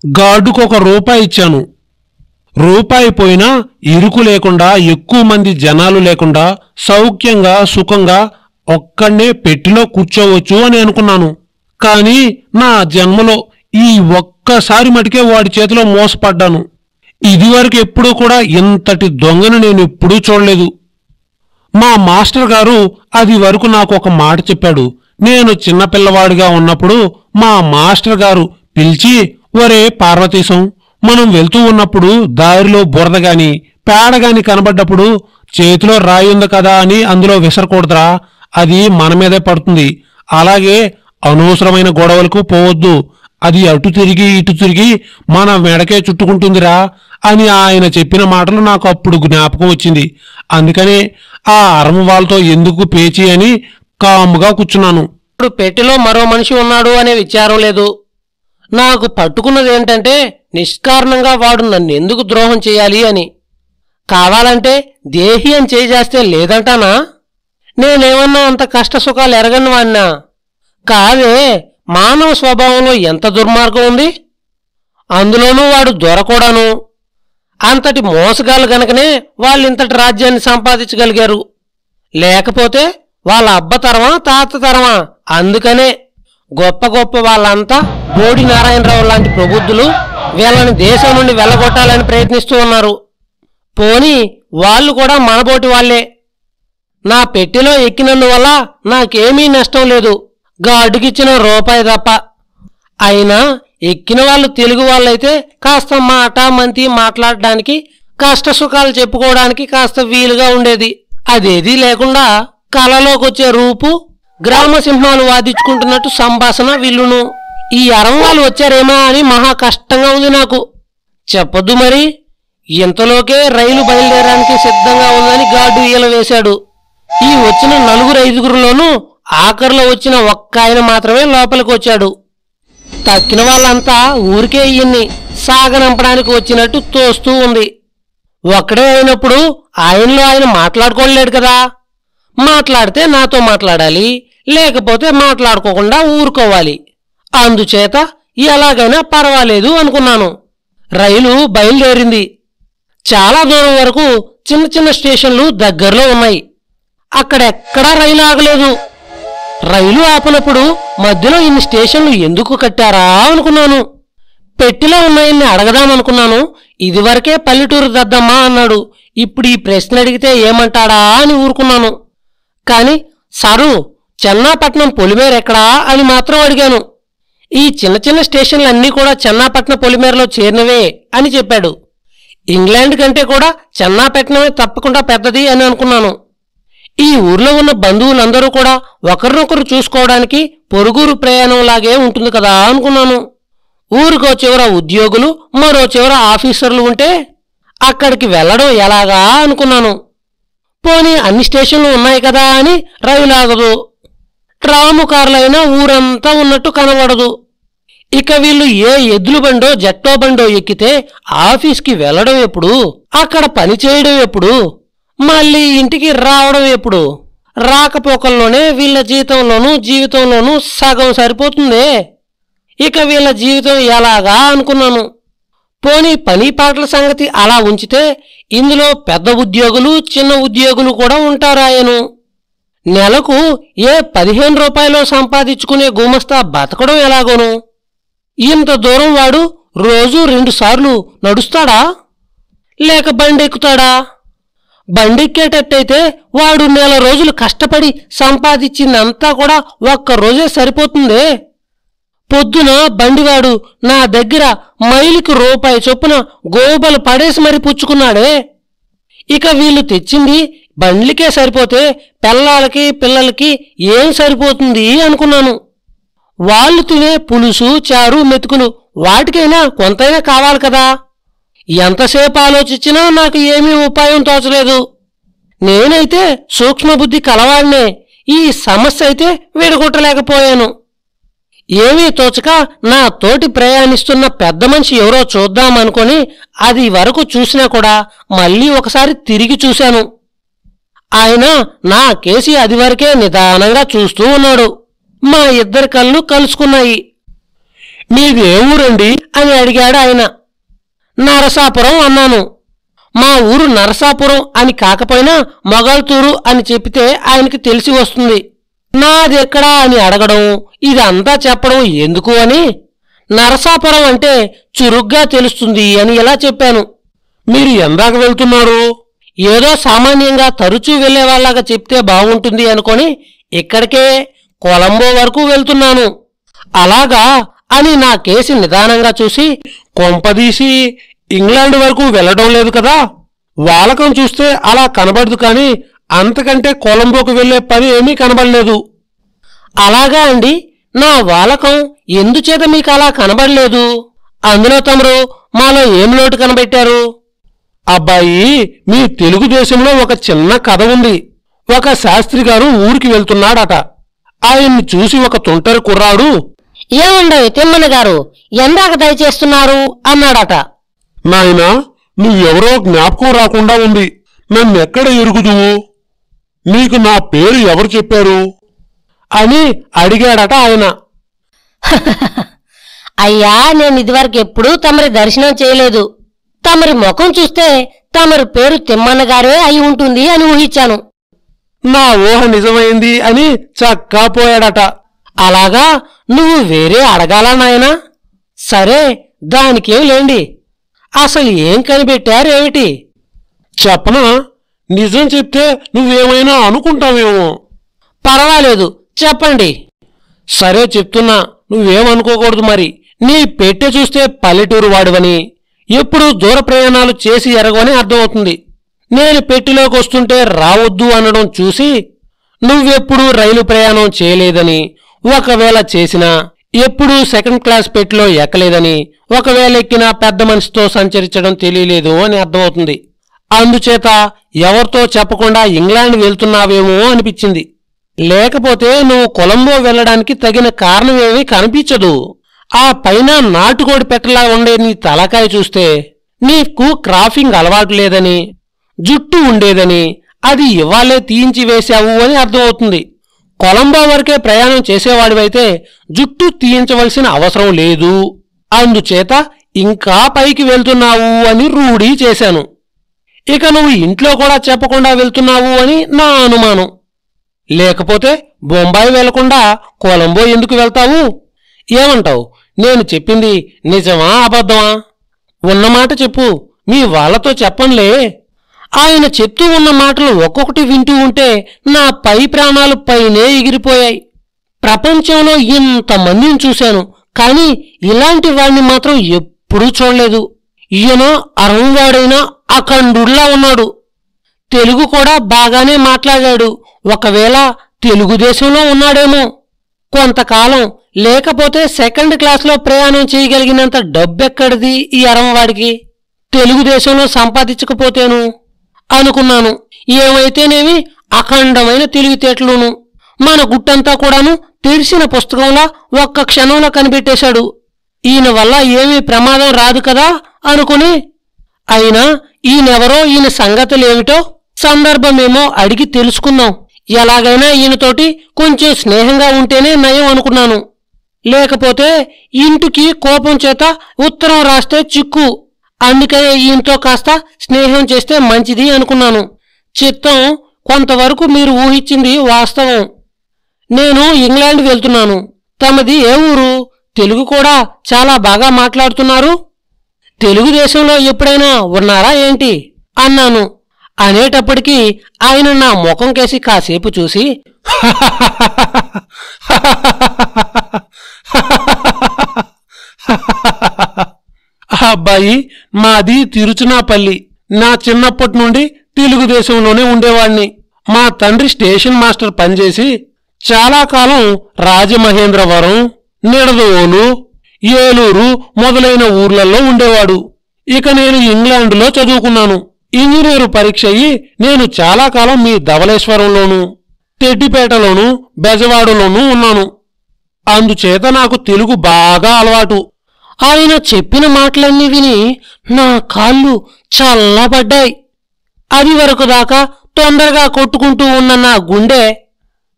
గార్డుకు ₹1 ఇచ్చాను. ₹1 పోయినా ఇరుకు లేకుండా, ఎక్కువ మంది జనాలు లేకుండా సౌఖ్యంగా సుఖంగా ఒక్కడే పెట్టిలో కూర్చోవచ్చు అని అనుకున్నాను. కాని నా జన్మలో ఈ ఒక్కసారి మటుకే వాడి చేతిలో మోసపడ్డాను. ఇదివరకు ఎప్పుడూ కూడా ఇంతటి దొంగను నేను ఎప్పుడూ చూడలేదు. మా మాస్టర్ గారు అది వరకు నాకు ఒక మాట చెప్పాడు. నేను చిన్నపిల్లవాడిగా ఉన్నప్పుడు మా మాస్టర్ గారు పిలిచి, ఒరే పార్వతీశం, మనం వెళ్తూ ఉన్నప్పుడు దారిలో బురదగాని పేడగాని కనబడ్డప్పుడు చేతిలో రాయి ఉంది కదా అని అందులో విసరకూడదురా, అది మన మీదే పడుతుంది. అలాగే అనవసరమైన గొడవలకు పోవద్దు, అది అటు తిరిగి ఇటు తిరిగి మన మెడకే చుట్టుకుంటుందిరా అని ఆయన చెప్పిన మాటలు నాకు అప్పుడు జ్ఞాపకం వచ్చింది. అందుకనే ఆ అరమ వాళ్ళతో ఎందుకు పేచి అని కాముగా కూర్చున్నాను. ఇప్పుడు పెట్టెలో మరో మనిషి ఉన్నాడు అనే విచారం లేదు. నాకు పట్టుకున్నది ఏంటంటే నిష్కారణంగా వాడు నన్ను ఎందుకు ద్రోహం చేయాలి అని. కావాలంటే దేహి అని చేస్తే లేదంటానా? నేనేమన్నా అంత కష్టసుఖాలు ఎరగని వాణ్ణా? కాదే, మానవ స్వభావంలో ఎంత దుర్మార్గం ఉంది. అందులోనూ వాడు దొరకూడాను. అంతటి మోసగాళ్ళు గనకనే వాళ్ళింతటి రాజ్యాన్ని సంపాదించగలిగారు. లేకపోతే వాళ్ళ అబ్బ తరమా తాత తరమా? అందుకనే గొప్ప గొప్ప వాళ్ళంతా బోడి నారాయణరావు లాంటి ప్రబుద్ధులు వీళ్ళని దేశం నుండి వెళ్ళగొట్టాలని ప్రయత్నిస్తూ ఉన్నారు. పోనీ వాళ్ళు కూడా మనబోటి వాళ్లే. నా పెట్టెలో ఎక్కినందువల్ల నాకేమీ నష్టం లేదు. గార్డుకిచ్చిన రూపాయి తప్ప. అయినా ఎక్కిన వాళ్ళు తెలుగు వాళ్ళైతే కాస్త మాట మంతి మాట్లాడడానికి, కష్ట సుఖాలు చెప్పుకోవడానికి కాస్త వీలుగా ఉండేది. అదేదీ లేకుండా కలలోకొచ్చే రూపు, గ్రామ సింహాలు వాదించుకుంటున్నట్టు సంభాషణ వీళ్ళును. ఈ అరం వాళ్ళు వచ్చారేమా అని మహా కష్టంగా ఉంది నాకు. చెప్పొద్దు మరి, ఇంతలోకే రైలు బయలుదేరడానికి సిద్ధంగా ఉందని గార్డు ఈల వేశాడు. ఈ వచ్చిన 4-5గురిలోనూ ఆఖరిలో వచ్చిన ఒక్క ఆయన మాత్రమే లోపలికి వచ్చాడు. తక్కిన వాళ్ళంతా ఊరికే ఈయన్ని సాగనంపడానికి వచ్చినట్టు తోస్తూ ఉంది. ఒక్కడే అయినప్పుడు ఆయనలో ఆయన మాట్లాడుకోలేడు కదా. మాట్లాడితే నాతో మాట్లాడాలి, లేకపోతే మాట్లాడుకోకుండా ఊరుకోవాలి. అందుచేత ఎలాగైనా పర్వాలేదు అనుకున్నాను. రైలు బయలుదేరింది. చాలా దూరం వరకు చిన్న చిన్న స్టేషన్లు దగ్గరలో ఉన్నాయి. అక్కడెక్కడా రైలు ఆగలేదు. రైలు ఆపినప్పుడు మధ్యలో ఇన్ని స్టేషన్లు ఎందుకు కట్టారా అనుకున్నాను. పెట్టిలో ఉన్నాయన్ని అడగదామనుకున్నాను. ఇదివరకే పల్లెటూరు దద్దమ్మా అన్నాడు. ఇప్పుడు ఈ ప్రశ్న అడిగితే ఏమంటాడా అని ఊరుకున్నాను. కాని సారు, చెన్నాపట్నం పొలిమేరెక్కడా అని మాత్రం అడిగాను. ఈ చిన్న చిన్న స్టేషన్లన్నీ కూడా చెన్నాపట్నం పొలిమేరలో చేరినవే అని చెప్పాడు. ఇంగ్లాండ్ కంటే కూడా చెన్నాపట్నమే తప్పకుండా పెద్దది అని అనుకున్నాను. ఈ ఊర్లో ఉన్న బంధువులందరూ కూడా ఒకరినొకరు చూసుకోవడానికి పొరుగురు ప్రయాణంలాగే ఉంటుంది కదా అనుకున్నాను. ఊరికో చివర ఉద్యోగులు, మరో చివర ఆఫీసర్లు ఉంటే అక్కడికి వెళ్లడం ఎలాగా అనుకున్నాను. పోనీ అన్ని స్టేషన్లు ఉన్నాయి కదా అని రైలు ఆగదు. ట్రాము కార్లైనా ఊరంతా ఉన్నట్టు కనబడదు. ఇక వీళ్ళు ఏ ఎద్దుల బండో జట్టో బండో ఎక్కితే ఆఫీస్కి వెళ్లడం ఎప్పుడు, అక్కడ పని చేయడం ఎప్పుడు, మళ్ళీ ఇంటికి రావడం ఎప్పుడు? రాకపోకల్లోనే వీళ్ళ జీతంలోనూ జీవితంలోనూ సగం సరిపోతుందే. ఇక వీళ్ళ జీవితం ఎలాగా అనుకున్నాను. పోనీ పని పాటల సంగతి అలా ఉంచితే ఇందులో పెద్ద ఉద్యోగులు చిన్న ఉద్యోగులు కూడా ఉంటారాయను. నెలకు ఏ 15 రూపాయలు సంపాదించుకునే గుమస్తా బతకడం ఎలాగోను? ఇంత దూరం వాడు రోజు 2 సార్లు నడుస్తాడా, లేక బండెక్కుతాడా? బండెక్కేటట్టయితే వాడు నెల రోజులు కష్టపడి సంపాదించిందంతా కూడా ఒక్క రోజే సరిపోతుందే. పొద్దున బండివాడు నా దగ్గర మైలుకి రూపాయి చొప్పున గోబలు పడేసి మరి పుచ్చుకున్నాడే. ఇక వీళ్ళు తెచ్చింది బండ్లకే సరిపోతే పిల్లలకి పిల్లలకి ఏం సరిపోతుంది అనుకున్నాను. వాళ్ళు తినే పులుసు, చారు, మెతుకులు వాటికైనా కొంతైనా కావాలి కదా. ఎంతసేపు ఆలోచించినా నాకు ఏమీ ఉపాయం తోచలేదు. నేనైతే సూక్ష్మబుద్ధి కలవాడినే. ఈ సమస్య అయితే విడగొట్టలేకపోయాను. ఏమీ తోచక నా తోటి ప్రయాణిస్తున్న పెద్ద మనిషి ఎవరో చూద్దామనుకొని అది వరకు చూసినా కూడా మళ్ళీ ఒకసారి తిరిగి చూశాను. ఆయన నా కేసి అది వరకే నిదానంగా చూస్తూ ఉన్నాడు. మా ఇద్దరి కళ్ళు కలుసుకున్నాయి. మీది ఏ ఊరండి అని అడిగాడు ఆయన. నరసాపురం అన్నాను. మా ఊరు నరసాపురం అని కాకపోయినా మొగల్తూరు అని చెప్తే ఆయనకి తెలిసి వస్తుంది. నాదెక్కడా అని అడగడం, ఇదంతా చెప్పడం ఎందుకు అని నరసాపురం అంటే చురుగ్గా తెలుస్తుంది అని ఇలా చెప్పాను. మీరు ఎందాక వెళ్తున్నారు? ఏదో సామాన్యంగా తరచూ వెళ్లేవాళ్లాగా చెప్తే బాగుంటుంది అనుకొని ఇక్కడికే కొలంబో వరకు వెళ్తున్నాను. అలాగా అని నా కేసి నిదానంగా చూసి, కొంపదీసి ఇంగ్లాండ్ వరకు వెళ్లడం లేదు కదా? వాలకం చూస్తే అలా కనబడదు, కానీ అంతకంటే కొలంబోకు వెళ్లే పని ఏమీ కనబడలేదు. అలాగా అండి, నా వాలకం ఎందుచేత మీకు అలా కనబడలేదు? అందులో తమరు మాలో ఏం లోటు కనబెట్టారు? అబ్బాయి, మీ తెలుగుదేశంలో ఒక చిన్న కథ ఉంది. ఒక శాస్త్రి గారు ఊరికి వెళ్తున్నాడట. ఆయన్ని చూసి ఒక తుంటరి కుర్రాడు, ఏముండవు తిమ్మన గారు, ఎందాక దయచేస్తున్నారు అన్నాడట. నాయనా, నువ్వెవరో జ్ఞాపకం రాకుండా ఉంది. నన్నెక్కడ ఎరుగుదువు? నీకు నా పేరు ఎవరు చెప్పారు అని అడిగాడట ఆయన. అయ్యా, నేను ఇదివరకు ఎప్పుడూ తమరి దర్శనం చేయలేదు. తమరి ముఖం చూస్తే తమరి పేరు తిమ్మన్న గారే అయి ఉంటుంది అని ఊహించాను. నా ఊహ నిజమైంది అని చక్కా పోయాడట. అలాగా, నువ్వు వేరే అడగాలా నాయనా? సరే, దానికేం లేండి. అసలు ఏం కనిపెట్టారేమిటి? చెప్పనా? నిజం చెప్తే నువ్వేమైనా అనుకుంటావేమో. పర్వాలేదు, చెప్పండి. సరే చెప్తున్నా, నువ్వేమనుకోకూడదు మరి. నీ పెట్టె చూస్తే పల్లెటూరు వాడివని, ఎప్పుడూ దూర ప్రయాణాలు చేసి ఎరగవని అర్థమవుతుంది. నేను పెట్టెలోకి వస్తుంటే రావద్దు అనడం చూసి నువ్వెప్పుడూ రైలు ప్రయాణం చేయలేదని, ఒకవేళ చేసినా ఎప్పుడూ సెకండ్ క్లాస్ పెట్టెలో ఎక్కలేదని, ఒకవేళ ఎక్కినా పెద్ద మనిషితో సంచరించడం తెలియలేదు అని అర్థమవుతుంది. అందుచేత ఎవరితో చెప్పకుండా ఇంగ్లాండ్ వెళ్తున్నావేమో అనిపించింది. లేకపోతే నువ్వు కొలంబో వెళ్ళడానికి తగిన కారణమేమీ కనిపించదు. ఆ పైన నాటుకోడి పెట్టలా ఉండే నీ తలకాయ చూస్తే నీకు క్రాఫింగ్ అలవాటు లేదని, జుట్టు ఉండేదని, అది ఇవాళే తీయించి వేశావు అని అర్థమవుతుంది. కొలంబో వరకే ప్రయాణం చేసేవాడివైతే జుట్టు తీయించవలసిన అవసరం లేదు. అందుచేత ఇంకా పైకి వెళ్తున్నావు అని రూఢీ చేశాను. ఇక నువ్వు ఇంట్లో కూడా చెప్పకుండా వెళ్తున్నావు అని నా అనుమానం. లేకపోతే బొంబాయి వెళ్లకుండా కొలంబో ఎందుకు వెళ్తావు? ఏమంటావు? నేను చెప్పింది నిజమా అబద్ధమా? ఉన్నమాట చెప్పు, మీ వాళ్లతో చెప్పంలే. ఆయన చెప్తూ ఉన్న మాటలు ఒక్కొక్కటి వింటూ ఉంటే నా పై ప్రాణాలు పైనే ఎగిరిపోయాయి. ప్రపంచంలో ఇంతమందిని చూశాను, కానీ ఇలాంటి వాణ్ణి మాత్రం ఎప్పుడూ చూడలేదు. ఈయన అరంవాడైనా అఖండుల్లా ఉన్నాడు. తెలుగు కూడా బాగానే మాట్లాడాడు. ఒకవేళ తెలుగుదేశంలో ఉన్నాడేమో. కొంతకాలం లేకపోతే సెకండ్ క్లాస్లో ప్రయాణం చేయగలిగినంత డబ్బెక్కడిది ఈ అరంవాడికి? తెలుగుదేశంలో సంపాదించకపోతేను అనుకున్నాను. ఏమైతేనేమి అఖండమైన తెలివితేటలును. మన గుట్టంతా కూడాను తెరిచిన పుస్తకంలా ఒక్క క్షణంలో కనిపెట్టేశాడు. ఈయన వల్ల ఏమీ ప్రమాదం రాదు కదా అనుకుని, అయినా ఈయనెవరో, ఈయన సంగతులేమిటో సందర్భమేమో అడిగి తెలుసుకుందాం. ఎలాగైనా ఈయనతోటి కొంచెం స్నేహంగా ఉంటేనే నయం అనుకున్నాను. లేకపోతే ఇంటికి కోపం చేత ఉత్తరం రాస్తే చిక్కు. అందుకనే ఈయనతో కాస్త స్నేహం చేస్తే మంచిది అనుకున్నాను. చిత్తం కొంతవరకు మీరు ఊహించింది వాస్తవం. నేను ఇంగ్లాండ్ వెళ్తున్నాను. తమది ఏ ఊరు? తెలుగు కూడా చాలా బాగా మాట్లాడుతున్నారు. తెలుగుదేశంలో ఎప్పుడైనా ఉన్నారా ఏంటి అన్నాను. అనేటప్పటికీ ఆయన నా ముఖం కేసి కాసేపు చూసి అబ్బాయి, మాది తిరుచునాపల్లి. నా చిన్నప్పటి నుండి తెలుగుదేశంలోనే ఉండేవాణ్ణి. మా తండ్రి స్టేషన్ మాస్టర్ పనిచేసి చాలా కాలం రాజమహేంద్రవరం, నిడదవోలు, ఏలూరు మొదలైన ఊర్లలో ఉండేవాడు. ఇక నేను ఇంగ్లాండులో చదువుకున్నాను. ఇంజనీరు పరీక్ష అయ్యి నేను చాలా కాలం మీ ధవళేశ్వరంలోనూ, తెడ్డిపేటలోనూ, బెజవాడలోనూ ఉన్నాను. అందుచేత నాకు తెలుగు బాగా అలవాటు. ఆయన చెప్పిన మాటలన్నీ విని నా కాళ్ళు చల్లబడ్డాయి. అది వరకు దాకా తొందరగా కొట్టుకుంటూ ఉన్న నా గుండె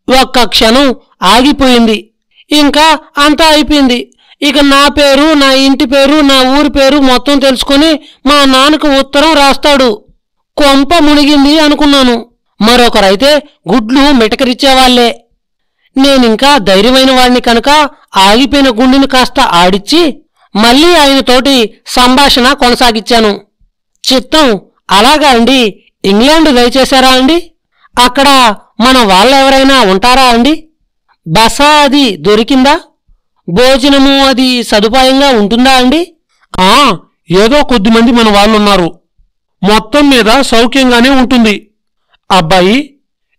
ఒక్క క్షణం ఆగిపోయింది. ఇంకా అంతా అయిపోయింది. ఇక నా పేరు, నా ఇంటి పేరు, నా ఊరి పేరు మొత్తం తెలుసుకుని మా నాన్నకు ఉత్తరం రాస్తాడు. కొంప మునిగింది అనుకున్నాను. మరొకరైతే గుడ్లు మిటకరిచ్చేవాళ్లే. నేనింకా ధైర్యమైన వాడిని కనుక ఆగిపోయిన గుండెని కాస్త ఆడిచ్చి మళ్లీ ఆయనతోటి సంభాషణ కొనసాగించాను. చిత్తం, అలాగా అండి, ఇంగ్లాండ్ దయచేశారా అండి? అక్కడ మన వాళ్ళెవరైనా ఉంటారా అండి? బస అది దొరికిందా? భోజనము అది సదుపాయంగా ఉంటుందా అండి? ఏదో కొద్దిమంది మన వాళ్ళున్నారు. మొత్తం మీద సౌఖ్యంగానే ఉంటుంది. అబ్బాయి,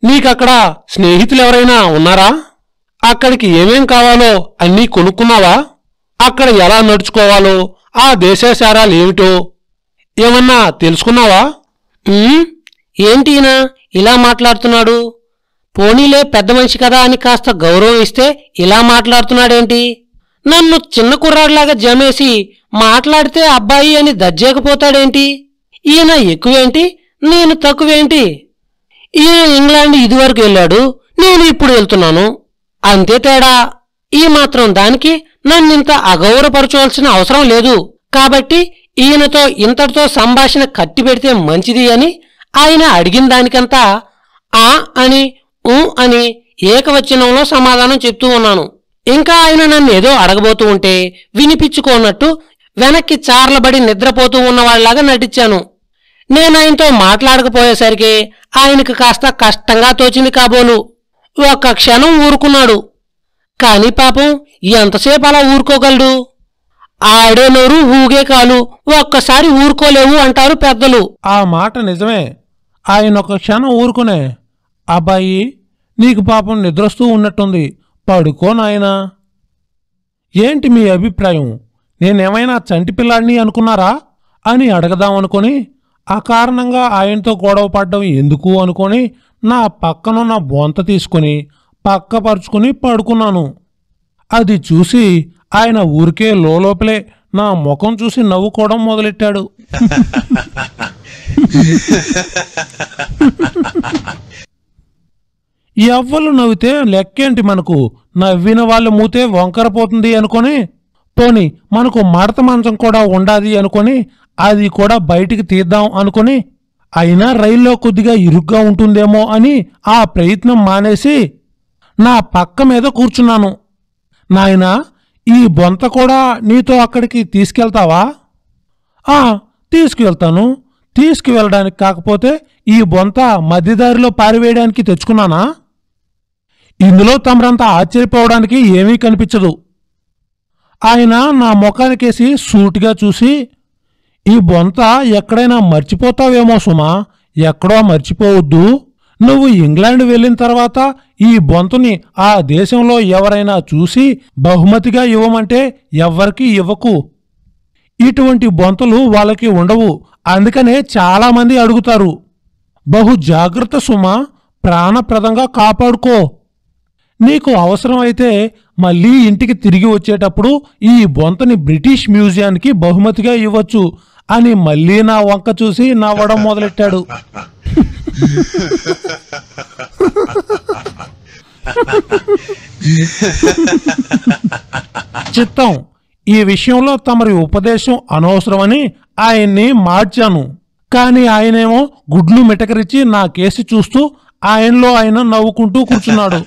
నీకక్కడ స్నేహితులెవరైనా ఉన్నారా? అక్కడికి ఏమేం కావాలో అన్నీ కొనుక్కున్నావా? అక్కడ ఎలా నడుచుకోవాలో, ఆ దేశాచారాలేమిటో ఏమన్నా తెలుసుకున్నావా? ఏంటినా ఇలా మాట్లాడుతున్నాడు? పోనీలే, పెద్ద మనిషి కదా అని కాస్త గౌరవం ఇస్తే ఇలా మాట్లాడుతున్నాడేంటి? నన్ను చిన్న కుర్రాడిలాగా జమేసి మాట్లాడితే అబ్బాయి అని దజ్జేకపోతాడేంటి? ఈయన ఎక్కువేంటి, నేను తక్కువేంటి? ఈయన ఇంగ్లాండ్ ఇదివరకు వెళ్ళాడు, నేను ఇప్పుడు వెళ్తున్నాను. అంతే తేడా. ఈ మాత్రం దానికి నన్నింత అగౌరవపరచవలసిన అవసరం లేదు. కాబట్టి ఈయనతో ఇంతటితో సంభాషణ కట్టిపెడితే మంచిది అని ఆయన అడిగిన దానికంతా ఆ అని ఊ అని ఏకవచనంలో సమాధానం చెప్తూ ఉన్నాను. ఇంకా ఆయన నన్ను ఏదో అడగబోతూ ఉంటే వినిపించుకోనట్టు వెనక్కి చార్లబడి నిద్రపోతూ ఉన్నవాళ్లాగా నటించాను. నేనాయనతో మాట్లాడకపోయేసరికి ఆయనకు కాస్త కష్టంగా తోచింది కాబోలు. ఒక్క క్షణం ఊరుకున్నాడు. కాని పాపం ఎంతసేపు అలా ఊరుకోగలడు? ఆడే నోరు ఊగే కాలు, ఒక్కసారి ఊరుకోలేవు అంటారు పెద్దలు. ఆ మాట నిజమే. ఆయన ఒక క్షణం ఊరుకునే, అబ్బాయి నీకు పాపం నిద్రొస్తూ ఉన్నట్టుంది, పడుకో నాయనా. ఏంటి మీ అభిప్రాయం? నేనేమైనా చంటి పిల్లాడిని అనుకున్నారా అని అడగదామనుకొని, అకారణంగా ఆయనతో గొడవ పడ్డం ఎందుకు అనుకొని నా పక్కనున్న బొంత తీసుకుని పక్కపరుచుకుని పడుకున్నాను. అది చూసి ఆయన ఊరికే లోపలే నా ముఖం చూసి నవ్వుకోవడం మొదలెట్టాడు. ఎవ్వరు నవ్వితే లెక్కేంటి మనకు, నవ్విన వాళ్ళ మూతే వంకరపోతుంది అనుకొని, పోని మనకు మడత మంచం కూడా ఉండాది అనుకొని అది కూడా బయటికి తీద్దాం అనుకొని, అయినా రైల్లో కొద్దిగా ఇరుగ్గా ఉంటుందేమో అని ఆ ప్రయత్నం మానేసి నా పక్క మీద కూర్చున్నాను. నాయనా, ఈ బొంత కూడా నీతో అక్కడికి తీసుకెళ్తావా? తీసుకువెళ్తాను. తీసుకువెళ్ళడానికి కాకపోతే ఈ బొంత మధ్యదారిలో పారివేయడానికి తెచ్చుకున్నానా? ఇందులో తమరంతా ఆశ్చర్యపోవడానికి ఏమీ కనిపించదు. ఆయన నా ముఖానికేసి సూటిగా చూసి, ఈ బొంత ఎక్కడైనా మర్చిపోతావేమో సుమా, ఎక్కడో మర్చిపోవద్దు. నువ్వు ఇంగ్లాండ్ వెళ్ళిన తర్వాత ఈ బొంతని ఆ దేశంలో ఎవరైనా చూసి బహుమతిగా ఇవ్వమంటే ఎవ్వరికీ ఇవ్వకు. ఇటువంటి బొంతలు వాళ్ళకి ఉండవు, అందుకనే చాలామంది అడుగుతారు. బహు జాగ్రత్త సుమా, ప్రాణప్రదంగా కాపాడుకో. నీకు అవసరమైతే మళ్ళీ ఇంటికి తిరిగి వచ్చేటప్పుడు ఈ బొంతని బ్రిటిష్ మ్యూజియానికి బహుమతిగా ఇవ్వచ్చు అని మళ్ళీ నా వంక చూసి నవ్వడం మొదలెట్టాడు. చిత్తం, ఈ విషయంలో తమరి ఉపదేశం అనవసరమని ఆయన్ని మార్చాను. కాని ఆయనేమో గుడ్లు మిటకరించి నా కేసి చూస్తూ ఆయనలో ఆయన నవ్వుకుంటూ కూర్చున్నాడు.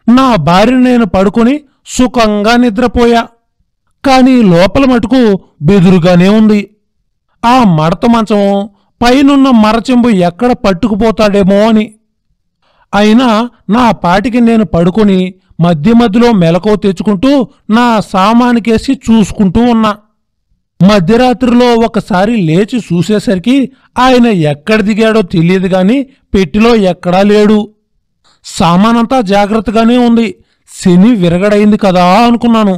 నా భార్య నేను పడుకుని సుఖంగా నిద్రపోయా. కాని లోపల మటుకు బెదురుగానే ఉంది. ఆ మడత మంచం పైనున్న మరచెంబు ఎక్కడ పట్టుకుపోతాడేమో అని. అయినా నా పాటికి నేను పడుకుని మధ్య మధ్యలో మెలకువ తెచ్చుకుంటూ నా సామానికేసి చూసుకుంటూ ఉన్నా. మధ్యరాత్రిలో ఒకసారి లేచి చూసేసరికి ఆయన ఎక్కడ దిగాడో తెలియదు గాని పెట్టిలో ఎక్కడా లేడు. సామానంతా జాగ్రత్తగానే ఉంది. శని విరగడైంది కదా అనుకున్నాను.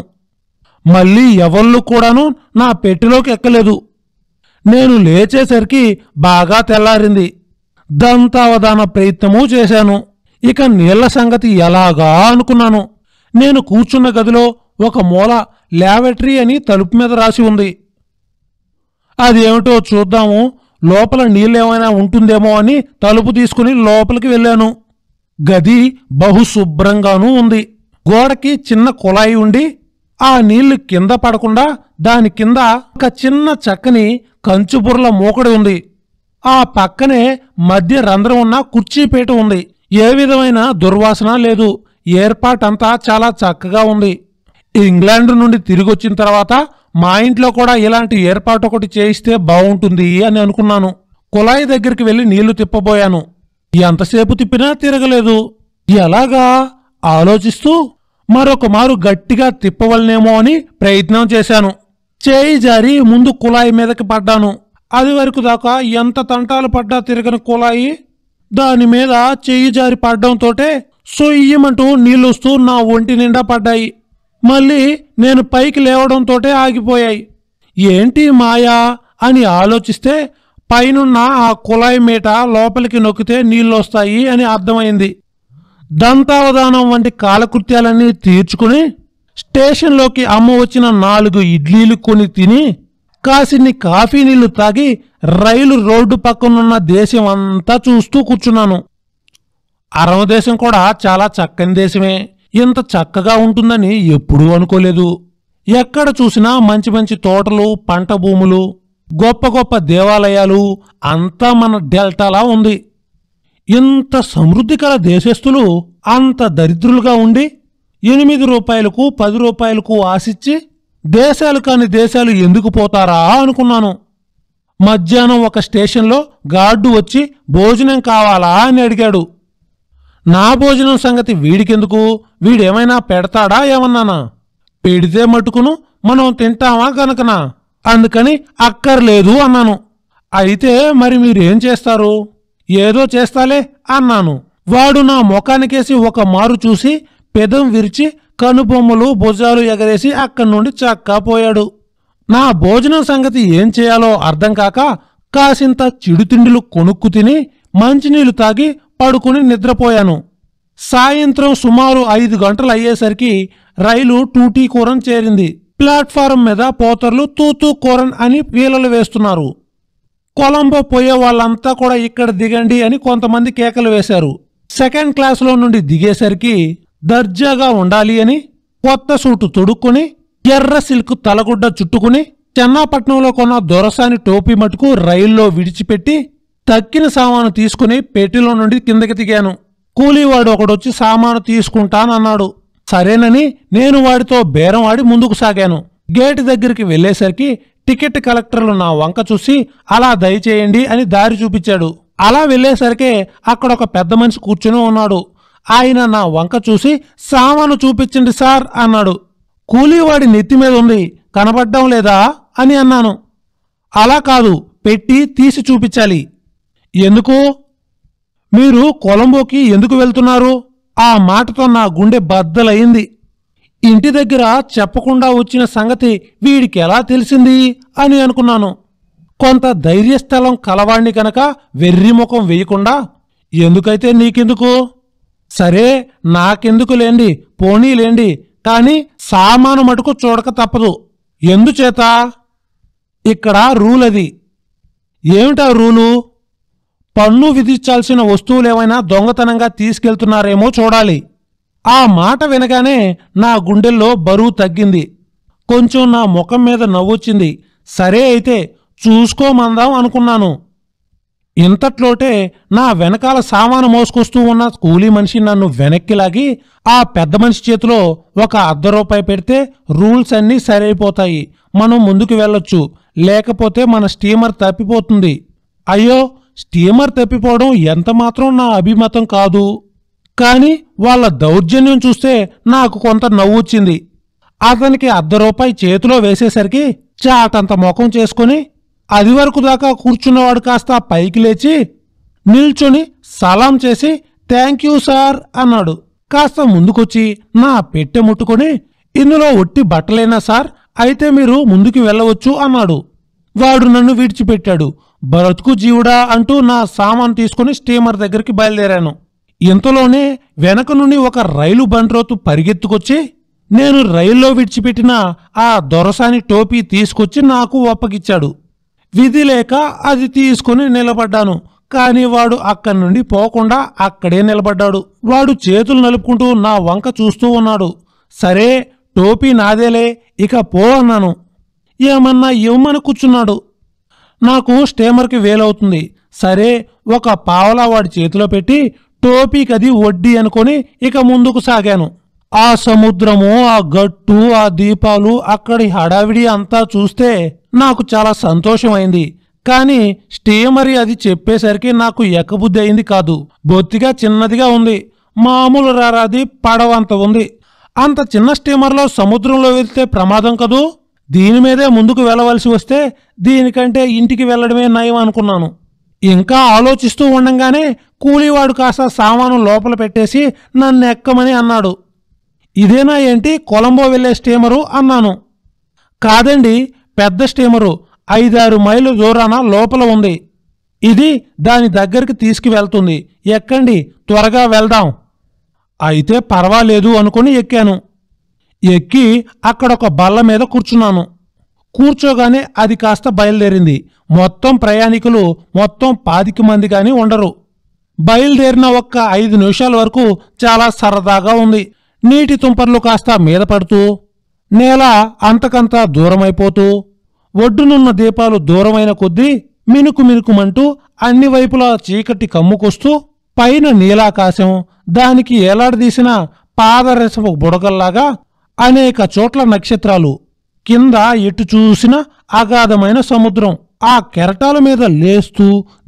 మళ్ళీ ఎవళ్ళు కూడాను నా పెట్టెలోకి ఎక్కలేదు. నేను లేచేసరికి బాగా తెల్లారింది. దంతావధాన ప్రయత్నమూ చేశాను. ఇక నీళ్ల సంగతి ఎలాగా అనుకున్నాను. నేను కూర్చున్న గదిలో ఒక మూల ల్యాబరేటరీ అని తలుపు మీద రాసి ఉంది. అదేమిటో చూద్దాము, లోపల నీళ్ళేమైనా ఉంటుందేమో అని తలుపు తీసుకుని లోపలికి వెళ్ళాను. గది బహుశుభ్రంగానూ ఉంది. గోడకి చిన్న కుళాయి ఉండి ఆ నీళ్లు కింద పడకుండా దాని కింద ఒక చిన్న చక్కని కంచుబుర్ల మూకడి ఉంది. ఆ పక్కనే మధ్య రంధ్రం ఉన్న కుర్చీపీట ఉంది. ఏ విధమైన దుర్వాసన లేదు. ఏర్పాటంతా చాలా చక్కగా ఉంది. ఇంగ్లాండ్ నుండి తిరిగొచ్చిన తర్వాత మా ఇంట్లో కూడా ఇలాంటి ఏర్పాటు ఒకటి చేయిస్తే బాగుంటుంది అని అనుకున్నాను. కుళాయి దగ్గరికి వెళ్లి నీళ్లు తిప్పబోయాను. ఎంతసేపు తిప్పినా తిరగలేదు. ఎలాగా ఆలోచిస్తూ మరొక మారు గట్టిగా తిప్పవలనేమో అని ప్రయత్నం చేశాను. చేయి జారి ముందు కుళాయి మీదకి పడ్డాను. అది వరకు దాకా ఎంత తంటాలు పడ్డా తిరగని కుళాయి దాని మీద చెయ్యి జారి పడ్డంతోటే సొయ్యమంటూ నీళ్ళొస్తూ నా ఒంటి నిండా పడ్డాయి. మళ్ళీ నేను పైకి లేవడంతోటే ఆగిపోయాయి. ఏంటి మాయా అని ఆలోచిస్తే పైనున్న ఆ కుళాయి మీట లోపలికి నొక్కితే నీళ్ళొస్తాయి అని అర్థమైంది. దంతావధానం వంటి కాలకృత్యాలన్నీ తీర్చుకుని స్టేషన్లోకి అమ్మ వచ్చిన 4 ఇడ్లీలు కొని తిని కాసిన్ని కాఫీ నీళ్లు తాగి రైలు రోడ్డు పక్కనున్న దేశం అంతా చూస్తూ కూర్చున్నాను. అరవ దేశం కూడా చాలా చక్కని దేశమే. ఇంత చక్కగా ఉంటుందని ఎప్పుడూ అనుకోలేదు. ఎక్కడ చూసినా మంచి మంచి తోటలు, పంట భూములు, గొప్ప గొప్ప దేవాలయాలు, అంతా మన డెల్టాలా ఉంది. ఇంత సమృద్ధి కల దేశస్థులు అంత దరిద్రులుగా ఉండి 8 రూపాయలకు 10 రూపాయలకు ఆశిచ్చి దేశాలు కాని దేశాలు ఎందుకు పోతారా అనుకున్నాను. మధ్యాహ్నం ఒక స్టేషన్లో గార్డు వచ్చి భోజనం కావాలా అని అడిగాడు. నా భోజనం సంగతి వీడికెందుకు? వీడేమైనా పెడతాడా ఏమన్నానా? పెడితే మట్టుకును మనం తింటామా గనకనా? అందుకని అక్కర్లేదు అన్నాను. అయితే మరి మీరేం చేస్తారు? ఏదో చేస్తాలే అన్నాను. వాడు నా ముఖానికేసి ఒక మారు చూసి పెదం విరిచి కనుబొమ్మలు భుజాలు ఎగరేసి అక్కడి నుండి చక్కా పోయాడు. నా భోజనం సంగతి ఏం చేయాలో అర్థం కాక కాసింత చిడుతిండిలు కొనుక్కు తిని మంచినీళ్లు తాగి పడుకుని నిద్రపోయాను. సాయంత్రం సుమారు 5 గంటలు అయ్యేసరికి రైలు టూటీ కూరన్ చేరింది. ప్లాట్ఫారం మీద పోతర్లు తూతూ కూరన్ అని వీలలు వేస్తున్నారు. కొలంబో పోయే వాళ్ళంతా కూడా ఇక్కడ దిగండి అని కొంతమంది కేకలు వేశారు. సెకండ్ క్లాసులో నుండి దిగేసరికి దర్జాగా ఉండాలి అని కొత్త సూటు తొడుక్కుని ఎర్ర సిల్క్ తలగుడ్డ చుట్టుకుని చెన్నాపట్నంలో కొన్న దొరసాని టోపీ మటుకు రైల్లో విడిచిపెట్టి తక్కిన సామాను తీసుకుని పెట్టెలో నుండి కిందకి దిగాను. కూలీవాడు ఒకడొచ్చి సామాను తీసుకుంటానన్నాడు. సరేనని నేను వాడితో బేరం ఆడి ముందుకు సాగాను. గేటు దగ్గరికి వెళ్లేసరికి టికెట్ కలెక్టర్లు నా వంక చూసి అలా దయచేయండి అని దారి చూపించాడు. అలా వెళ్లేసరికే అక్కడ ఒక పెద్ద మనిషి కూర్చుని ఉన్నాడు. ఆయన నా వంక చూసి సామాను చూపించండి సార్ అన్నాడు. కూలీవాడి నెత్తి మీద ఉంది, కనబడ్డం లేదా అని అన్నాను. అలా కాదు, పెట్టి తీసి చూపించాలి. ఎందుకు? మీరు కొలంబోకి ఎందుకు వెళ్తున్నారు? ఆ మాటతో నా గుండె బద్దలయింది. ఇంటి దగ్గర చెప్పకుండా వచ్చిన సంగతి వీడికి ఎలా తెలిసింది అని అనుకున్నాను. కొంత ధైర్యస్థలం కలవాణ్ణి కనుక వెర్రిముఖం వేయకుండా ఎందుకైతే నీకెందుకు, సరే నాకెందుకు లేండి, పోనీలేండి, కాని సామాను మటుకు చూడక తప్పదు. ఎందుచేత? ఇక్కడ రూల్ అది. ఏమిటా రూలు? పన్ను విధించాల్సిన వస్తువులేమైనా దొంగతనంగా తీసుకెళ్తున్నారేమో చూడాలి. ఆ మాట వినగానే నా గుండెల్లో బరువు తగ్గింది. కొంచెం నా ముఖం మీద నవ్వొచ్చింది. సరే అయితే చూసుకోమందాం అనుకున్నాను. ఇంతట్లోటే నా వెనకాల సామాను మోసుకొస్తూ ఉన్న కూలీ మనిషి నన్ను వెనక్కి లాగి ఆ పెద్ద మనిషి చేతిలో ఒక ₹1 పెడితే రూల్స్ అన్నీ సరైపోతాయి, మనం ముందుకు వెళ్ళొచ్చు, లేకపోతే మన స్టీమర్ తప్పిపోతుంది. అయ్యో, స్టీమర్ తప్పిపోవడం ఎంతమాత్రం నా అభిమతం కాదు. కాని వాళ్ళ దౌర్జన్యం చూస్తే నాకు కొంత నవ్వొచ్చింది. అతనికి ₹1 చేతిలో వేసేసరికి చాటంత ముఖం చేసుకుని అది వరకు దాకా కూర్చున్నవాడు కాస్త పైకి లేచి నిల్చొని సలాం చేసి థ్యాంక్ యూ సార్ అన్నాడు. కాస్త ముందుకొచ్చి నా పెట్టె ముట్టుకొని ఇందులో ఒట్టి బట్టలేనా సార్, అయితే మీరు ముందుకు వెళ్ళవచ్చు అన్నాడు. వాడు నన్ను విడిచిపెట్టాడు. బ్రతుకు జీవుడా అంటూ నా సామాను తీసుకుని స్టీమర్ దగ్గరికి బయలుదేరాను. ఇంతలోనే వెనక నుండి ఒక రైలు బండ్రోతు పరిగెత్తుకొచ్చి నేను రైల్లో విడిచిపెట్టిన ఆ దొరసాని టోపీ తీసుకొచ్చి నాకు ఒప్పగిచ్చాడు. విధి లేక అది తీసుకుని నిలబడ్డాను. కాని వాడు అక్కడి నుండి పోకుండా అక్కడే నిలబడ్డాడు. వాడు చేతులు నలుపుకుంటూ నా వంక చూస్తూ ఉన్నాడు. సరే టోపీ నాదేలే, ఇక పో అన్నాను. ఏమన్నా ఇవ్వమని కూర్చున్నాడు. నాకు స్టీమర్కి వేలవుతుంది. సరే ఒక పావలా వాడి చేతిలో పెట్టి టోపీకది వడ్డీ అనుకొని ఇక ముందుకు సాగాను. ఆ సముద్రము, ఆ గట్టు, ఆ దీపాలు, అక్కడి హడావిడి అంతా చూస్తే నాకు చాలా సంతోషమైంది. కాని స్టీమరి అది చెప్పేసరికి నాకు ఎక్కబుద్ధి అయింది కాదు. బొత్తిగా చిన్నదిగా ఉంది. మామూలు రారాది పడవంత ఉంది. అంత చిన్న స్టీమర్లో సముద్రంలో వెళ్తే ప్రమాదం కదూ. దీని మీదే ముందుకు వెళ్ళవలసి వస్తే దీనికంటే ఇంటికి వెళ్లడమే నయం అనుకున్నాను. ఇంకా ఆలోచిస్తూ ఉండంగానే కూలీవాడు కాస్త సామాను లోపల పెట్టేసి నన్ను ఎక్కమని అన్నాడు. ఇదేనా ఏంటి కొలంబో వెళ్లే స్టీమరు అన్నాను. కాదండి, పెద్ద స్టీమరు 5-6 మైళ్ళు దూరాన లోపల ఉంది. ఇది దాని దగ్గరికి తీసుకువెళ్తుంది. ఎక్కండి, త్వరగా వెళ్దాం. అయితే పర్వాలేదు అనుకుని ఎక్కాను. ఎక్కి అక్కడొక బల్ల మీద కూర్చున్నాను. కూర్చోగానే అది కాస్త బయలుదేరింది. మొత్తం ప్రయాణికులు మొత్తం 25 మంది గాని ఉండరు. బయలుదేరిన ఒక్క 5 నిమిషాల వరకు చాలా సరదాగా ఉంది. నీటి తుంపర్లు కాస్త మీద పడుతూ, నేల అంతకంతా దూరమైపోతూ, ఒడ్డునున్న దీపాలు దూరమైన కొద్దీ మినుకు మినుకుమంటూ అన్ని వైపులా చీకటి కమ్ముకొస్తూ, పైన నీలాకాశం, దానికి ఏలాడదీసిన పాదరసపు బుడగల్లాగా అనేక చోట్ల నక్షత్రాలు, కింద ఎటు చూసిన అగాధమైన సముద్రం. ఆ కెరటాల మీద లేస్తూ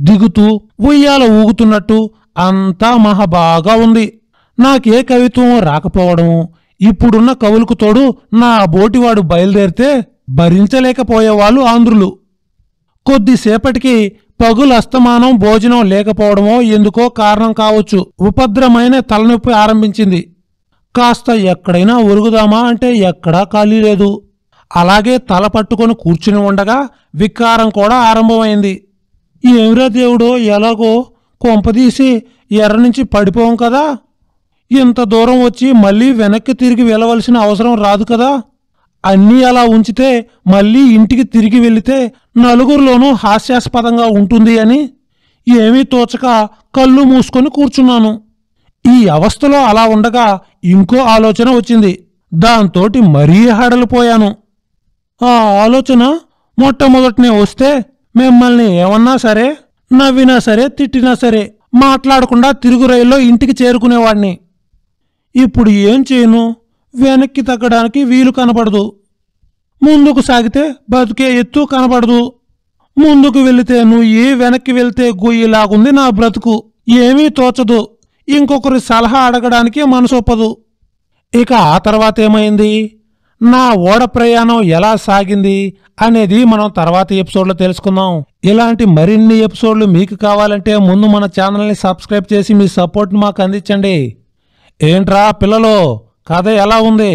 దిగుతూ ఉయ్యాల ఊగుతున్నట్టు అంతా మహా బాగా ఉంది. నాకే కవిత్వం రాకపోవడం, ఇప్పుడున్న కవులకు తోడు నా బోటివాడు బయలుదేరితే భరించలేకపోయేవాళ్ళు ఆంధ్రులు. కొద్దిసేపటికి పగులు అస్తమానం భోజనం లేకపోవడమో ఎందుకో కారణం కావచ్చు, ఉపద్రమైన తలనొప్పి ఆరంభించింది. కాస్త ఎక్కడైనా ఒరుగుదామా అంటే ఎక్కడా ఖాళీ లేదు. అలాగే తల పట్టుకొని కూర్చుని ఉండగా వికారం కూడా ఆరంభమైంది. ఏమిరా దేవుడో, ఎలాగో కొంపదీసి ఎర్ర నుంచి పడిపోం కదా, ఇంత దూరం వచ్చి మళ్ళీ వెనక్కి తిరిగి వెళ్ళవలసిన అవసరం రాదు కదా, అన్నీ అలా ఉంచితే మళ్ళీ ఇంటికి తిరిగి వెళితే నలుగురిలోనూ హాస్యాస్పదంగా ఉంటుంది అని ఏమీ తోచక కళ్ళు మూసుకొని కూర్చున్నాను. ఈ అవస్థలో అలా ఉండగా ఇంకో ఆలోచన వచ్చింది. దాంతోటి మరీ హడలిపోయాను. ఆ ఆలోచన మొట్టమొదటనే వస్తే మిమ్మల్ని ఏమన్నా సరే, నవ్వినా సరే, తిట్టినా సరే మాట్లాడకుండా తిరుగు రైల్లో ఇంటికి చేరుకునేవాణ్ణి. ఇప్పుడు ఏం చేయను? వెనక్కి తగ్గడానికి వీలు కనపడదు. ముందుకు సాగితే బతుకే ఎత్తు కనపడదు. ముందుకు వెళితే నువ్వు వెనక్కి వెళ్తే గొయ్యిలాగుంది నా బ్రతుకు. ఏమీ తోచదు. ఇంకొకరి సలహా అడగడానికి మనసొప్పదు. ఇక ఆ తర్వాత ఏమైంది, నా ఓడ ప్రయాణం ఎలా సాగింది అనేది మనం తర్వాత ఎపిసోడ్లో తెలుసుకుందాం. ఇలాంటి మరిన్ని ఎపిసోడ్లు మీకు కావాలంటే ముందు మన ఛానల్ని సబ్స్క్రైబ్ చేసి మీ సపోర్ట్ని మాకు అందించండి. ఏంట్రా పిల్లలు, కథ ఎలా ఉంది?